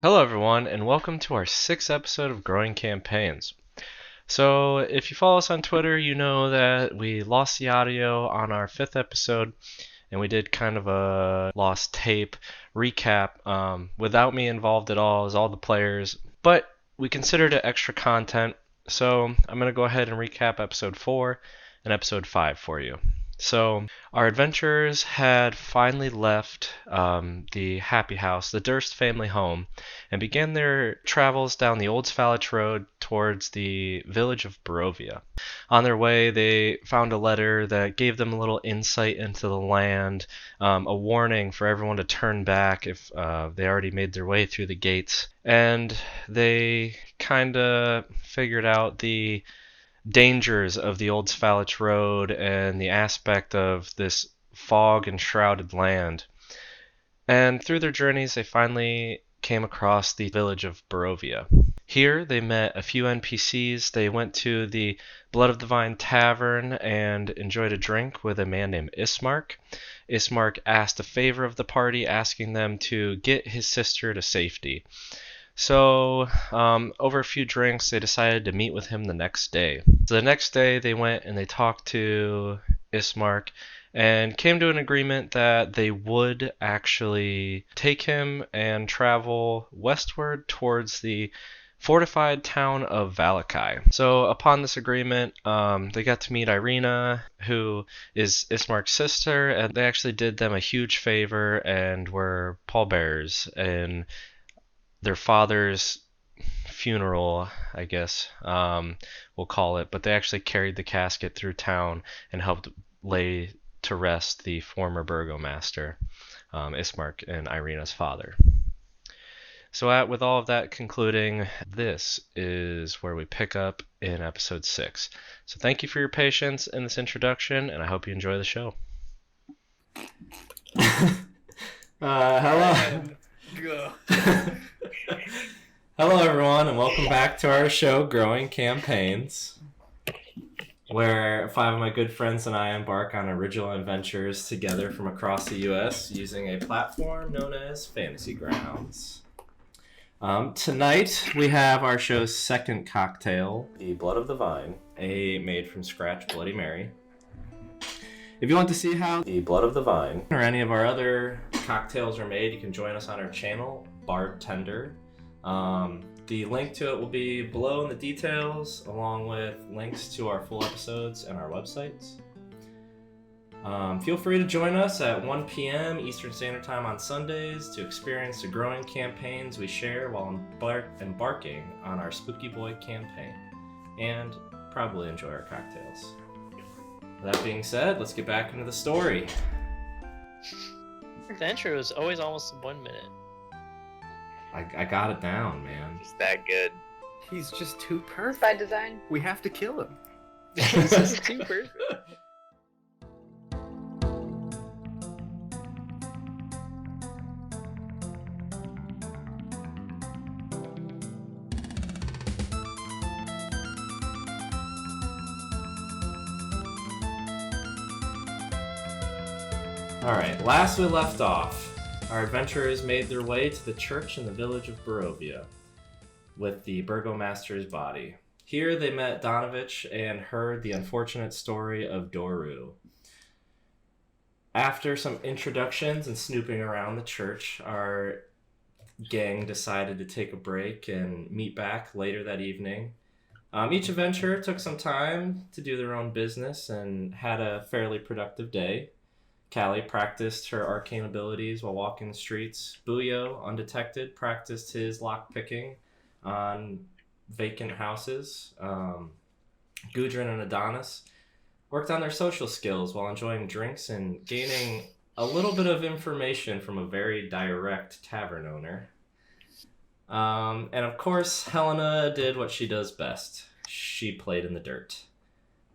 Hello, everyone, and welcome to our sixth episode of Growing Campaigns. So, if you follow us on Twitter, you know that we lost the audio on our fifth episode, and we did kind of a lost tape recap without me involved at all, as all the players, but we considered it extra content, so I'm going to go ahead and recap episode 4 and episode 5 for you. So, our adventurers had finally left the Happy House, the Durst family home, and began their travels down the Old Svalich Road towards the village of Barovia. On their way, they found a letter that gave them a little insight into the land, a warning for everyone to turn back if they already made their way through the gates. And they kind of figured out the dangers of the Old Svalich Road and the aspect of this fog enshrouded land. And through their journeys, they finally came across the village of Barovia. Here, they met a few NPCs. They went to the Blood of the Vine Tavern and enjoyed a drink with a man named Ismark. Ismark asked a favor of the party, asking them to get his sister to safety. So, over a few drinks, they decided to meet with him the next day. So the next day, they went and they talked to Ismark and came to an agreement that they would actually take him and travel westward towards the fortified town of Vallaki. So upon this agreement, they got to meet Irina, who is Ismark's sister, and they actually did them a huge favor and were pallbearers in their father's funeral, I guess we'll call it, but they actually carried the casket through town and helped lay to rest the former burgomaster, Ismark and Irina's father. So with all of that concluding, this is where we pick up in episode 6. So thank you for your patience in this introduction, and I hope you enjoy the show. Hello. Hello, everyone, and welcome back to our show, Growing Campaigns, where 5 of my good friends and I embark on original adventures together from across the U.S. using a platform known as Fantasy Grounds. Tonight, we have our show's second cocktail, the Blood of the Vine, a made-from-scratch Bloody Mary. If you want to see how the Blood of the Vine or any of our other cocktails are made, you can join us on our channel, Bartender. The link to it will be below in the details, along with links to our full episodes and our websites. Feel free to join us at 1 p.m. Eastern Standard Time on Sundays to experience the growing campaigns we share while embarking on our Spooky Boy campaign, and probably enjoy our cocktails. That being said, let's get back into the story. Adventure was always almost 1 minute. I got it down, man. He's that good. He's just too perfect. By design. We have to kill him. This is too perfect. Alright, last we left off, our adventurers made their way to the church in the village of Barovia with the burgomaster's body. Here they met Donovich and heard the unfortunate story of Doru. After some introductions and snooping around the church, our gang decided to take a break and meet back later that evening. Each adventurer took some time to do their own business and had a fairly productive day. Kallie practiced her arcane abilities while walking the streets. Buyo, undetected, practiced his lockpicking on vacant houses. Gudrun and Adonis worked on their social skills while enjoying drinks and gaining a little bit of information from a very direct tavern owner. And of course, Helena did what she does best. She played in the dirt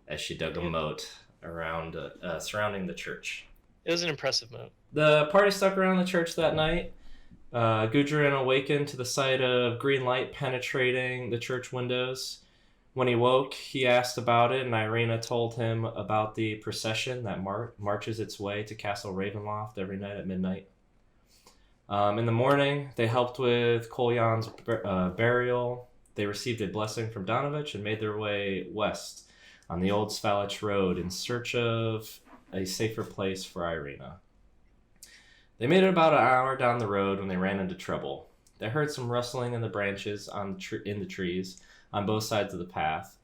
as she dug a moat around surrounding the church. It was an impressive move. The party stuck around the church that night. Gudrun awakened to the sight of green light penetrating the church windows. When he woke, he asked about it, and Irina told him about the procession that marches its way to Castle Ravenloft every night at midnight. In the morning, they helped with Kolyan's burial. They received a blessing from Donovich and made their way west on the Old Svalich Road in search of a safer place for Irina. They made it about an hour down the road when they ran into trouble. They heard some rustling in the branches in the trees on both sides of the path.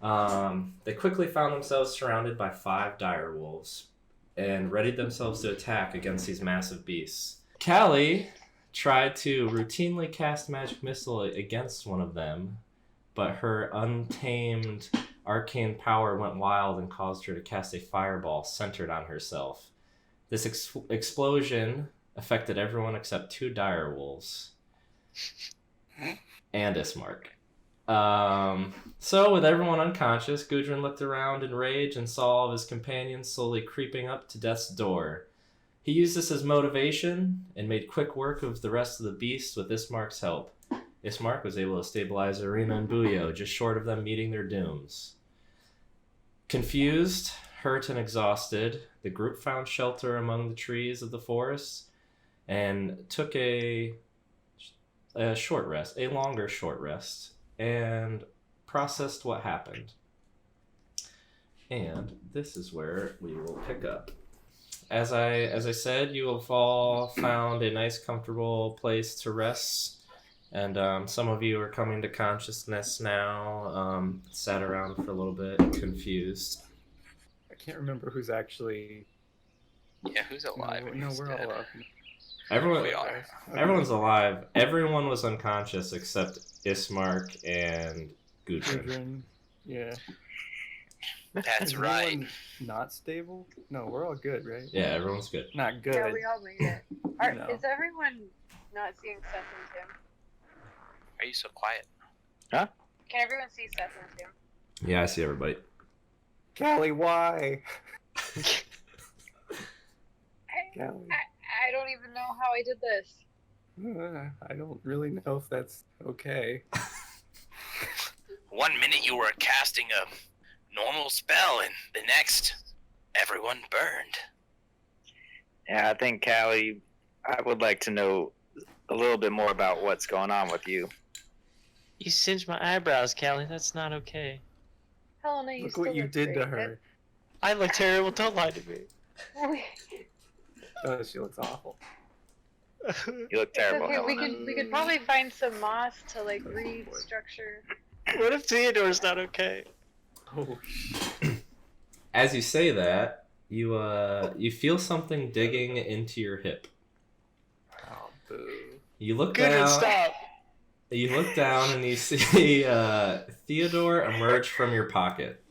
They quickly found themselves surrounded by 5 dire wolves and readied themselves to attack against these massive beasts. Kallie tried to routinely cast magic missile against one of them, but her untamed arcane power went wild and caused her to cast a fireball centered on herself. This explosion affected everyone except 2 dire wolves and Ismark. So with everyone unconscious, Gudrun looked around in rage and saw all of his companions slowly creeping up to death's door. He used this as motivation and made quick work of the rest of the beasts with Ismark's help. Ismark was able to stabilize Irina and Buyo, just short of them meeting their dooms. Confused, hurt, and exhausted, the group found shelter among the trees of the forest and took a longer short rest, and processed what happened. And this is where we will pick up. As I said, you have all found a nice, comfortable place to rest, and some of you are coming to consciousness now. Sat around for a little bit, confused. I can't remember who's actually. Yeah, who's alive? and No, who's we're dead? all up. We are. Everyone's alive. Everyone was unconscious except Ismark and Gudrun. Gudrun. Yeah. That's Is right. anyone not stable? No, we're all good, right? Yeah, everyone's good. Not good. Yeah, we all made it. No. Is everyone not seeing Seth and Tim? Are you so quiet? Can everyone see Seth and Tim? Yeah, I see everybody. Kallie, why? I, Kallie. I don't even know how I did this. I don't really know if that's okay. 1 minute you were casting a normal spell, and the next, everyone burned. Yeah, I think, Kallie, I would like to know a little bit more about what's going on with you. You singed my eyebrows, Kallie. That's not okay. Helena, you Look still what you look did to great. her. I look terrible. Don't lie to me. Oh, she looks awful. You look It's terrible, okay. Helena. We could probably find some moss to like restructure. What if Theodore's not okay? Oh, As you say that, you feel something digging into your hip. oh boo. You look Good down. one, stop. You look down and you see Theodore emerge from your pocket.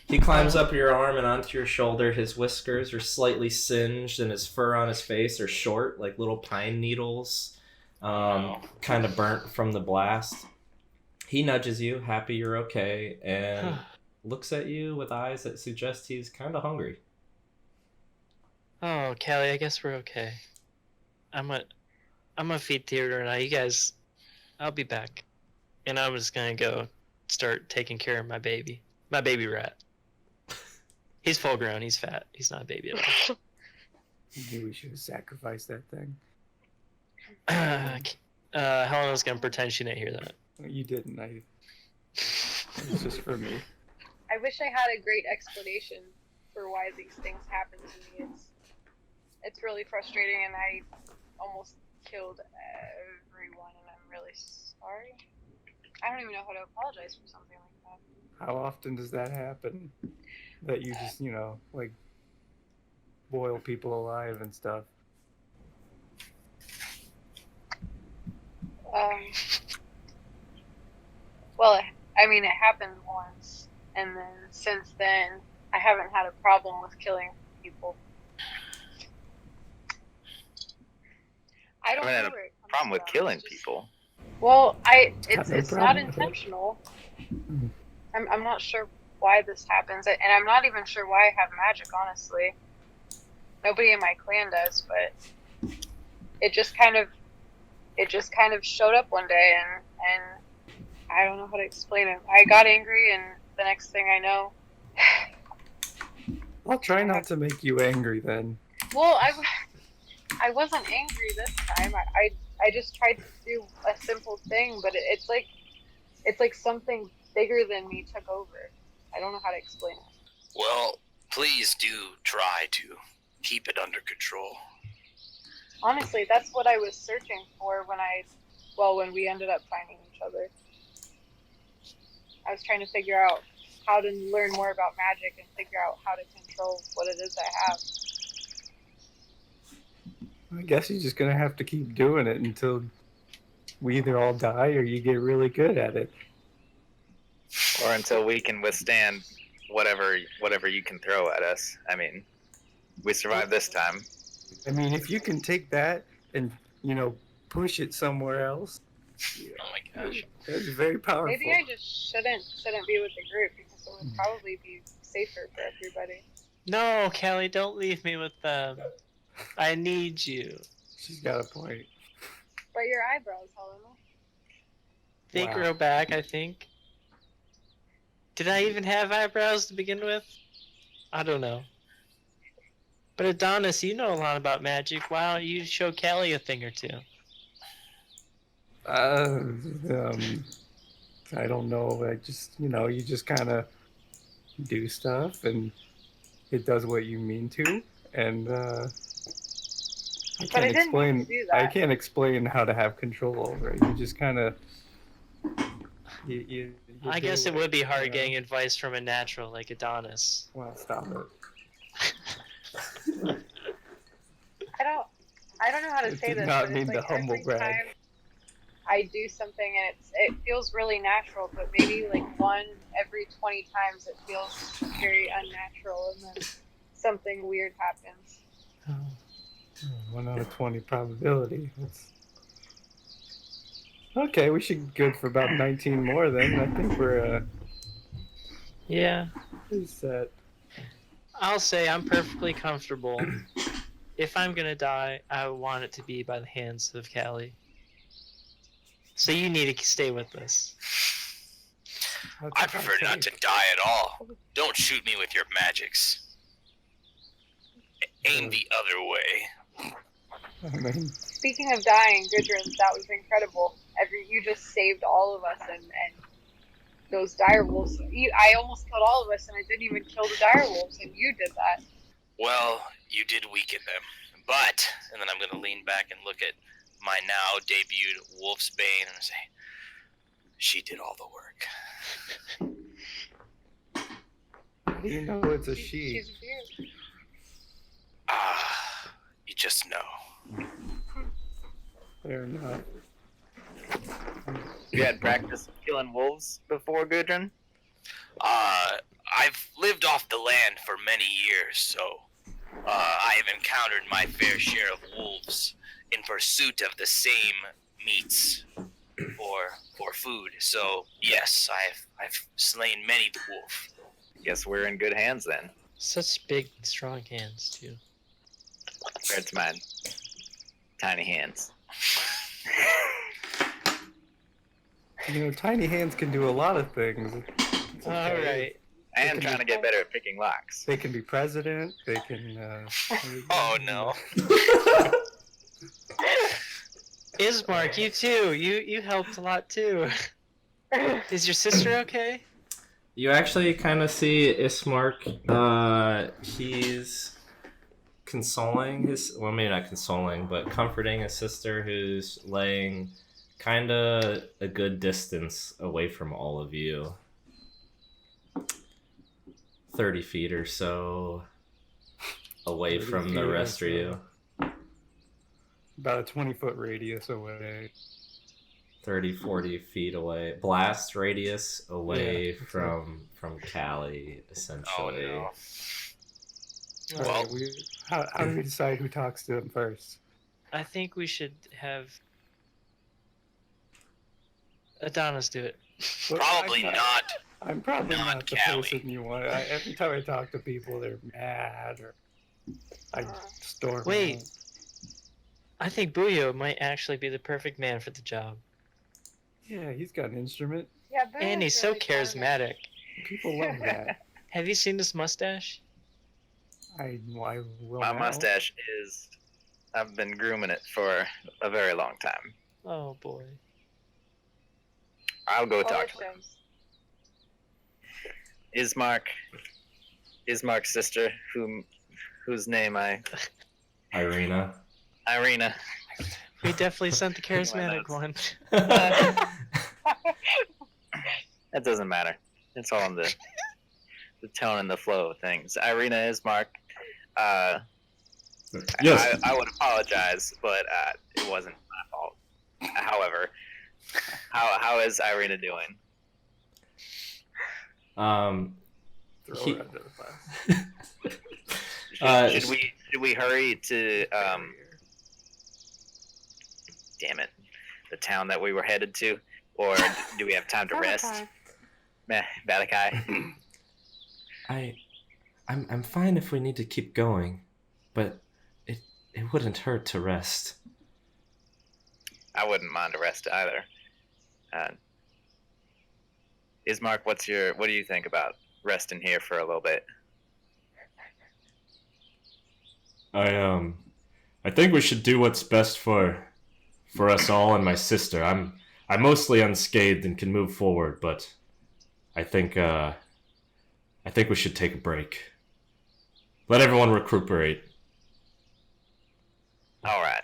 He climbs up your arm and onto your shoulder. His whiskers are slightly singed and his fur on his face are short, like little pine needles, kind of burnt from the blast. He nudges you, happy you're okay, and looks at you with eyes that suggest he's kind of hungry. Oh, Kallie, I guess we're okay. I'm gonna feed Theodore now. You guys, I'll be back. And I'm just gonna go start taking care of my baby rat. He's full grown. He's fat. He's not a baby at all. Maybe we should have sacrificed that thing. Helena's gonna pretend she didn't hear that. You didn't. It's just for me. I wish I had a great explanation for why these things happen to me. It's really frustrating, and I almost killed everyone, and I'm really sorry. I don't even know how to apologize for something like that. How often does that happen? That you just, like, boil people alive and stuff? Well, I mean, it happened once, and then since then, I haven't had a problem with killing people. I don't I haven't know had where it comes Problem with from. killing It's just- people. Well, Got no it's not problem with it. intentional. Mhm. I'm not sure why this happens, and I'm not even sure why I have magic. Honestly, nobody in my clan does, but it just kind of showed up one day, and I don't know how to explain it. I got angry, and the next thing I know, I'll try not to make you angry then. well, I wasn't angry this time. I just tried to do a simple thing, but it's like something bigger than me took over. I don't know how to explain it. Well, please do try to keep it under control. Honestly, that's what I was searching for when we ended up finding each other. I was trying to figure out how to learn more about magic and figure out how to control what it is I have. I guess you're just gonna have to keep doing it until we either all die or you get really good at it. Or until we can withstand whatever you can throw at us. I mean, we survived this time. I mean, if you can take that and, push it somewhere else, Oh my gosh. that's very powerful. Maybe I just shouldn't be with the group because it would probably be safer for everybody. No, Kallie, don't leave me with them. I need you. She's got a point. But your eyebrows, Helena. They Wow. grow back, I think. Did I even have eyebrows to begin with? I don't know. But Adonis, you know a lot about magic. Why don't you show Kallie a thing or two? I don't know. I just, you just kind of do stuff and it does what you mean to. And But I didn't mean to do that. I can't explain how to have control over it. You just kind of. I guess it would be hard getting advice from a natural like Adonis. Well, stop it. I don't know how to say It did this. not but mean it's to like humble every brag. time I do something and it feels really natural, but maybe like one every 20 times it feels very unnatural, and then something weird happens. 1 out of 20 probability. That's... Okay, we should be good for about 19 more then. I think we're Yeah. set. I'll say I'm perfectly comfortable. If I'm gonna die, I want it to be by the hands of Kallie. So you need to stay with us. I prefer not to die at all. Don't shoot me with your magics. Aim the other way. I mean, Speaking of dying, Gudrun, that was incredible. You just saved all of us, and those dire wolves. I almost killed all of us, and I didn't even kill the dire wolves, and you did that. Well, you did weaken them. But, and then I'm going to lean back and look at my now debuted Wolf's Bane and say, she did all the work. how do you know it's a she? She's weird. Ah, you just know. Fair enough. You had practice killing wolves before, Gudrun? I've lived off the land for many years, so I have encountered my fair share of wolves in pursuit of the same meats for food. So yes, I've slain many the wolf. Guess we're in good hands then. Such big, strong hands too. Compared to mine. Tiny hands. Tiny hands can do a lot of things. It's All okay. right. And trying to get better at picking locks. They can be president. They can. Oh no. Ismark, you too. You helped a lot too. Is your sister okay? You actually kind of see Ismark. He's consoling maybe not consoling, but comforting his sister who's laying kind of a good distance away from all of you. 30 feet or so away 30 from feet the or rest of so. you. About a 20-foot radius away. 30, 40 feet away. Blast radius away Yeah, from Kallie, essentially. Oh no. All Well- right, how do we decide who talks to him first? I think we should have Adonis do it. Well, Probably not. I'm probably not not the Kallie. person you want. Every time I talk to people, they're mad or I storm. Wait. out. I think Buyo might actually be the perfect man for the job. Yeah, he's got an instrument. Yeah, Boo And is he's so really charming. charismatic. People love that. Have you seen this mustache? I will My now. mustache is I've been grooming it for a very long time. Oh boy. I'll go All talk it to him. shows. Ismark's sister, whose name Irina. Irina. We definitely sent the Why charismatic not? one. That doesn't matter. It's all in the tone and the flow of things. Irina Ismark. Yes. I would apologize, but it wasn't my fault. However, how is Irina doing? Throw He- her under the bus. Should we hurry to damn it, the town that we were headed to, or do we have time to rest? Meh, Vallaki. I'm fine if we need to keep going, but it wouldn't hurt to rest. I wouldn't mind a rest either. Ismark, what do you think about resting here for a little bit? I think we should do what's best for us all and my sister. I'm mostly unscathed and can move forward, but I think we should take a break. Let everyone recuperate. All right,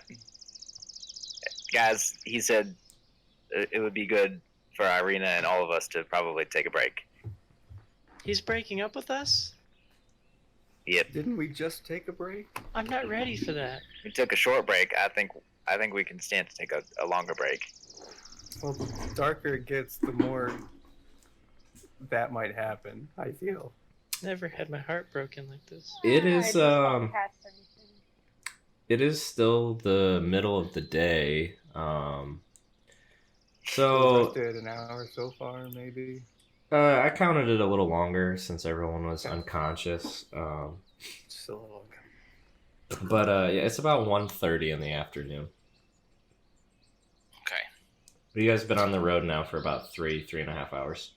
guys. He said it would be good for Irina and all of us to probably take a break. He's breaking up with us? Yep, Didn't we just take a break? I'm not ready for that. we took a short break. I think we can stand to take a longer break. Well, the darker it gets, the more that might happen, I feel. Never had my heart broken like this. It I is just won't cast anything. it is still the middle of the day. So Rested an hour so far, maybe. I counted it a little longer since everyone was unconscious. Just a little. But yeah, it's about 1:30 in the afternoon. Okay. You guys have been on the road now for about 3.5 hours.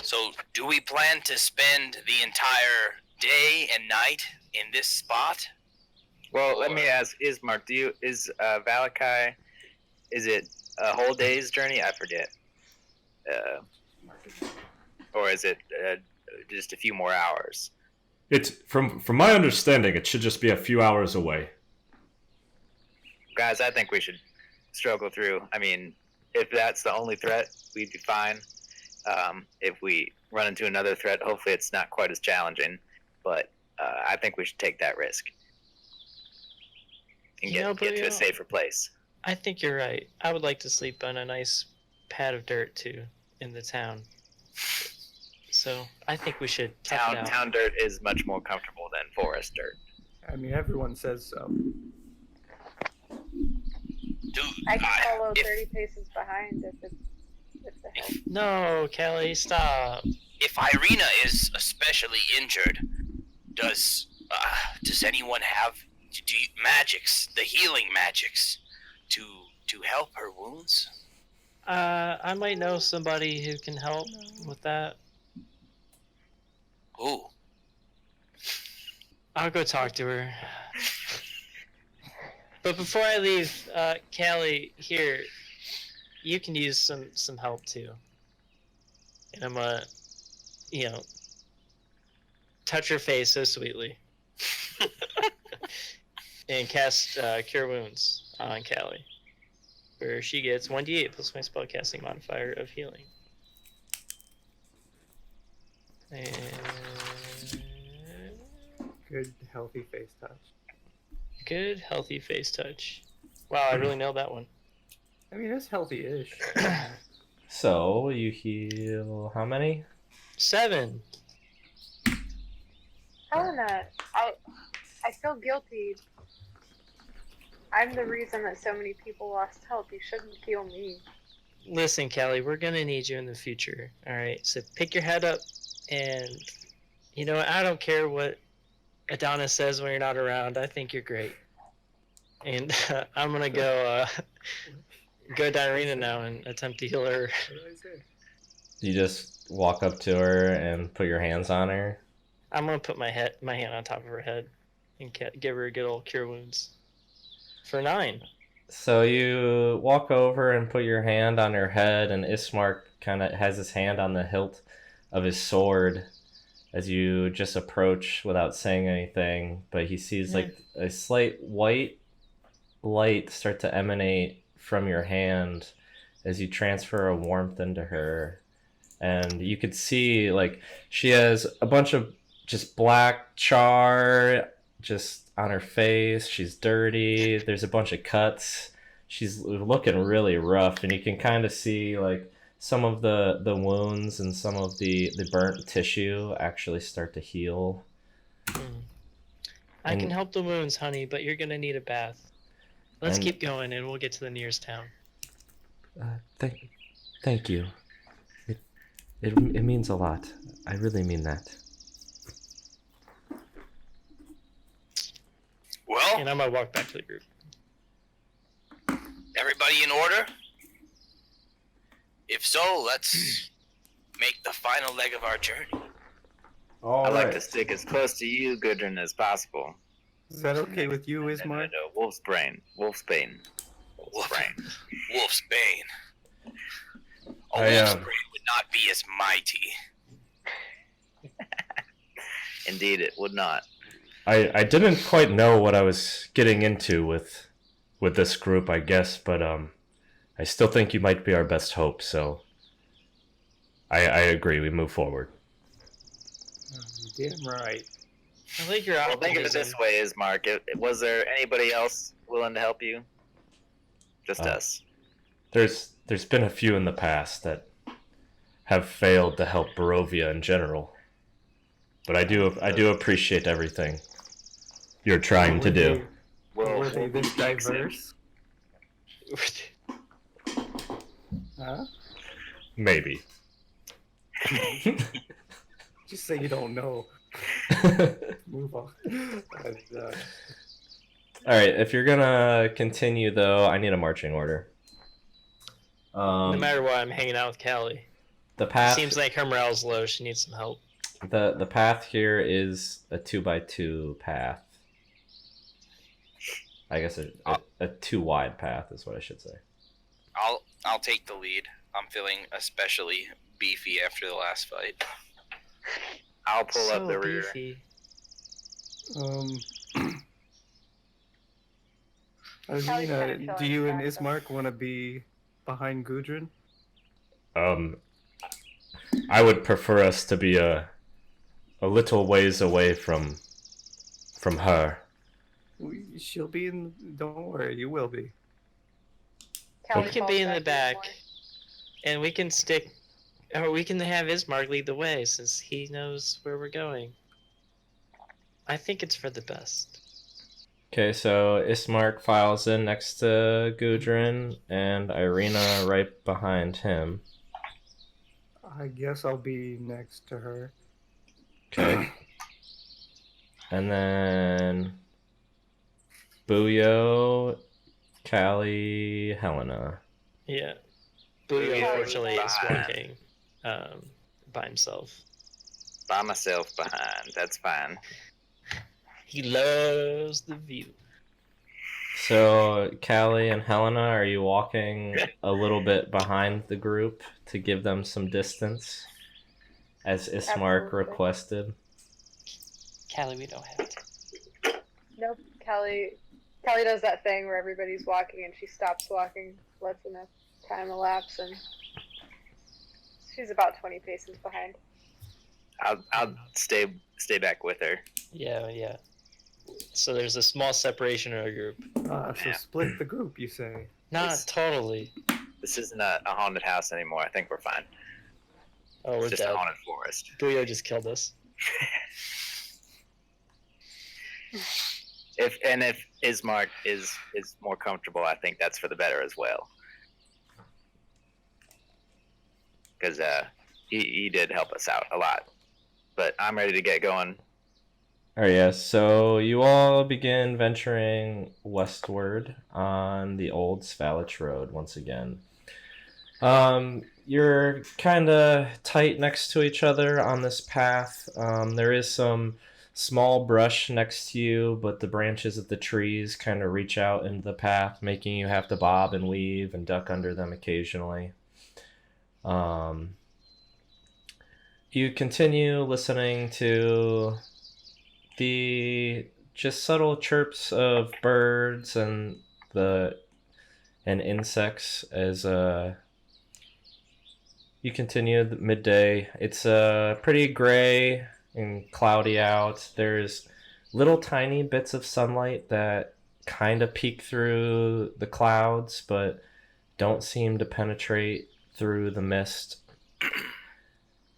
So, do we plan to spend the entire day and night in this spot? Well, let me ask Ismark. Is Vallaki? Is it a whole day's journey? I forget. Or is it just a few more hours? It's from my understanding, it should just be a few hours away. Guys, I think we should struggle through. I mean, if that's the only threat, we'd be fine. If we run into another threat, hopefully it's not quite as challenging. But I think we should take that risk and get to a safer place. I think you're right. I would like to sleep on a nice pad of dirt too in the town. So I think we should tough it out. Town dirt is much more comfortable than forest dirt. I mean, everyone says so. Dude, I can follow if 30 paces behind if the help. No, Kallie, stop. if Irina is especially injured, does anyone have magics, the healing magics, to help her wounds? I might know somebody who can help with that. Ooh. I'll go talk to her. But before I leave, Kallie, here, you can use some help too. And I'm gonna, touch her face so sweetly. And cast Cure Wounds on Kallie, where she gets 1d8 plus my spellcasting modifier of healing. And Good, healthy face touch. good, healthy face touch. Wow, I really nailed that one. I mean, it's healthy-ish. So you heal how many? 7. Helena, I feel guilty. I'm the reason that so many people lost health. You shouldn't heal me. Listen, Kallie, we're gonna need you in the future. All right, so pick your head up, and you know what? I don't care what Adonis says when you're not around. I think you're great, and I'm gonna go to Irina now and attempt to heal her. What did I say? You just walk up to her and put your hands on her. I'm gonna put my hand on top of her head and give her a good old cure wounds. For 9. So you walk over and put your hand on her head, and Ismark kind of has his hand on the hilt of his sword as you just approach without saying anything, but he sees like a slight white light start to emanate from your hand as you transfer a warmth into her. And you could see like she has a bunch of just black char just on her face. She's dirty. There's a bunch of cuts. She's looking really rough, and you can kind of see like some of the wounds and some of the burnt tissue actually start to heal. I can help the wounds, honey, but you're gonna need a bath. Let's keep going, and we'll get to the nearest town. Thank you. It means a lot. I really mean that. Well, And I'm gonna walk back to the group. everybody in order? If so, let's make the final leg of our journey. I'd like to stick as close to you, Gudrun, as possible. Is that okay with you, Ismark? And, Wolf's Bane. Wolf's Bane. A I, wolf's brain would not be as mighty. Indeed, it would not. I didn't quite know what I was getting into with this group, I guess, but I still think you might be our best hope, so I agree, we move forward. Damn right. I like your Well, think of it optimism. this way, Ismark. Was there anybody else willing to help you? Just us. There's been a few in the past that have failed to help Barovia in general, but I do appreciate everything you're trying to do. Were they this diverse? Huh? Maybe. Just say you don't know. Move on. All right, if you're gonna continue though, I need a marching order. No matter what, I'm hanging out with Kallie. The path Seems like her morale's low. She needs some help. the path here is a 2x2 path. I guess a 2 wide path is what I should say. I'll take the lead. I'm feeling especially beefy after the last fight. I'll pull up the rear. Beefy. Alvina, do you and Ismark want to be behind Gudrun? I would prefer us to be a little ways away from her. She'll be in. Don't worry, you will be. We can be in the back, and we can stick, or we can have Ismark lead the way since he knows where we're going. I think it's for the best. Okay, so Ismark files in next to Gudrun, and Irina right behind him. I guess I'll be next to her. Okay. And then Buyo, Kallie, Helena. Yeah. Buyo, Yeah, unfortunately, is fine. walking by himself. By myself behind. That's fine. He loves the view. So, Kallie and Helena, are you walking a little bit behind the group to give them some distance, as Ismark Absolutely. requested? Kallie, we don't have to. Nope. Kallie does that thing where everybody's walking and she stops walking, lets enough time elapse, and she's about 20 paces behind. I'll stay back with her. Yeah. So there's a small separation in our group. So split the group, you say? Not Yes. totally. This isn't a haunted house anymore. I think we're fine. Oh, we're It's just dead. a haunted forest. Buyo just killed us. If Ismark is more comfortable, I think that's for the better as well. Because he did help us out a lot. But I'm ready to get going. Alright, yeah, so you all begin venturing westward on the Old Svalich Road once again. You're kind of tight next to each other on this path. There is some small brush next to you, but the branches of the trees kind of reach out into the path, making you have to bob and weave and duck under them occasionally. You continue listening to the just subtle chirps of birds and insects as you continue the midday. It's pretty gray and cloudy out. There's little tiny bits of sunlight that kind of peek through the clouds, but don't seem to penetrate through the mist.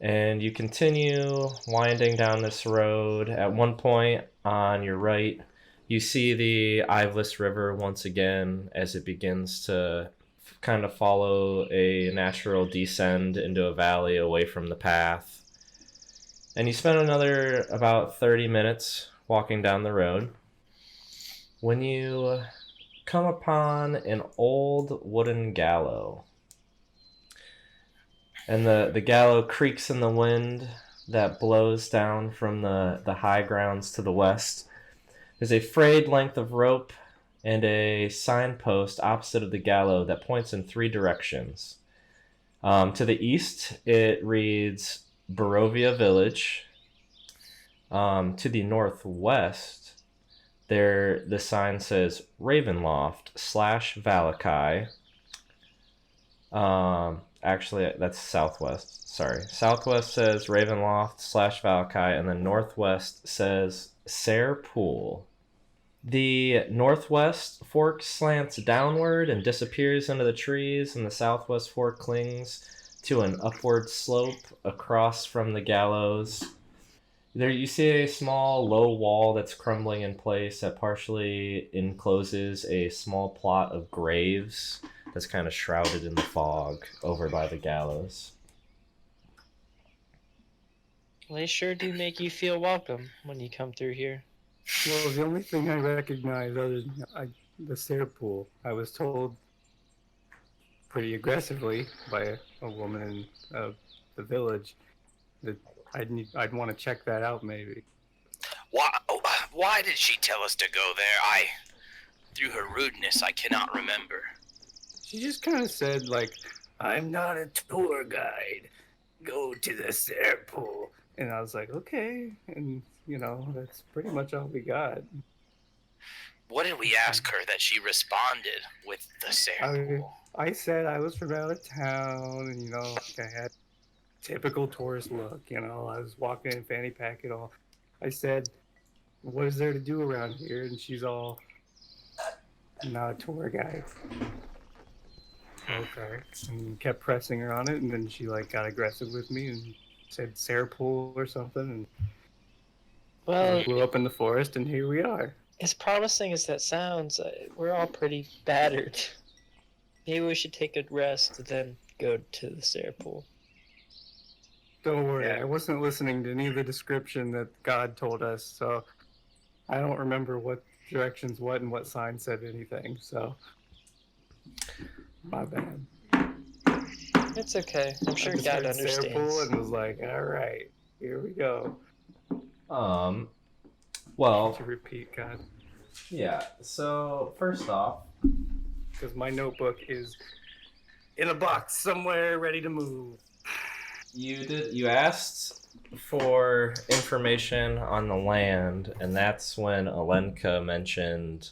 And you continue winding down this road. At one point on your right, you see the Iveless River once again as it begins to kind of follow a natural descend into a valley away from the path. And you spend another about 30 minutes walking down the road when you come upon an old wooden gallows. And the gallows creaks in the wind that blows down from the high grounds to the west. There's a frayed length of rope and a signpost opposite of the gallows that points in 3 directions. To the east, it reads Barovia Village. To the northwest, the sign says Ravenloft /Vallaki. Actually, that's southwest. Sorry. Southwest says Ravenloft /Vallaki, and then northwest says Sayre Pool. The northwest fork slants downward and disappears into the trees, and the southwest fork clings to an upward slope across from the gallows. There you see a small low wall that's crumbling in place that partially encloses a small plot of graves that's kind of shrouded in the fog over by the gallows. Well, they sure do make you feel welcome when you come through here. Well, the only thing I recognize other than the Sayre Pool, I was told pretty aggressively by a woman in the village that I'd want to check that out maybe. Why did she tell us to go there? Through her rudeness, I cannot remember. She just kind of said, like, I'm not a tour guide. Go to the Sayre Pool. And I was like, okay. And, you know, that's pretty much all we got. What did we ask her that she responded with the Sayre Pool? I said I was from out of town, and, you know, I had typical tourist look, you know. I was walking in fanny pack and all. I said, what is there to do around here? And she's all, I'm not a tour guide. Okay. And kept pressing her on it, and then she like got aggressive with me and said Sayre Pool or something, and Well, grew up in the forest, and here we are. as promising as that sounds, we're all pretty battered. Maybe we should take a rest, then go to the Sayre Pool. Don't worry, I wasn't listening to any of the description that God told us, so I don't remember what directions what and what sign said anything, so my bad. It's okay. I'm sure God understands. Sayre Pool and was like, all right, here we go. Well, To repeat, God. yeah, so first off, Because my notebook is in a box somewhere ready to move. you asked for information on the land, and that's when Alenka mentioned,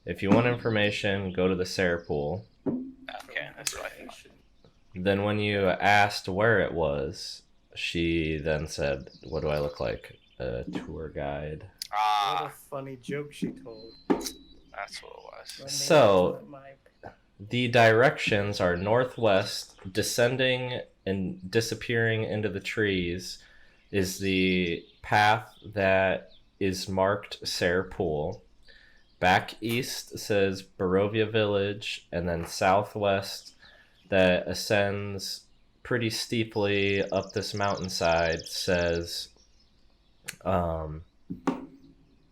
if you want information, go to the Sayre Pool. Okay, that's right. Then when you asked where it was, she then said, what do I look like? A tour guide. What a funny joke she told. That's what it was. So, the directions are northwest, descending and disappearing into the trees is the path that is marked Sayre Pool. Back east says Barovia Village, and then southwest that ascends pretty steeply up this mountainside says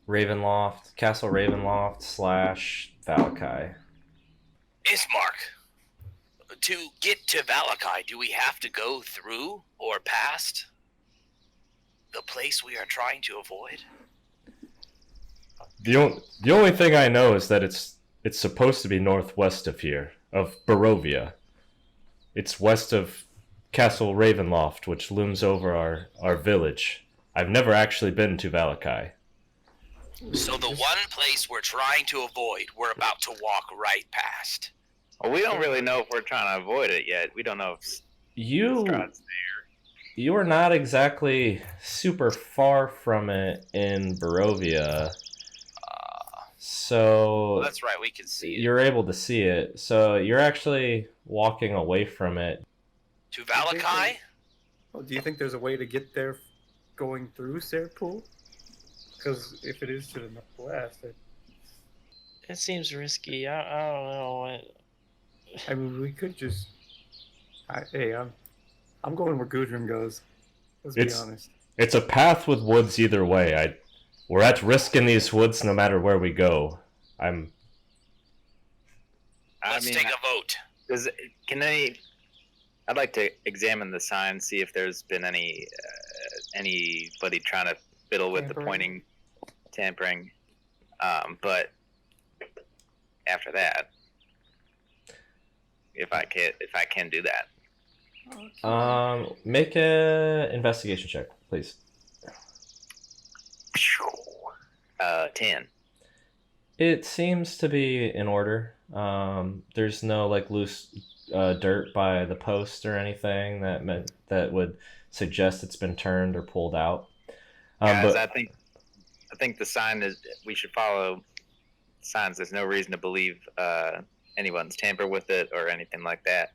Ravenloft, Castle Ravenloft /Vallaki. Ismark, to get to Vallaki, do we have to go through or past the place we are trying to avoid? The only thing I know is that it's supposed to be northwest of here, of Barovia. It's west of Castle Ravenloft, which looms over our village. I've never actually been to Vallaki. So the one place we're trying to avoid, we're about to walk right past. Well, we don't really know if we're trying to avoid it yet. We don't know if You Strahd's you are not exactly super far from it in Barovia. So That's right, we can see it. you're able to see it. So you're actually walking away from it. To Vallaki? Well, do you think there's a way to get there going through Serpool? Because if it is to the northwest, It seems risky. I don't know. I mean, we could just. Hey, I'm going where Gudrun goes. Let's be honest. It's a path with woods either way. We're at risk in these woods no matter where we go. Let's take a vote. I'd like to examine the sign, see if there's been anybody trying to fiddle with the pointing, tampering. But after that, if I can do that. Make a investigation check, please. 10. It seems to be in order. There's no like loose dirt by the post or anything that would suggest it's been turned or pulled out. Guys, I think the sign is we should follow signs. There's no reason to believe anyone's tampered with it or anything like that.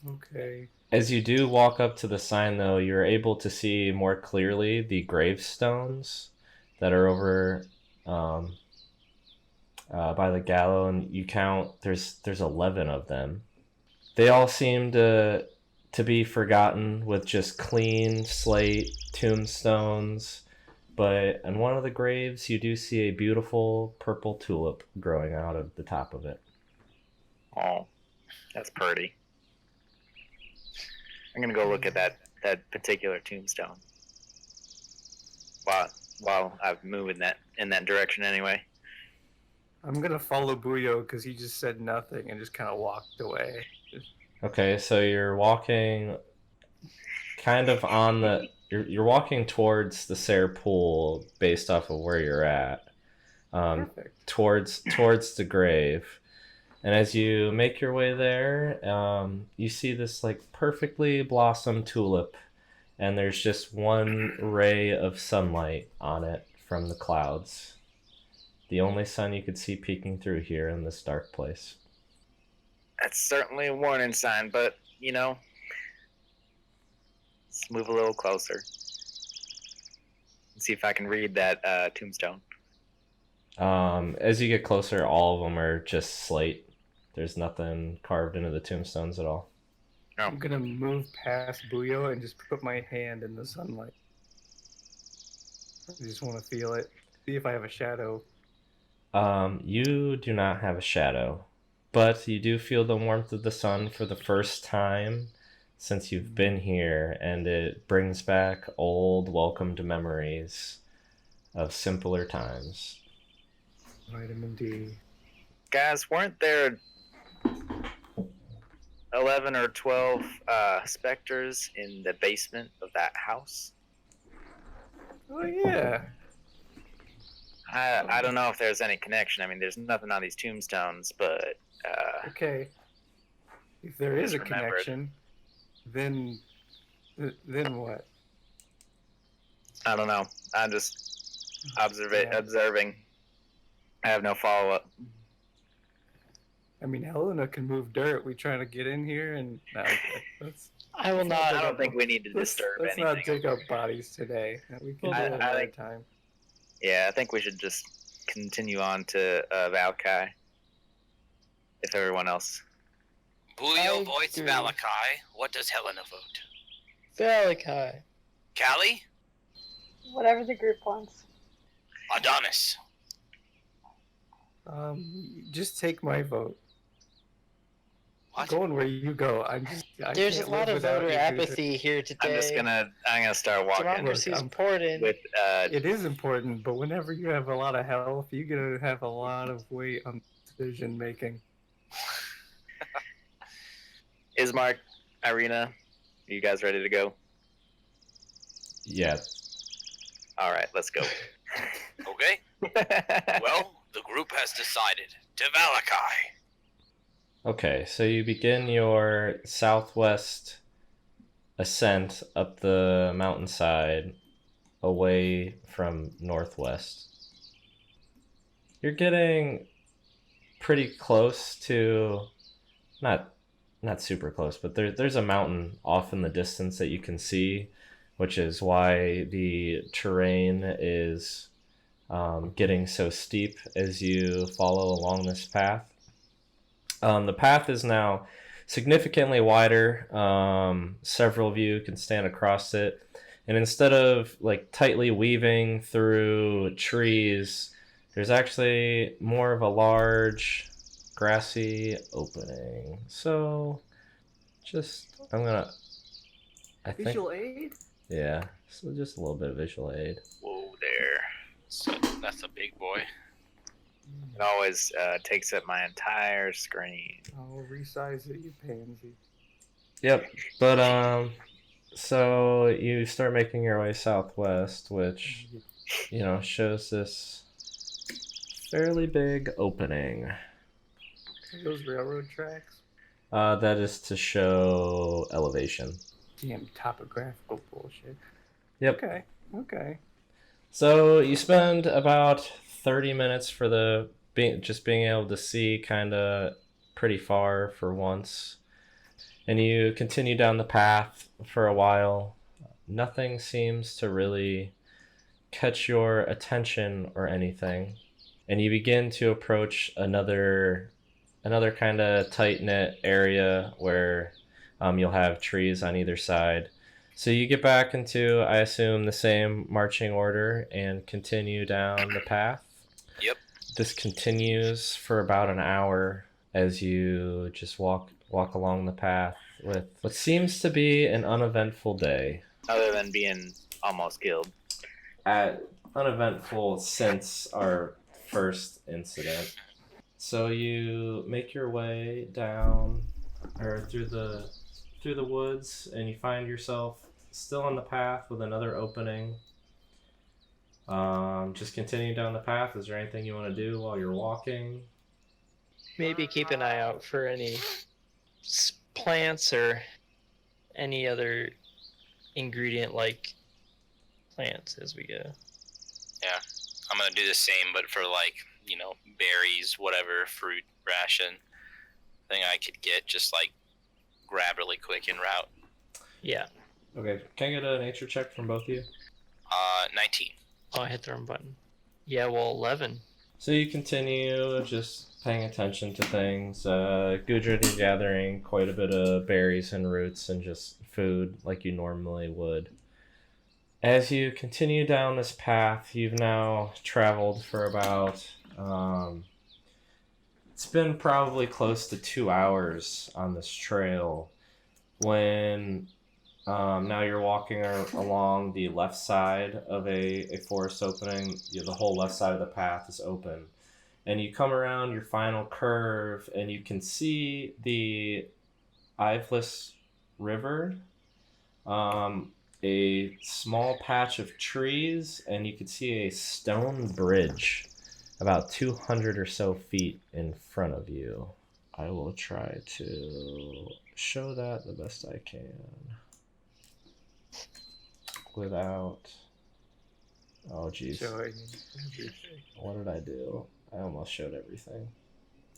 Okay. As you do walk up to the sign, though, you're able to see more clearly the gravestones that are over by the gallows, and you count there's 11 of them. They all seem to be forgotten with just clean slate tombstones, but in one of the graves you do see a beautiful purple tulip growing out of the top of it. Oh, that's pretty. I'm gonna go look at that particular tombstone while I'm moving in that direction anyway. I'm gonna follow Buyo because he just said nothing and just kind of walked away. Okay, so you're walking kind of on the you're walking towards the Sayre Pool based off of where you're at, towards the grave. And as you make your way there, you see this like perfectly blossomed tulip, and there's just one ray of sunlight on it from the clouds. The only sun you could see peeking through here in this dark place. That's certainly a warning sign, but let's move a little closer and see if I can read that tombstone. As you get closer, all of them are just slate. There's nothing carved into the tombstones at all. No. I'm gonna move past Buyo and just put my hand in the sunlight. I just want to feel it. See if I have a shadow. You do not have a shadow, but you do feel the warmth of the sun for the first time since you've been here, and it brings back old welcomed memories of simpler times. Vitamin D. Guys, weren't there 11 or 12 specters in the basement of that house? Oh yeah. I don't know if there's any connection. I mean, there's nothing on these tombstones, but Okay. If there is a Just remember it. connection, then what? I don't know. I'm just observing. I have no follow-up. I mean, Helena can move dirt. We trying to get in here, and no, let's I will not. I don't think we need to let's disturb not anything. dig up bodies today. We can do it another think- time. Yeah, I think we should just continue on to Vallaki. If everyone else. Julio I votes agree. Vallaki. What does Helena vote? Vallaki. Kallie? Whatever the group wants. Adonis? Just take my vote. What? Going where you go. I There's a can't lot live of without voter you, apathy here today. I'm gonna start walking Democracy is important. with It is important, but whenever you have a lot of health, you're gonna have a lot of weight on decision making. Ismark, Irina, are you guys ready to go? Yeah. All right, let's go. Okay. Well, the group has decided to Vallaki. Okay, so you begin your southwest ascent up the mountainside away from northwest. You're getting pretty close to, not super close, but there's a mountain off in the distance that you can see, which is why the terrain is getting so steep as you follow along this path. The path is now significantly wider. Several of you can stand across it, and instead of like tightly weaving through trees, there's actually more of a large grassy opening. So Visual aid? Yeah, so just a little bit of visual aid. Whoa there. So that's a big boy. It always takes up my entire screen. I'll resize it, you pansy. Yep, but so you start making your way southwest, which shows this fairly big opening. Are those railroad tracks? That is to show elevation. Damn topographical bullshit. Yep. Okay. So you spend about 30 minutes for just being able to see kind of pretty far for once. And you continue down the path for a while. Nothing seems to really catch your attention or anything. And you begin to approach another kind of tight-knit area where you'll have trees on either side. So you get back into, I assume, the same marching order and continue down the path. Yep. This continues for about an hour as you just walk along the path with what seems to be an uneventful day. Other than being almost killed. Uneventful since our first incident. So you make your way down or through the woods, and you find yourself still on the path with another opening. Just continue down the path. Is there anything you want to do while you're walking? Maybe keep an eye out for any plants or any other ingredient-like plants as we go. Yeah, I'm gonna do the same, but for berries, whatever fruit ration thing I could get, just grab really quick en route. Yeah. Okay, can I get a nature check from both of you? 19. Oh, I hit the wrong button. Yeah, well, 11. So you continue just paying attention to things. Gudrun, you're gathering quite a bit of berries and roots and just food like you normally would. As you continue down this path, you've now traveled for about... it's been probably close to 2 hours on this trail when now you're walking along the left side of a forest opening. The whole left side of the path is open. And you come around your final curve and you can see the Iveless River, a small patch of trees, and you can see a stone bridge about 200 or so feet in front of you. I will try to show that the best I can without... Oh, jeez. Showing everything. What did I do? I almost showed everything.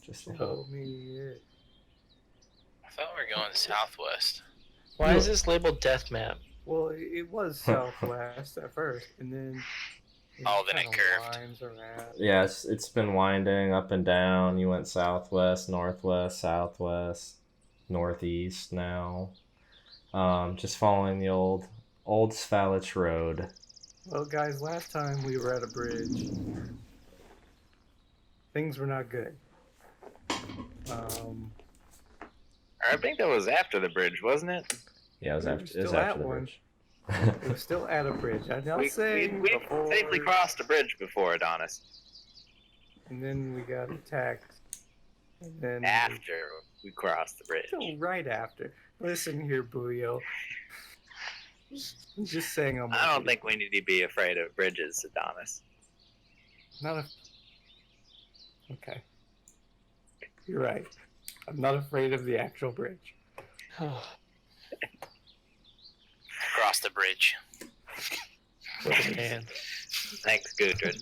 Just a Show little. me it. I thought we were going southwest. Why is this labeled death map? Well, it was southwest at first, and then... Oh, then it kinda curved. winds around. Yes, it's been winding up and down. You went southwest, northwest, southwest, northeast now. Just following the old Svalich Road. Well, guys, last time we were at a bridge, things were not good. I think that was after the bridge, wasn't it? Yeah, it was We were after, it was still after at the one. bridge. It was still at a bridge. I'm not We saying before. safely crossed the bridge before, Adonis. And then we got attacked. And then After we crossed the bridge. No, right after. Listen here, Booyo. I'm just saying I'm I don't think we need to be afraid of bridges, Adonis. not a. Okay. You're right. I'm not afraid of the actual bridge. Across the bridge. Man. Thanks, Gudrun.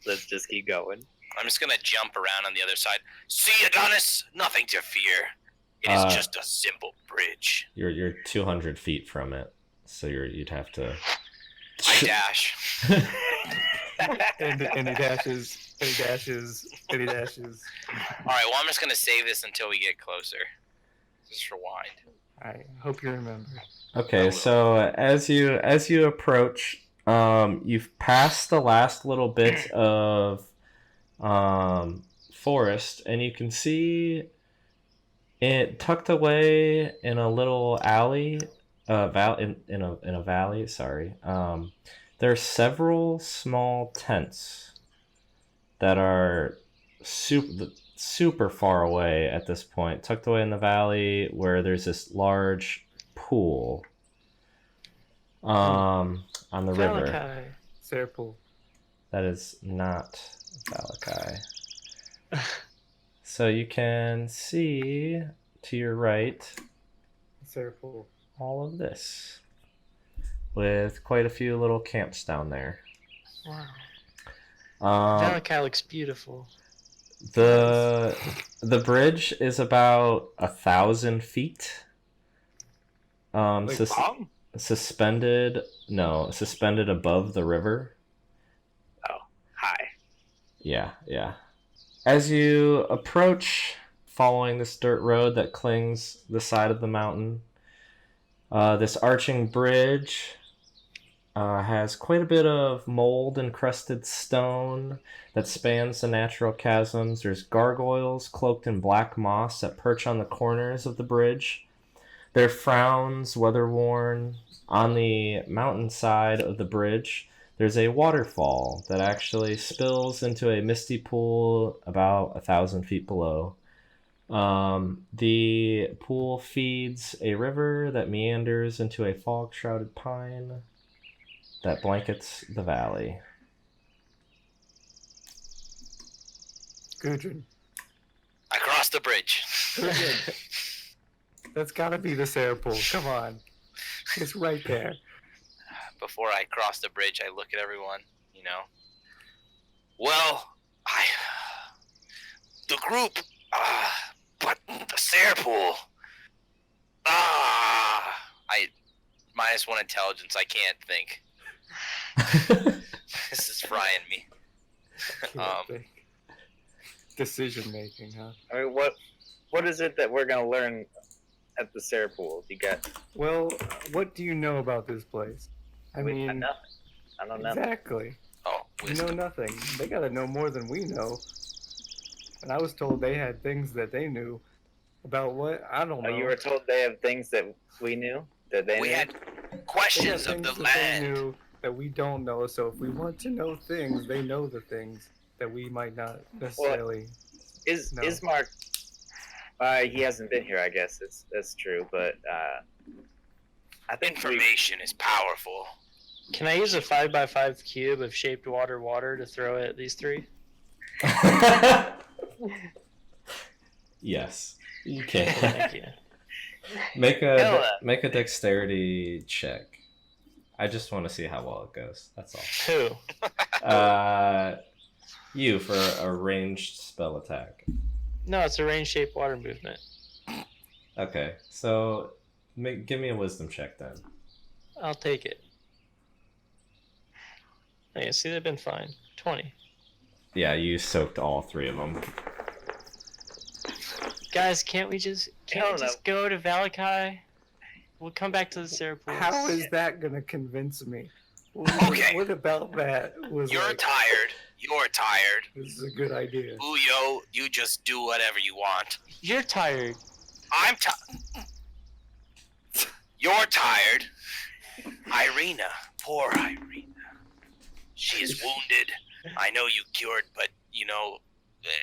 Let's just keep going. I'm just gonna jump around on the other side. See, Adonis, nothing to fear. It is just a simple bridge. You're 200 feet from it, so you'd have to. I dash. And he dashes, and he dashes, and he dashes. All right, well, I'm just gonna save this until we get closer. Just rewind. I hope you remember. Okay, so as you approach, you've passed the last little bit of forest, and you can see it tucked away in a little alley, in a valley. Sorry. There are several small tents that are super far away at this point, tucked away in the valley, where there's this large pool on the river. Vallaki. Serpool. That is not Vallaki. So you can see to your right Serpool. all of this, with quite a few little camps down there. Wow. Um, Vallaki looks beautiful. the bridge is about 1,000 feet. Like Long? Suspended above the river. Hi. Yeah. As you approach, following this dirt road that clings the side of the mountain, this arching bridge has quite a bit of mold-encrusted stone that spans the natural chasms. There's gargoyles cloaked in black moss that perch on the corners of the bridge. Their frowns, weather-worn. On the mountainside of the bridge, there's a waterfall that actually spills into a misty pool about 1,000 feet below. The pool feeds a river that meanders into a fog-shrouded pine that blankets the valley. Gudrun. I crossed the bridge. Gudrun. That's gotta be the Serpool. Come on. It's right there. Before I cross the bridge, I look at everyone, Well, the group, but the Serpool. I -1 intelligence. I can't think. This is frying me. Decision making, huh? I mean, what is it that we're gonna learn at the Serpool? You got? Well, what do you know about this place? I nothing. mean, I don't know. exactly. Oh, You know wisdom. nothing. They gotta know more than we know. And I was told they had things that they knew about what I don't know. Oh, you were told they have things that we knew that they We knew. had They got questions of things the that they land. knew that we don't know. So if we want to know things, they know the things that we might not necessarily. Is No. Ismark? He hasn't been here. I guess that's true, but I think Information is powerful. Can I use a 5x5 cube of shaped water to throw at these three? Yes, you can. Thank you. Make Hell, a dexterity check. I just want to see how well it goes. That's all. Who? You for a ranged spell attack. No, it's a range-shaped water movement. Okay, so give me a wisdom check then. I'll take it. Okay, see, they've been fine. 20. Yeah, you soaked all three of them. Guys, can't we just go to Vallaki? We'll come back to the Serpool. How is that gonna convince me? Okay. What about that was You're like, tired. You're tired. this is a good idea. Uyo, you just do whatever you want. You're tired. I'm tired. You're tired. Irina, poor Irina. She is wounded. I know you cured, but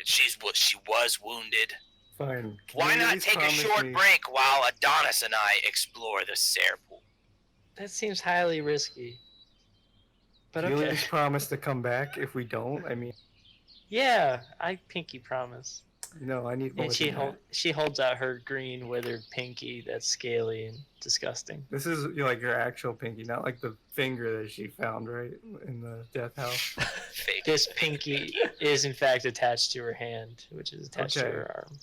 she was wounded. Fine. Can Why you at not least take a promise short me- break while Adonis and I explore the Sare pool? That seems highly risky. But Can you at okay. least promise to come back if we don't? I mean, Yeah, I pinky promise. no, I need more And than she holds out her green withered pinky that's scaly and disgusting. This is like your actual pinky, not like the finger that she found, right? In the death house. Fake. This pinky is in fact attached to her hand, which is attached to Okay. her arm.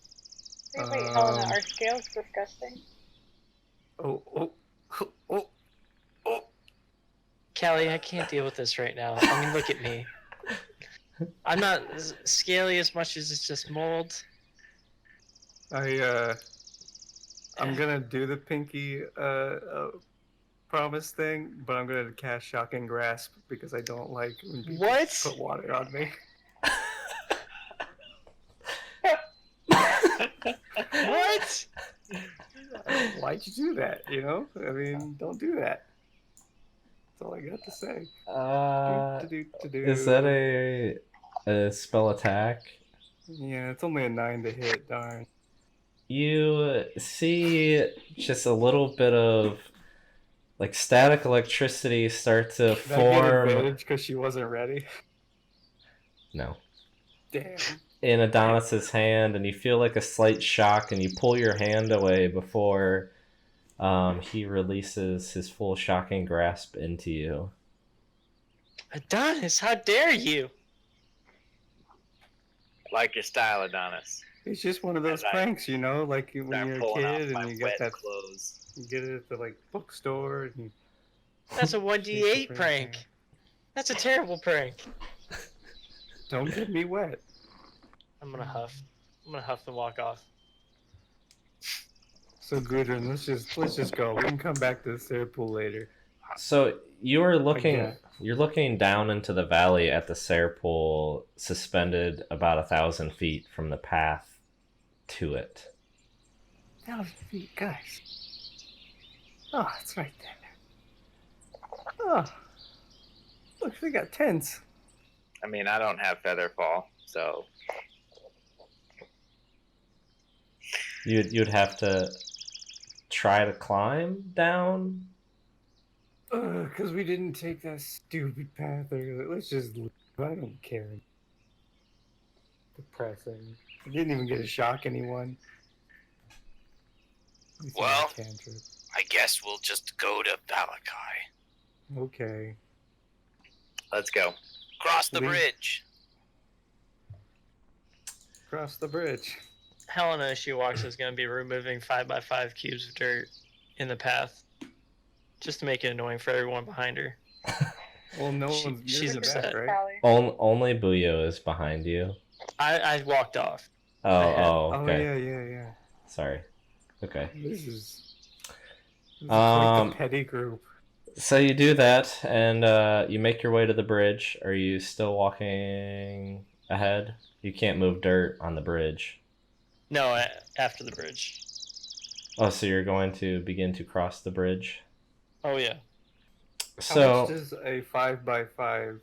Wait, Helena, are scales disgusting? Oh. Callie, I can't deal with this right now. I mean, look at me. I'm not scaly as much as it's just mold. I'm gonna do the pinky promise thing, but I'm gonna cast Shocking Grasp because I don't like when people What? put water on me. What? Why'd you do that? You know? I mean, don't do that. That's all I got to say. Is that a spell attack? Yeah, it's only a 9 to hit, darn. You see just a little bit of like static electricity start to Did I get form. advantage because she wasn't ready? No. Damn. In Adonis's hand, and you feel like a slight shock, and you pull your hand away before he releases his full shocking grasp into you. Adonis, how dare you? Like your style, Adonis. It's just one of those As I pranks, you know, like when Start you're a pulling off kid my and you wet get that, clothes. you get it at the like bookstore and you That's a Take 1d8 the prank. That's a terrible prank. don't get me wet. I'm gonna huff. I'm gonna huff and walk off. So Gudrun, let's just go. We can come back to the Sare pool later. So you're Again. looking down into the valley at the Sare pool, suspended about 1,000 feet from the path to it. 1,000 feet, guys. Oh, it's right there. Oh, look, they got tents. I mean, I don't have feather fall, so You'd have to try to climb down. Because we didn't take that stupid path earlier. Let's just leave. I don't care. Depressing. I didn't even get to shock anyone. It's not a Well. cantrip. I guess we'll just go to Vallaki. Okay. let's go. Cross the Leave. bridge. Cross the bridge. Helena, as she walks, is going to be removing 5x5 cubes of dirt in the path, just to make it annoying for everyone behind her. Well, no She- one's. she's you're upset. back, right? Callie. Only Buyo is behind you. I walked off. Oh, Oh okay. yeah. Sorry. Okay. This is like Um, the petty group. So you do that, and you make your way to the bridge. Are you still walking ahead? You can't move dirt on the bridge. No, after the bridge. Oh, so you're going to begin to cross the bridge? Oh, yeah. How much So, does a 5x5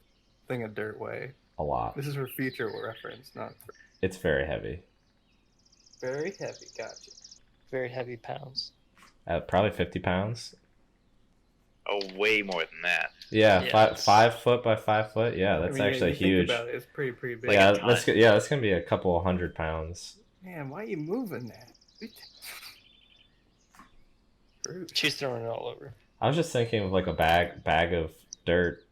thing of dirt weigh? a lot. This is for future reference, not for It's very heavy. very heavy. Gotcha. Very heavy pounds. Probably 50 pounds. Oh, way more than that. Yeah, Yeah. 5 foot by 5 foot. Yeah, that's I mean, actually you huge. Think about it, it's pretty big. Like Yeah, a ton. that's gonna be a couple of 100 pounds. Man, why are you moving that? Rude. She's throwing it all over. I was just thinking of like a bag of dirt,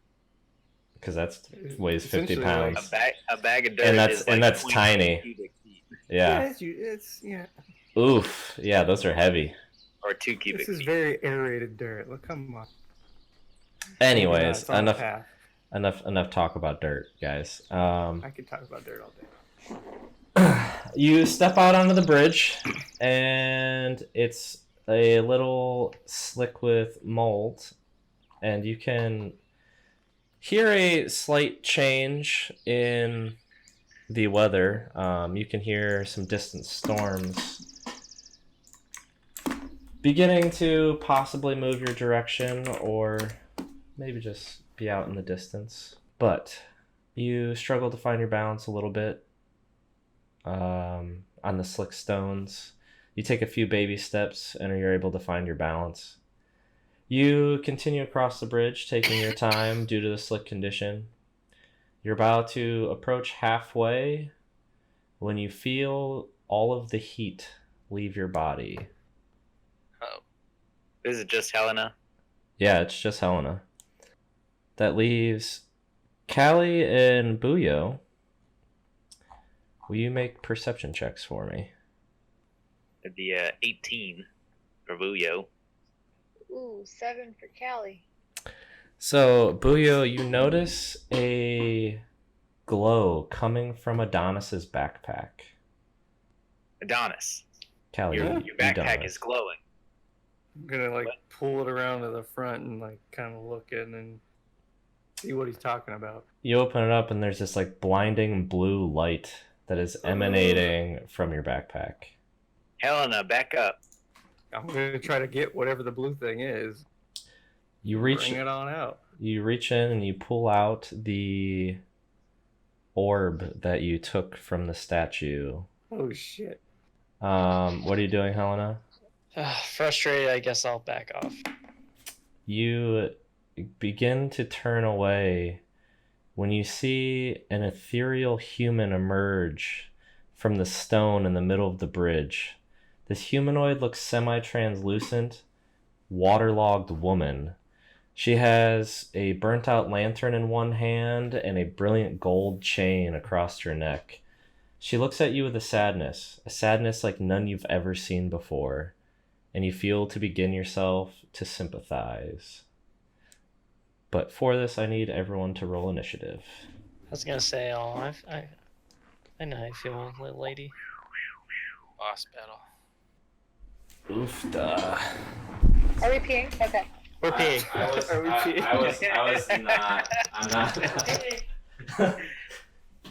because that's weighs 50 Essentially, pounds. A bag of dirt And that's- is like and that's 20 tiny. cubic feet, Yeah. It's yeah. Oof. Yeah, those are heavy. or 2 cubic This is feet. very aerated dirt. Look, come on. Anyways, It's on the enough path. enough talk about dirt, guys. I could talk about dirt all day. You step out onto the bridge, and it's a little slick with mold, and you can hear a slight change in the weather. You can hear some distant storms beginning to possibly move your direction, or maybe just be out in the distance. But you struggle to find your balance a little bit on the slick stones. You take a few baby steps and you're able to find your balance. You continue across the bridge, taking your time due to the slick condition. You're about to approach halfway when you feel all of the heat leave your body. Oh. Is it just Helena? Yeah, it's just Helena. That leaves Kallie and Buyo. Will you make perception checks for me? It'd be 18 for Vuyo. Ooh, 7 for Kallie. So, Buyo, you notice a glow coming from Adonis's backpack. Adonis, Kallie, your you backpack don't. is glowing. I'm gonna like pull it around to the front and like kind of look in and see what he's talking about. You open it up and there's this like blinding blue light that is emanating from your backpack. Helena, back up. I'm gonna try to get whatever the blue thing is. You reach Bring it on out. You reach in and you pull out the orb that you took from the statue. Oh shit! What are you doing, Helena? Frustrated, I guess I'll back off. You begin to turn away when you see an ethereal human emerge from the stone in the middle of the bridge. This humanoid looks semi-translucent, waterlogged woman. She has a burnt-out lantern in one hand and a brilliant gold chain across her neck. She looks at you with a sadness like none you've ever seen before, and you feel to begin yourself to sympathize. But for this, I need everyone to roll initiative. I was gonna say, I know how you feel, little lady. Boss battle. Oofda. Are we peeing? Okay. We're peeing. I'm not.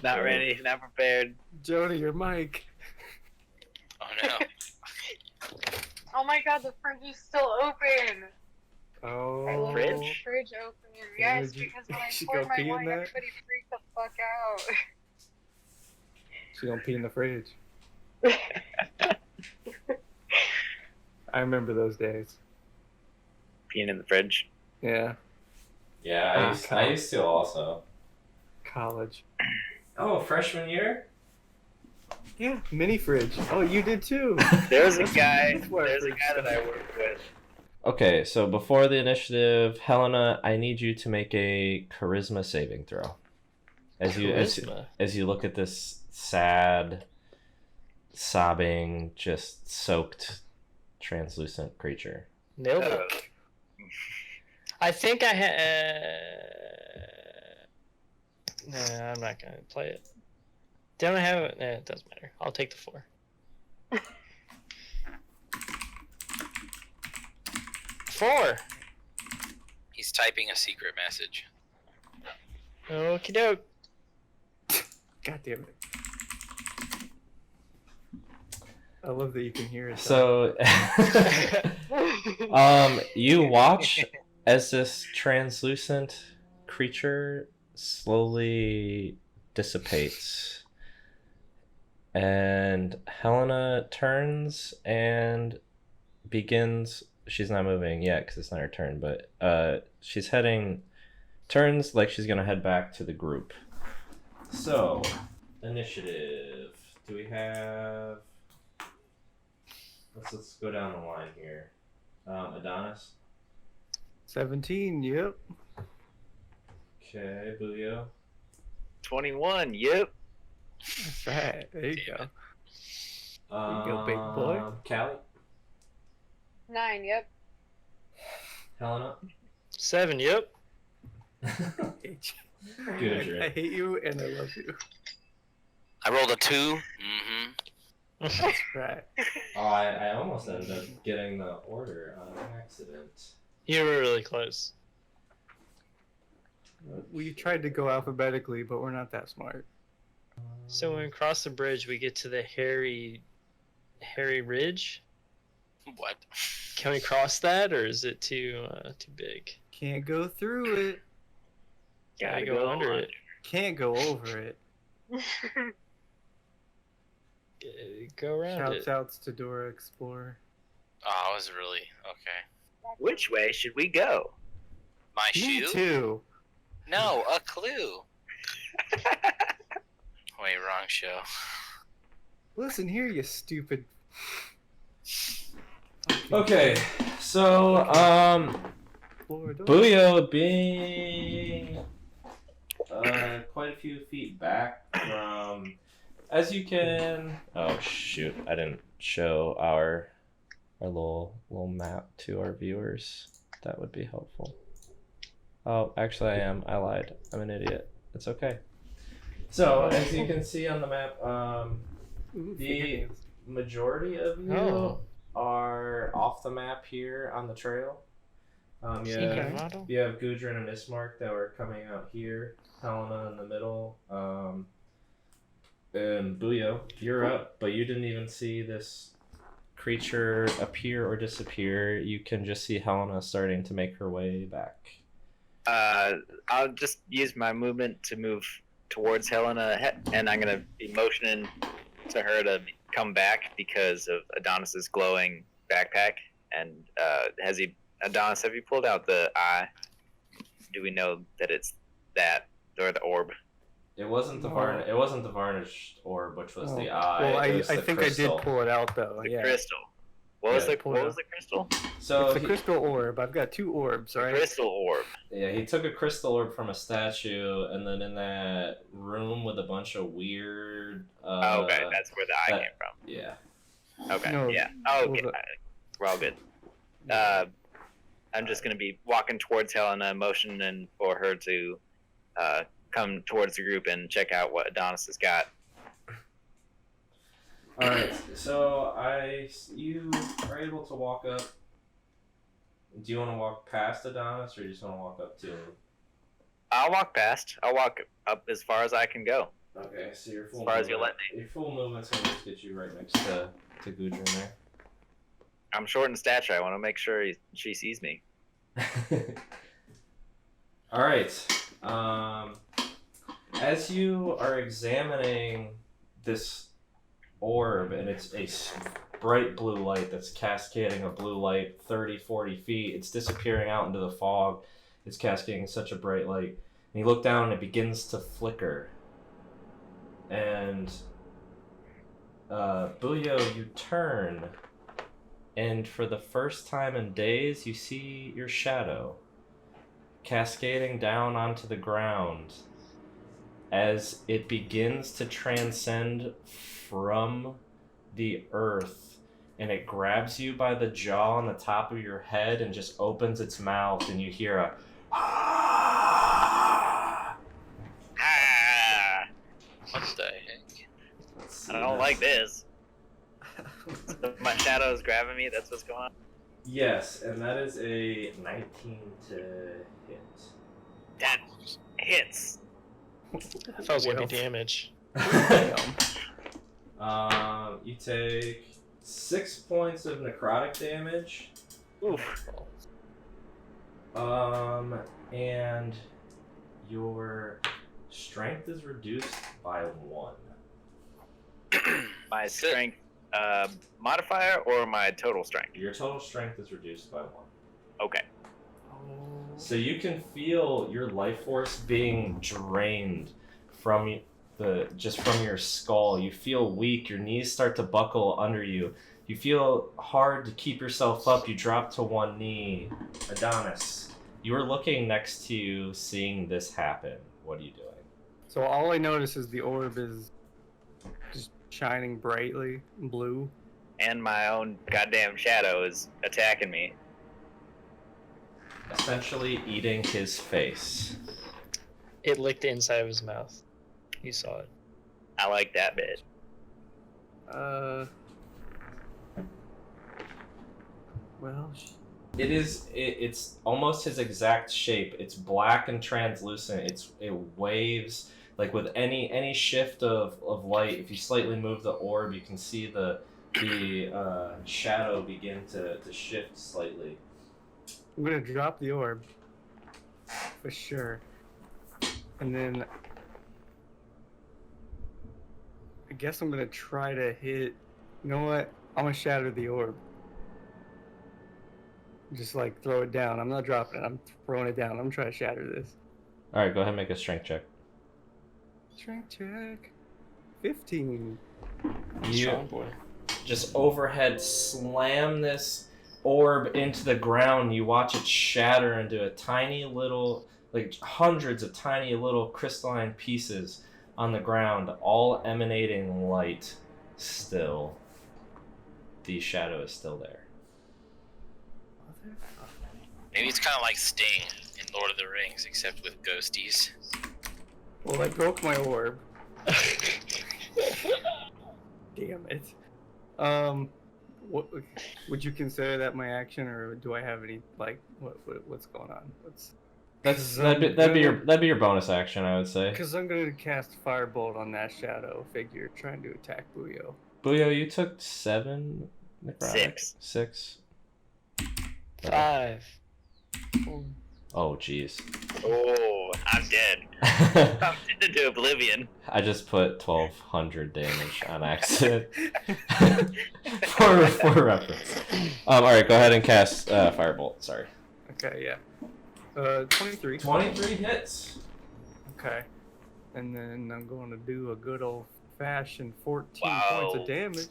Not ready, not prepared. Jody, your mic. Oh no. Oh my god, the fridge is still open. I Oh, left Fridge? the fridge open. Yes, Did you- because when I she poured go my pee in wine, that? everybody freaked the fuck out. she gonna pee in the fridge. I remember those days. Peeing in the fridge. Yeah, Yeah, I used to also. college. Oh, freshman year? Yeah, mini fridge. Oh, you did too. There's a guy. That's where I There's a first guy that I started. worked with. Okay, so before the initiative, Helena, I need you to make a charisma saving throw. As you look at this sad, sobbing, just soaked, translucent creature. Nailed it. I think I had. Nah, I'm not gonna play it. Don't I have it? Nah, it doesn't matter. I'll take the 4. 4. He's typing a secret message. Okie doke. God damn it. I love that you can hear it. So, you watch as this translucent creature slowly dissipates. And Helena turns and begins. She's not moving yet because it's not her turn, but she's turns like she's gonna head back to the group. So, initiative. Do we have? Let's go down the line here. Adonis. 17. Yep. Okay, Buyo. 21. Yep. That's right. There you go. There you go, big boy. Kallie. 9, yep. Helena. 7. Yep. Good. I hate you and I love you. I rolled a 2. Mm-hmm. That's right. Oh, I almost ended up getting the order on accident. You were really close. We tried to go alphabetically, but we're not that smart. So when we cross the bridge, we get to the hairy ridge. What? Can we cross that, or is it too big? Can't go through it. Gotta go under it. Can't go over it. Go around Shouts it. outs to Dora Explorer. Oh, I was really okay. Which way should we go? My Me shoe? too. No, a clue. Wait, wrong show. Listen here, you stupid. Okay, so Florida. Booyo being quite a few feet back from, as you can. Oh shoot! I didn't show our little map to our viewers. That would be helpful. Oh, actually, I am. I lied. I'm an idiot. It's okay. So as you can see on the map, Ooh, the fingernails. majority of you are off the map here on the trail. You have Gudrun and Ismark that were coming out here, Helena in the middle, and Booyo, you're up, but you didn't even see this creature appear or disappear. You can just see Helena starting to make her way back. I'll just use my movement to move towards Helena, and I'm gonna be motioning to her to come back because of Adonis's glowing backpack. And Adonis, have you pulled out the eye? Do we know that it's that or the orb? It wasn't the It wasn't the varnished orb, which was the eye. Well, It was I the think crystal. I did pull it out though. The Yeah. crystal. What was the crystal? So It's the crystal orb. I've got 2 orbs, The right? crystal orb. yeah, he took a crystal orb from a statue, and then in that room with a bunch of weird. Okay, that's where the eye that- came from. Yeah. Okay, No, yeah. Oh, okay. well, We're all good. I'm just going to be walking towards Helena, motioning for her to come towards the group and check out what Adonis has got. All right. So you are able to walk up. Do you want to walk past Adonis, or you just want to walk up to him? I'll walk past. I'll walk up as far as I can go. Okay. So your full As far as you movement- let me. Your full movement's gonna just get you right next to Gudrun there. I'm short in stature. I want to make sure she sees me. All right. As you are examining this orb, and it's a bright blue light that's cascading a blue light 30, 40 feet. It's disappearing out into the fog. It's cascading such a bright light. And you look down and it begins to flicker. And Booyo, you turn, and for the first time in days, you see your shadow cascading down onto the ground as it begins to transcend from the earth, and it grabs you by the jaw on the top of your head and just opens its mouth, and you hear a Ah! What the heck? I don't like this. So my shadow is grabbing me. That's what's going on. Yes, and that is a 19 to hit. That hits. I thought it was gonna be damage. You take 6 points of necrotic damage. Oof. And your strength is reduced by 1. My strength modifier or my total strength? Your total strength is reduced by 1. Okay. So you can feel your life force being drained from from your skull. You feel weak. Your knees start to buckle under you. You feel hard to keep yourself up. You drop to one knee. Adonis, you are looking next to you, seeing this happen. What are you doing? So all I notice is the orb is just shining brightly blue. And my own goddamn shadow is attacking me. Essentially eating his face. It licked the inside of his mouth. You saw it. I like that bit. Well, It's almost his exact shape. It's black and translucent. It waves like with any shift of light. If you slightly move the orb, you can see the the shadow begin to shift slightly. I'm gonna drop the orb for sure, and then I guess I'm gonna try to hit. You know what? I'm gonna shatter the orb. Just like throw it down. I'm not dropping it. I'm throwing it down. I'm trying to shatter this. All right, go ahead and make a strength check. Strength check. 15. Strong boy. Just overhead slam this orb into the ground. You watch it shatter into a tiny little, like hundreds of tiny little crystalline pieces on the ground, all emanating light still. The shadow is still there. Maybe it's kind of like Sting in Lord of the Rings, except with ghosties. Well, I broke my orb. Damn it. What would you consider that my action, or do I have any what's going on? That'd be your bonus action, I would say. Because I'm gonna cast Firebolt on that shadow figure trying to attack Buyo. Buyo, you took 7 necrotic. 6. 5. Oh, jeez. Oh, I'm dead. I'm dead into oblivion. I just put 1200 damage on accident. for reference. Alright, go ahead and cast Firebolt. Sorry. Okay, yeah. 23. 23 hits. Okay. And then I'm going to do a good old-fashioned 14 Wow. points of damage.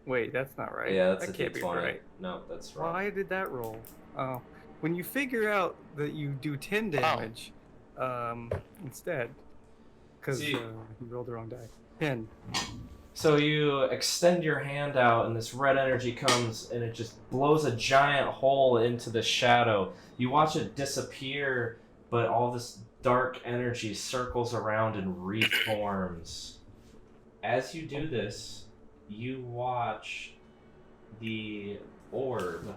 Wait, that's not right. Yeah, that's that a can't be D20. right. No, that's wrong. Why did that roll? Oh, when you figure out that you do 10 damage instead, because See- you rolled the wrong die. 10. So you extend your hand out, and this red energy comes, and it just blows a giant hole into the shadow. You watch it disappear, but all this dark energy circles around and reforms. As you do this, you watch the orb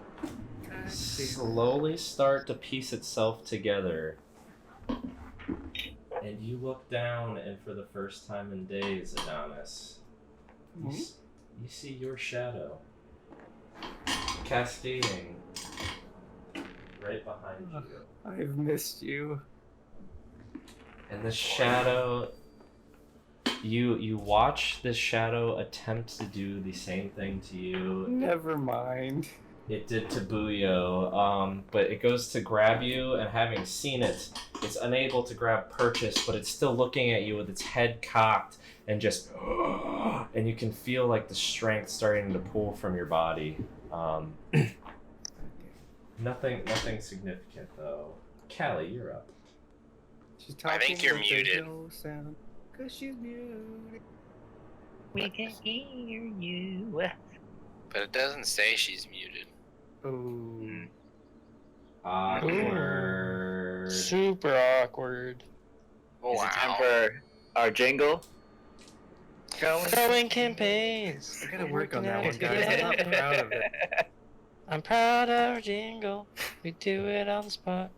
slowly start to piece itself together. And you look down, and for the first time in days, Adonis, you see your shadow cascading right behind you. I've missed you. And this shadow, you watch this shadow attempt to do the same thing to you Never mind. it did to Buyo, but it goes to grab you, and having seen it, it's unable to grab Purchase, but it's still looking at you with its head cocked, and just, and you can feel like the strength starting to pull from your body. Nothing significant though. Callie, you're up. She's I think talking, you're but there's muted. no sound, 'cause she's muted. We can hear you. But it doesn't say she's muted. Oh. Awkward. Super awkward. Oh, Is it time wow. for our jingle? Growing campaigns. I gotta work on that one, Working guys. I'm not together. proud of it. I'm proud of our jingle. We do it on the spot.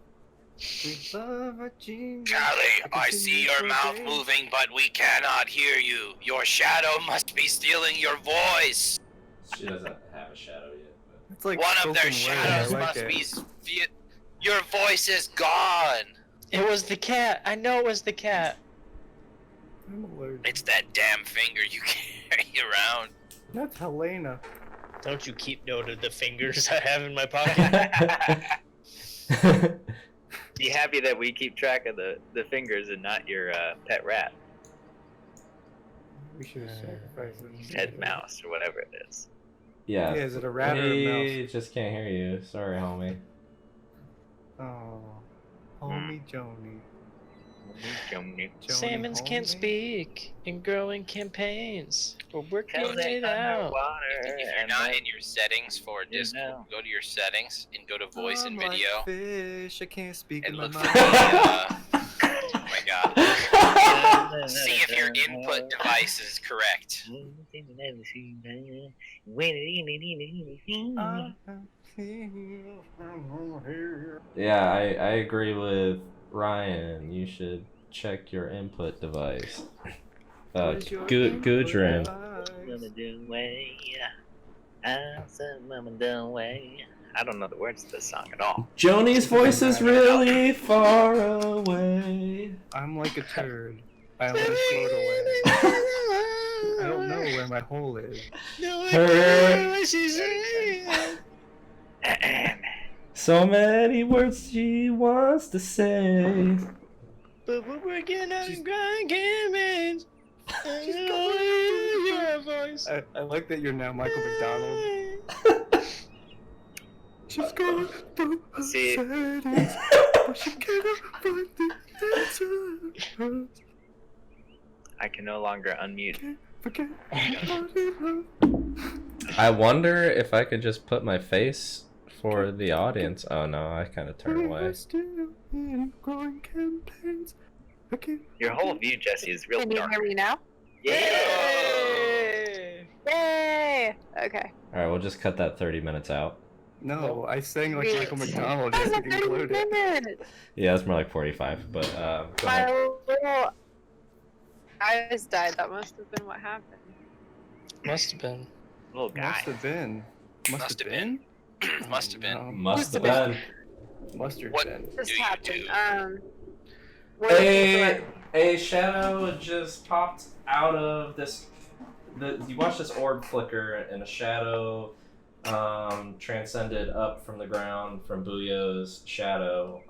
We love a jingle. Callie, I see your mouth moving. moving, but we cannot hear you. Your shadow must be stealing your voice. She doesn't have a shadow yet. But... It's like One of their spoken word. shadows I like must it. be. Your voice is gone. It was the cat. I know it was the cat. I'm allergic. It's that damn finger you carry around. That's Helena. Don't you keep note of the fingers I have in my pocket? Be happy that we keep track of the fingers and not your pet rat, We should have sacrificed it. pet mouse, or whatever it is. Yeah. Yeah, is it a rat or a mouse? We just can't hear you. Sorry, homie. Oh, homie Joni. Joni, Salmons can't homie. speak in growing campaigns. We're working Cause they it out. underwater. If you're and not they- in your settings for You Discord, know. go to your settings and go to voice and I'm video Like fish, I can't speak and in my look for mind. the. Oh my god. See if your input device is correct. Yeah, I agree with Ryan. You should check your input device. What is your Good input Goodrin. device? I don't know the words to this song at all. Joni's voice is really far away. I'm like a turd. I only float away. I don't know where my hole is. So many words she wants to say. But we're working on grind campaigns. I like that you're now Michael McDonald. She's going through her See. settings, but she cannot find the answer. I can no longer unmute. Forget I wonder if I could just put my face for the audience. Oh no, I kind of turn away. Your whole view, Jesse, is real Can you dark. hear me now? Yeah. Yay! Okay. Alright, we'll just cut that 30 minutes out. No, I sang like Wait. Michael McDonald That just was to a 30 conclude it. minutes! Yeah, it's more like 45, but go My ahead. little eyes died. That must have been what happened. Must have been. Little guy. Must have been. Must have been. Must have been. No. Must have been. Must have What? been. This Do you happened. do? What is A shadow just popped out of this. You watch this orb flicker, and a shadow transcended up from the ground from Buyo's shadow.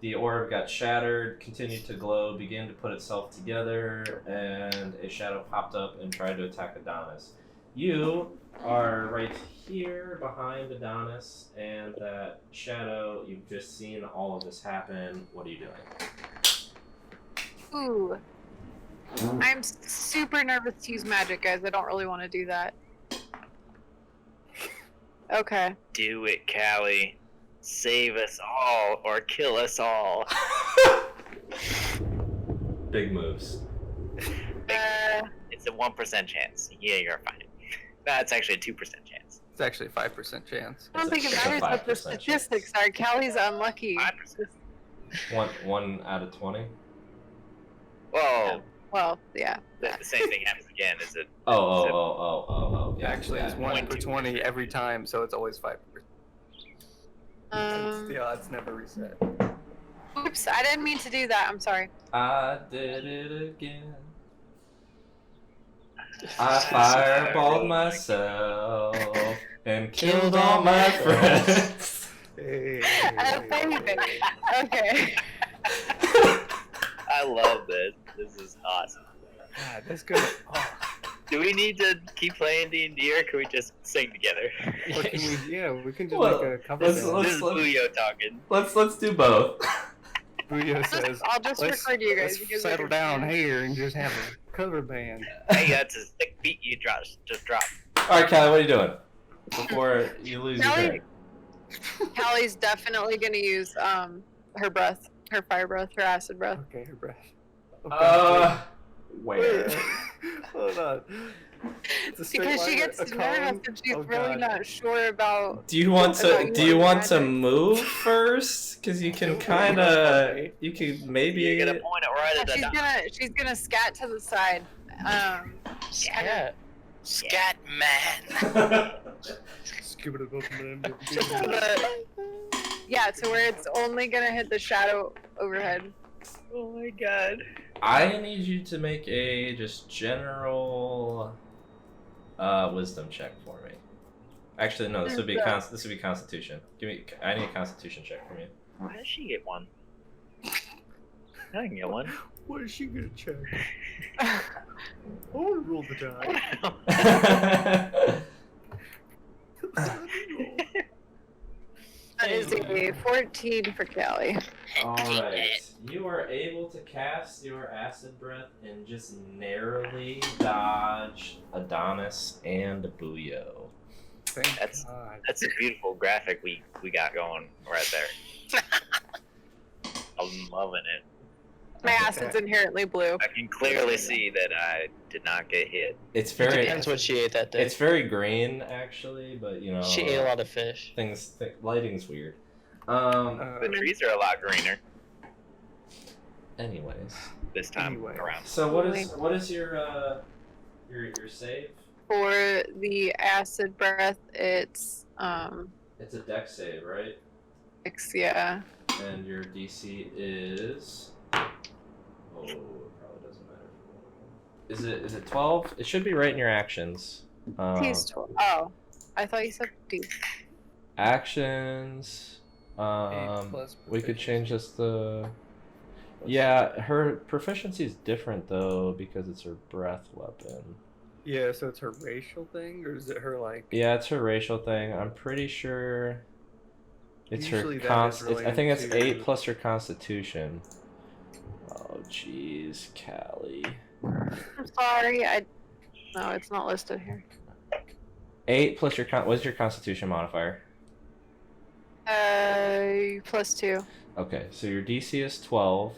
The orb got shattered, continued to glow, began to put itself together, and a shadow popped up and tried to attack Adonis. You are right here behind Adonis, and that shadow, you've just seen all of this happen. What are you doing? Ooh. I'm super nervous to use magic, guys. I don't really want to do that. Okay. Do it, Callie. Save us all or kill us all. Big moves. It's a 1% chance. Yeah, you're fine. That's actually a 2% chance. It's actually a 5% chance. I don't think it It's a matters what the 5% chance. statistics are. Callie's unlucky. 5%. One out of 20. Whoa. Well, yeah. The same thing happens again. Is it? Oh. Yeah, Actually, it's 1 for 20 every time, so it's always 5%. The odds never reset. Oops, I didn't mean to do that. I'm sorry. I did it again. I fireballed myself and killed all my friends. Hey. Okay. I love this. This is awesome. God, that's good. Oh, Do we need to keep playing D&D or can we just sing together? or can we, yeah, we can just Well, make a cover let's- band. This is Buyo talking. Let's do both. Buyo says, I'll just record you guys. let's because settle down here and just have a cover band. Hey, that's a sick beat you just dropped. All right, Kallie, what are you doing before you lose your Callie- turn? Callie's definitely gonna use her breath, her fire breath, her acid breath. Okay, her breath. Okay, Where? Hold on. It's a straight Because she line, gets a nervous column. and she's Oh, really God. not sure about. Do you want About to your magic. move first? Because you can kind of you can maybe. You're gonna point it right at the She's gonna scat to the side. Scat. Scat man. Yeah, to where it's only gonna hit the shadow overhead. Oh my god. I need you to make a just general wisdom check for me. Actually, no. This would be Constitution. I need a Constitution check from you. Why does she get one? I can get one. What is she gonna check? I wanna roll the die. That is a 14 for Callie. Alright. You are able to cast your acid breath and just narrowly dodge Adonis and Buyo. Thank That's- God. That's a beautiful graphic we got going right there. I'm loving it. My acid's inherently blue. I can clearly see that I did not get hit. It's It very depends what she ate that day. it's very green actually, but you know She ate a lot of fish. lighting's weird. The trees are a lot greener Anyways. this time Anyway. around. So what is your Your save? For the acid breath, it's It's a dex save, right? 6, yeah. And your DC is. Oh, it probably doesn't matter. Is it 12? It should be right in your actions. He's 12. Oh, I thought you said 50. Actions. plus We could change this to. Plus- Yeah, her proficiency is different though because it's her breath weapon. Yeah, so it's her racial thing, or is it her like? Yeah, it's her racial thing. I'm pretty sure. It's Usually her that is I think it's related 8 to- plus her constitution. Oh jeez, Callie. I'm sorry, no, it's not listed here. 8 plus your what's your constitution modifier? +2. Okay, so your DC is 12.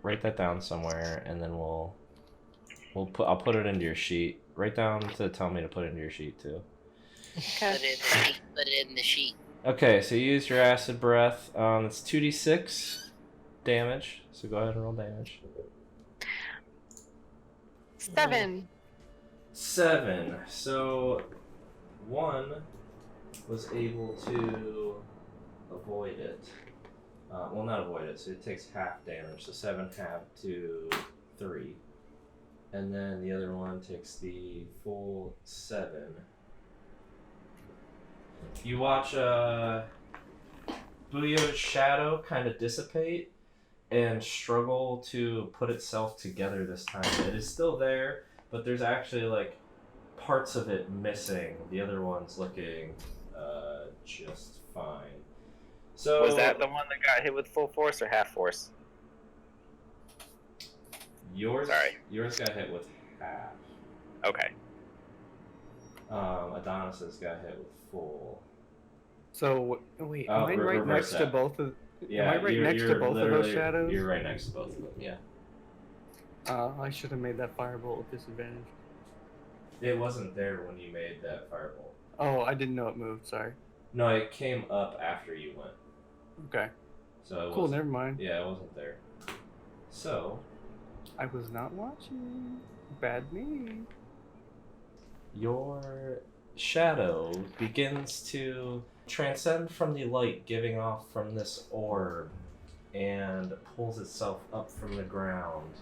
Write that down somewhere, and then I'll put it into your sheet. Write down to tell me to put it into your sheet too. Okay. Put it in the sheet. Okay, so you use your acid breath. It's 2d6 damage. So go ahead and roll damage. 7. 7. So 1 was able to avoid it. Well, not avoid it. So it takes half damage. So 7 half to 3. And then the other one takes the full 7. You watch Buyo's shadow kind of dissipate and struggle to put itself together this time. It is still there, but there's actually like parts of it missing. The other one's looking just fine. So Was that the one that got hit with full force or half force? yours? Sorry. Yours got hit with half. Okay. Adonis's got hit with full. So wait, Oh, am I right reverse next to that. both of? Yeah, am I right you're, next to you're both of those literally- shadows? You're right next to both of them. Yeah. I should have made that firebolt with disadvantage. It wasn't there when you made that firebolt. Oh, I didn't know it moved. Sorry. No, it came up after you went. Okay. So it Cool. wasn't- Never mind. Yeah, it wasn't there. So I was not watching. Bad me. your shadow begins to transcend from the light giving off from this orb and pulls itself up from the ground,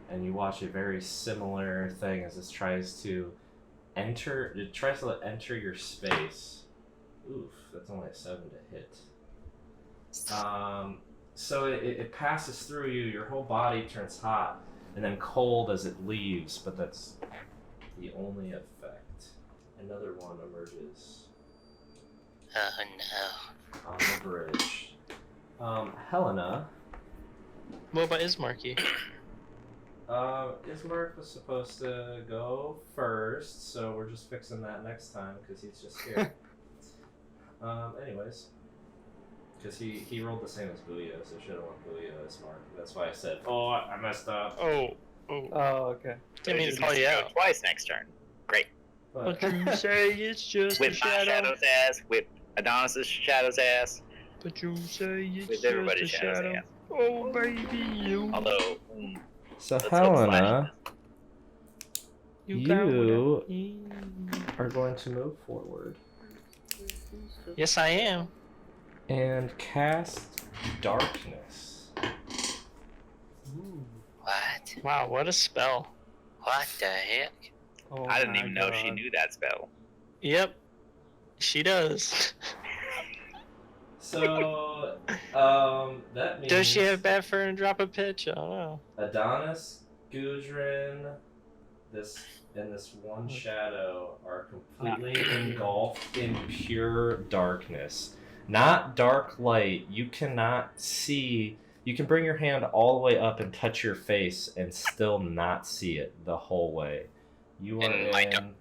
and you watch a very similar thing as it tries to enter your space. Oof, that's only a 7 to hit. So it passes through you, your whole body turns hot and then cold as it leaves, but that's the only effect. Another one emerges Oh no. on the bridge. Helena, What about Ismarky? Ismark was supposed to go first, so we're just fixing that next time because he's just scared. Anyways, because he rolled the same as Booyah, so should have won Booyah as Mark. That's why I said, oh, I messed up. Oh. Oh, okay. Didn't mean to It call you go out. twice next turn. Great. But But you say it's just Whip a my shadow. shadow's ass. Whip Adonis's shadow's ass. But you say it's With just everybody's a shadow's shadow. ass. Oh baby, you. Although, so let's hope Helena, You got you what I- are going to move forward Yes, I am. and cast Darkness. Ooh. What? Wow, what a spell. What the heck? Oh I didn't my even know she God. knew that spell. Yep, she does. So, that means Does she have bad fur and drop a pitch? I don't know. Adonis, Gudrun, this one shadow are completely engulfed in pure darkness. Not dark light. You cannot see. You can bring your hand all the way up and touch your face and still not see it the whole way. You are And my in.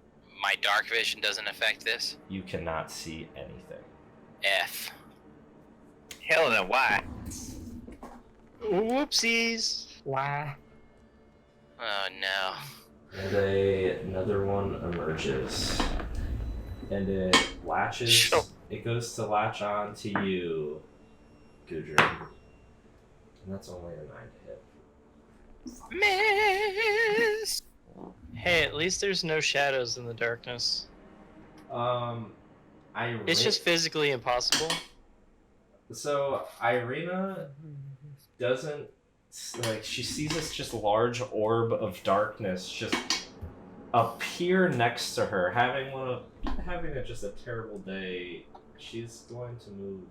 My dark vision doesn't affect this? You cannot see anything. F. Helena, why? Whoopsies. Why? Oh no. And another one emerges. And it latches. Sure. It goes to latch on to you, Gudrun. And that's only a 9 to hit. Miss! Hey, at least there's no shadows in the darkness. It's just physically impossible. So Irina doesn't like she sees this just large orb of darkness just appear next to her, having just a terrible day. She's going to move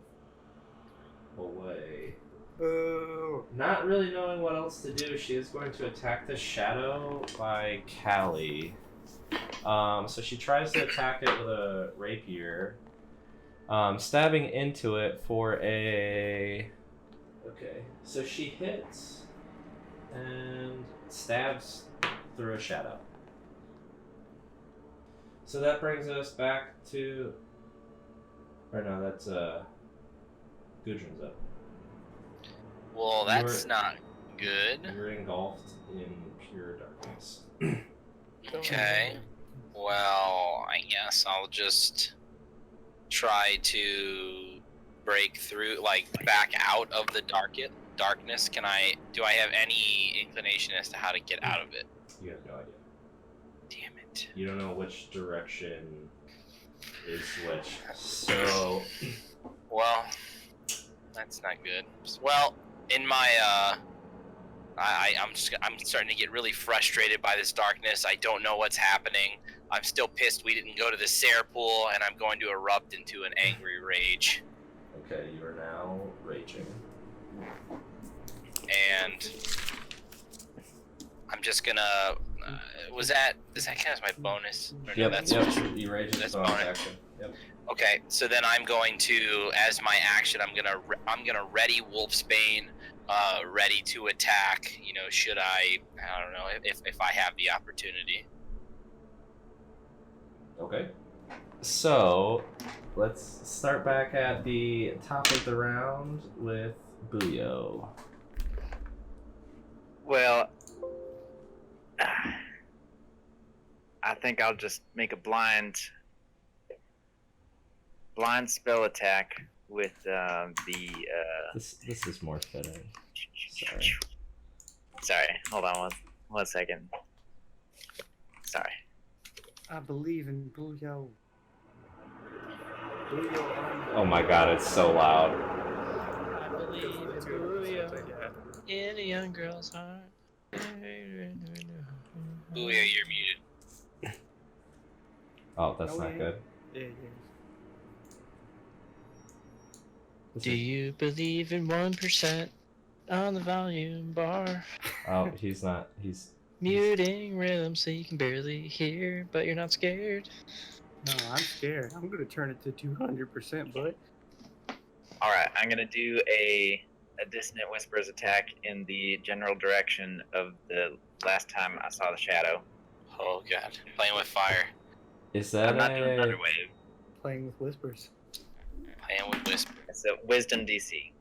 away. Boo. Not really knowing what else to do, she is going to attack the shadow by Kallie. So she tries to attack it with a rapier, stabbing into it for a. Okay, so she hits and stabs through a shadow. So that brings us back to. Or no, that's Gudrun's up. Well, that's not good. You're engulfed in pure darkness. Okay. Well, I guess I'll just try to break through, like, back out of the darkness. Do I have any inclination as to how to get out of it? You have no idea. Damn it. You don't know which direction is which. So, Well, that's not good. Well, in my I'm starting to get really frustrated by this darkness. I don't know what's happening. I'm still pissed we didn't go to the Sare pool, and I'm going to erupt into an angry rage. okay, you are now raging. And I'm just gonna. Does that count as my bonus? Or no, that's you rage as that's bonus bonus. action. Yep. Okay, so then I'm going to, as my action, I'm gonna ready Wolfsbane, ready to attack. You know, should I don't know if I have the opportunity. Okay. So, let's start back at the top of the round with Booyo. Well, I think I'll just make a blind spell attack with This is more fitting. Sorry, hold on one second. Sorry. I believe in Booyo. Oh my god, it's so loud. I believe in Booyah in a young girl's heart. Booyah, you're muted. Oh, that's not good. Yeah. Do you believe in 1% on the volume bar? Oh, he's not. He's. Muting rhythm so you can barely hear, but you're not scared. No, I'm scared. I'm gonna turn it to 200%, but All right, I'm gonna do a dissonant whispers attack in the general direction of the last time I saw the shadow. Oh god, playing with fire, Is that I'm not doing a? another wave. playing with whispers. playing with whisper. It's a wisdom DC.